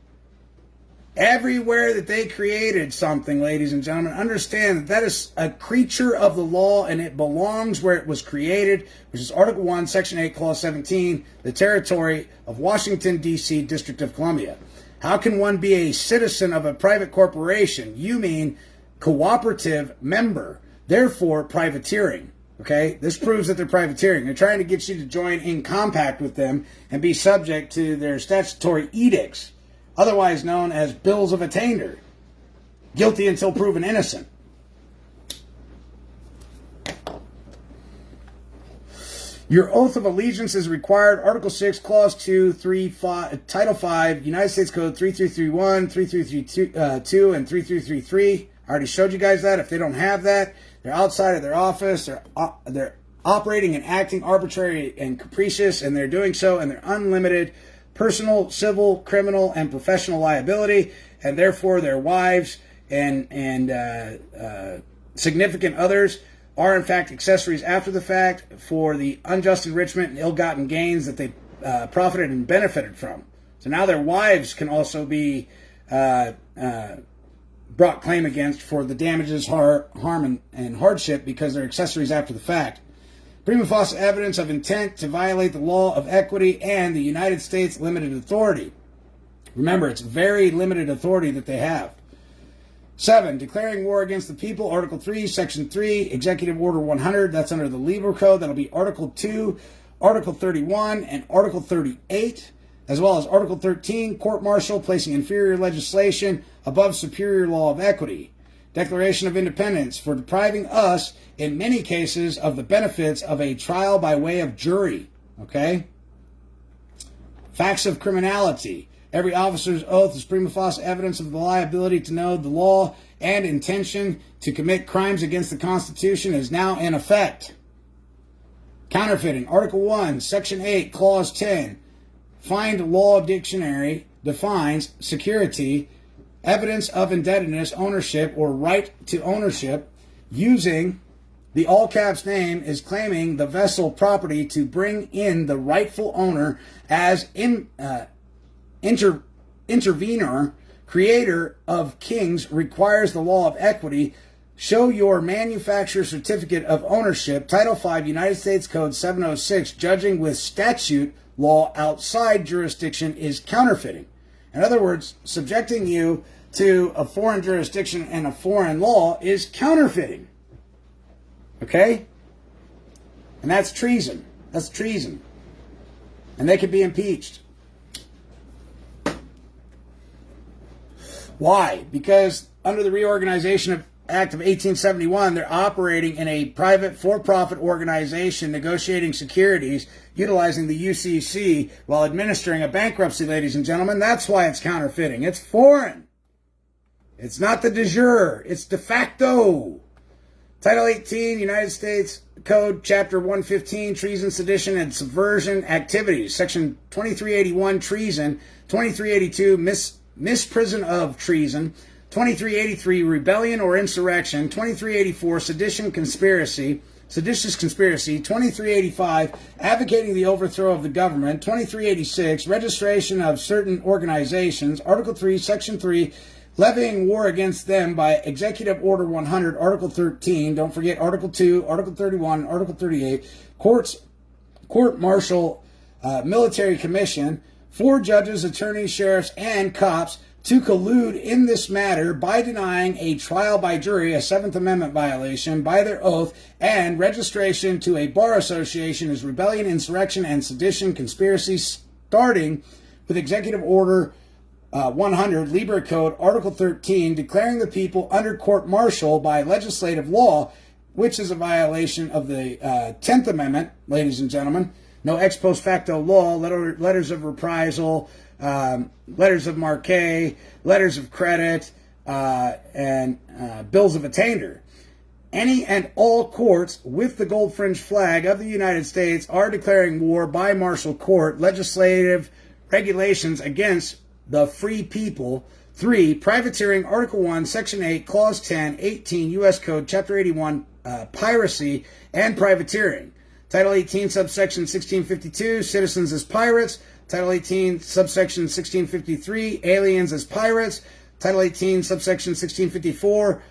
Everywhere that they created something, ladies and gentlemen, understand that that is a creature of the law and it belongs where it was created, which is Article 1, Section 8, Clause 17, the territory of Washington, D.C., District of Columbia. How can one be a citizen of a private corporation? You mean cooperative member, therefore privateering. Okay, this proves that they're privateering. They're trying to get you to join in compact with them and be subject to their statutory edicts, otherwise known as bills of attainder. Guilty until proven innocent. Your oath of allegiance is required. Article 6, Clause 2, 3, 5, Title 5, United States Code 3331, 3332, and 3333. I already showed you guys that. If they don't have that, they're outside of their office. They're operating and acting arbitrary and capricious, and they're doing so in their unlimited personal, civil, criminal, and professional liability, and therefore their wives and significant others are in fact accessories after the fact for the unjust enrichment and ill-gotten gains that they profited and benefited from. So now their wives can also be brought claim against for the damages, harm, and hardship because they're accessories after the fact. Prima facie evidence of intent to violate the law of equity and the United States limited authority. Remember, it's very limited authority that they have. 7, declaring war against the people, Article 3, Section 3, Executive Order 100, that's under the Legal Code. That'll be Article 2, Article 31, and Article 38, as well as Article 13, court-martial, placing inferior legislation above superior law of equity. Declaration of independence for depriving us, in many cases, of the benefits of a trial by way of jury. Okay? Facts of criminality. Every officer's oath is prima facie evidence of the liability to know the law and intention to commit crimes against the Constitution is now in effect. Counterfeiting. Article 1, Section 8, Clause 10. Find Law Dictionary defines security, evidence of indebtedness, ownership, or right to ownership, using the all caps name is claiming the vessel property to bring in the rightful owner as intervenor, creator of kings, requires the law of equity. Show your manufacturer certificate of ownership. Title 5, United States Code 706, judging with statute law outside jurisdiction is counterfeiting. In other words, subjecting you to a foreign jurisdiction and a foreign law is counterfeiting. Okay? And that's treason. That's treason. And they could be impeached. Why? Because under the Reorganization Act of 1871, they're operating in a private for-profit organization negotiating securities, utilizing the UCC while administering a bankruptcy, ladies and gentlemen. That's why it's counterfeiting. It's foreign. It's not the de jure. It's de facto. Title 18, United States Code, Chapter 115, Treason, Sedition, and Subversion Activities. Section 2381, Treason. 2382, Misprision of treason. 2383, rebellion or insurrection. 2384, seditious conspiracy. 2385, advocating the overthrow of the government. 2386, registration of certain organizations. Article 3, Section 3, levying war against them by Executive Order 100. Article 13, don't forget Article 2, Article 31, Article 38, court-martial, military commission, 4 judges, attorneys, sheriffs, and cops to collude in this matter by denying a trial by jury, a 7th Amendment violation, by their oath, and registration to a bar association is rebellion, insurrection, and sedition conspiracy, starting with Executive Order 100, Libra Code, Article 13, declaring the people under court-martial by legislative law which is a violation of the 10th Amendment, ladies and gentlemen. No ex post facto law, letters of reprisal, letters of marque, letters of credit, and bills of attainder. Any and all courts with the gold fringe flag of the United States are declaring war by martial court, legislative regulations against the free people. 3. Privateering, Article 1, Section 8, Clause 10, 18, U.S. Code, Chapter 81, piracy and privateering. Title 18, subsection 1652, citizens as pirates. Title 18, subsection 1653, aliens as pirates. Title 18, subsection 1654,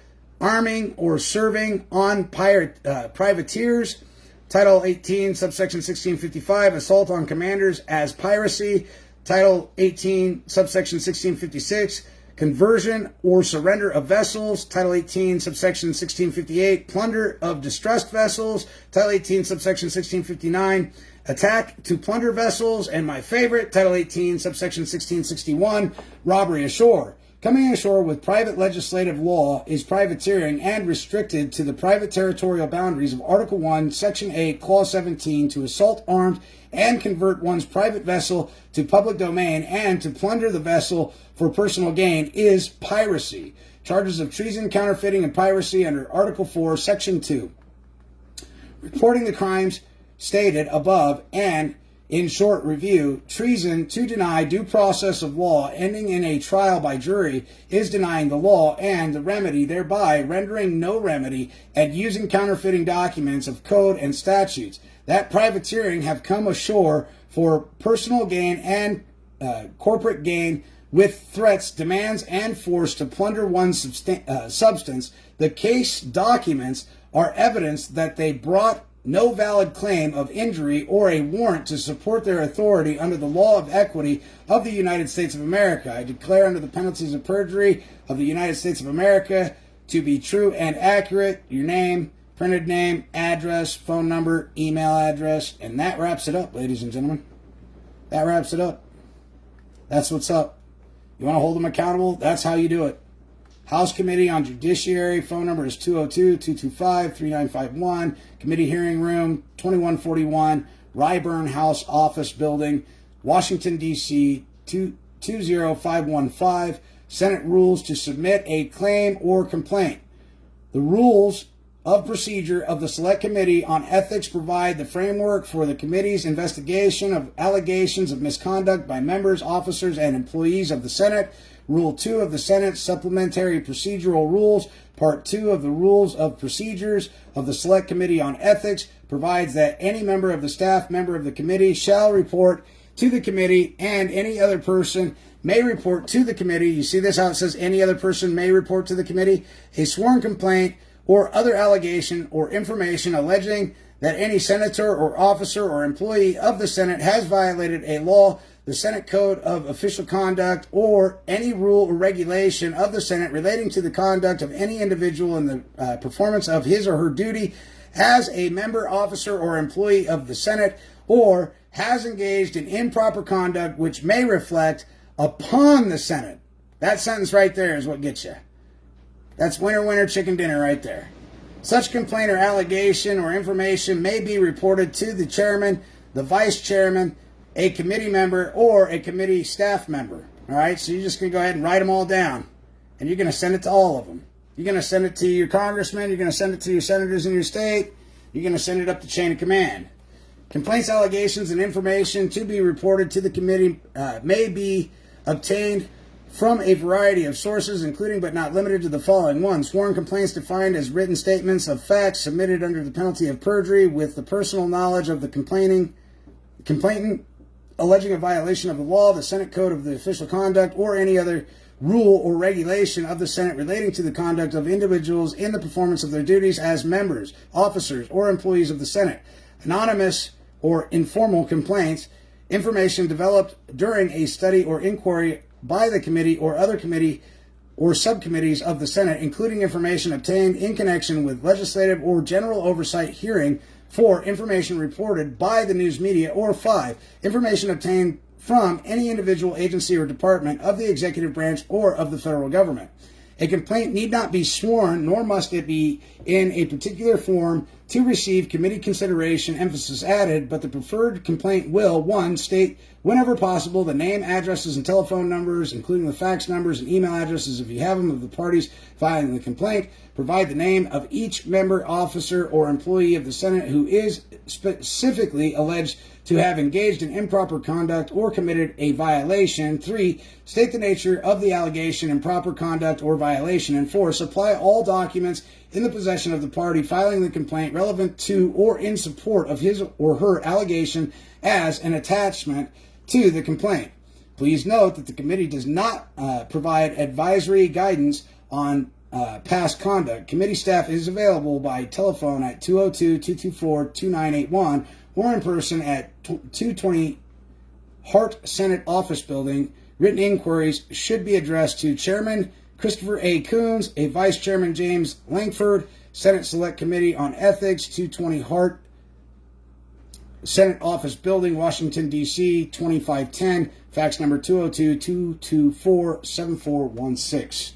arming or serving on privateers. Title 18, subsection 1655, assault on commanders as piracy. Title 18, subsection 1656, conversion or surrender of vessels. Title 18, subsection 1658, plunder of distressed vessels. Title 18, subsection 1659, attack to plunder vessels. And my favorite, Title 18, subsection 1661, robbery ashore. Coming ashore with private legislative law is privateering and restricted to the private territorial boundaries of Article 1, Section 8, Clause 17 to assault armed and convert one's private vessel to public domain and to plunder the vessel for personal gain is piracy. Charges of treason, counterfeiting, and piracy under Article 4, Section 2. Reporting the crimes stated above and in short review, treason to deny due process of law ending in a trial by jury is denying the law and the remedy, thereby rendering no remedy and using counterfeiting documents of code and statutes. That privateering have come ashore for personal gain and corporate gain with threats, demands, and force to plunder one's substance. The case documents are evidence that they brought no valid claim of injury or a warrant to support their authority under the law of equity of the United States of America. I declare under the penalties of perjury of the United States of America to be true and accurate. Your name, printed name, address, phone number, email address, and that wraps it up, ladies and gentlemen. That wraps it up. That's what's up. You want to hold them accountable? That's how you do it. House Committee on Judiciary, phone number is 202-225-3951. Committee hearing room, 2141, Ryburn House Office Building, Washington, D.C., 20515. Senate rules to submit a claim or complaint. The rules of procedure of the Select Committee on Ethics provide the framework for the committee's investigation of allegations of misconduct by members, officers, and employees of the Senate. Rule 2 of the Senate Supplementary Procedural Rules, Part 2 of the Rules of Procedures of the Select Committee on Ethics provides that any member of the staff, member of the committee, shall report to the committee, and any other person may report to the committee. You see this, how it says any other person may report to the committee? A sworn complaint or other allegation or information alleging that any senator or officer or employee of the Senate has violated a law, the Senate Code of Official Conduct, or any rule or regulation of the Senate relating to the conduct of any individual in the performance of his or her duty as a member, officer, or employee of the Senate, or has engaged in improper conduct which may reflect upon the Senate. That sentence right there is what gets you. That's winner, winner, chicken dinner right there. Such complaint or allegation or information may be reported to the chairman, the vice chairman, a committee member, or a committee staff member. All right, so you're just going to go ahead and write them all down, and you're going to send it to all of them. You're going to send it to your congressman, you're going to send it to your senators in your state, you're going to send it up the chain of command. Complaints, allegations, and information to be reported to the committee may be obtained from a variety of sources, including but not limited to the following. 1. Sworn complaints defined as written statements of facts submitted under the penalty of perjury with the personal knowledge of the complainant alleging a violation of the law, the Senate Code of the Official Conduct, or any other rule or regulation of the Senate relating to the conduct of individuals in the performance of their duties as members, officers, or employees of the Senate. Anonymous or informal complaints, information developed during a study or inquiry by the committee or other committee or subcommittees of the Senate, including information obtained in connection with legislative or general oversight hearing. 4. Information reported by the news media. Or 5. Information obtained from any individual, agency, or department of the executive branch or of the federal government. A complaint need not be sworn, nor must it be in a particular form to receive committee consideration, emphasis added, but the preferred complaint will, 1, state whenever possible the name, addresses, and telephone numbers, including the fax numbers and email addresses if you have them, of the parties filing the complaint. Provide the name of each member, officer, or employee of the Senate who is specifically alleged to have engaged in improper conduct or committed a violation. 3, state the nature of the allegation, improper conduct, or violation. And 4, supply all documents in the possession of the party filing the complaint relevant to or in support of his or her allegation as an attachment to the complaint. Please note that the committee does not provide advisory guidance on past conduct. Committee staff is available by telephone at 202-224-2981 or in person at 220 Hart Senate Office Building. Written inquiries should be addressed to Chairman Christopher A. Coons, a Vice Chairman James Langford, Senate Select Committee on Ethics, 220 Hart Senate Office Building, Washington, D.C., 2510, fax number 202-224-7416.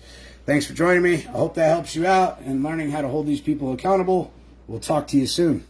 Thanks for joining me. I hope that helps you out in learning how to hold these people accountable. We'll talk to you soon.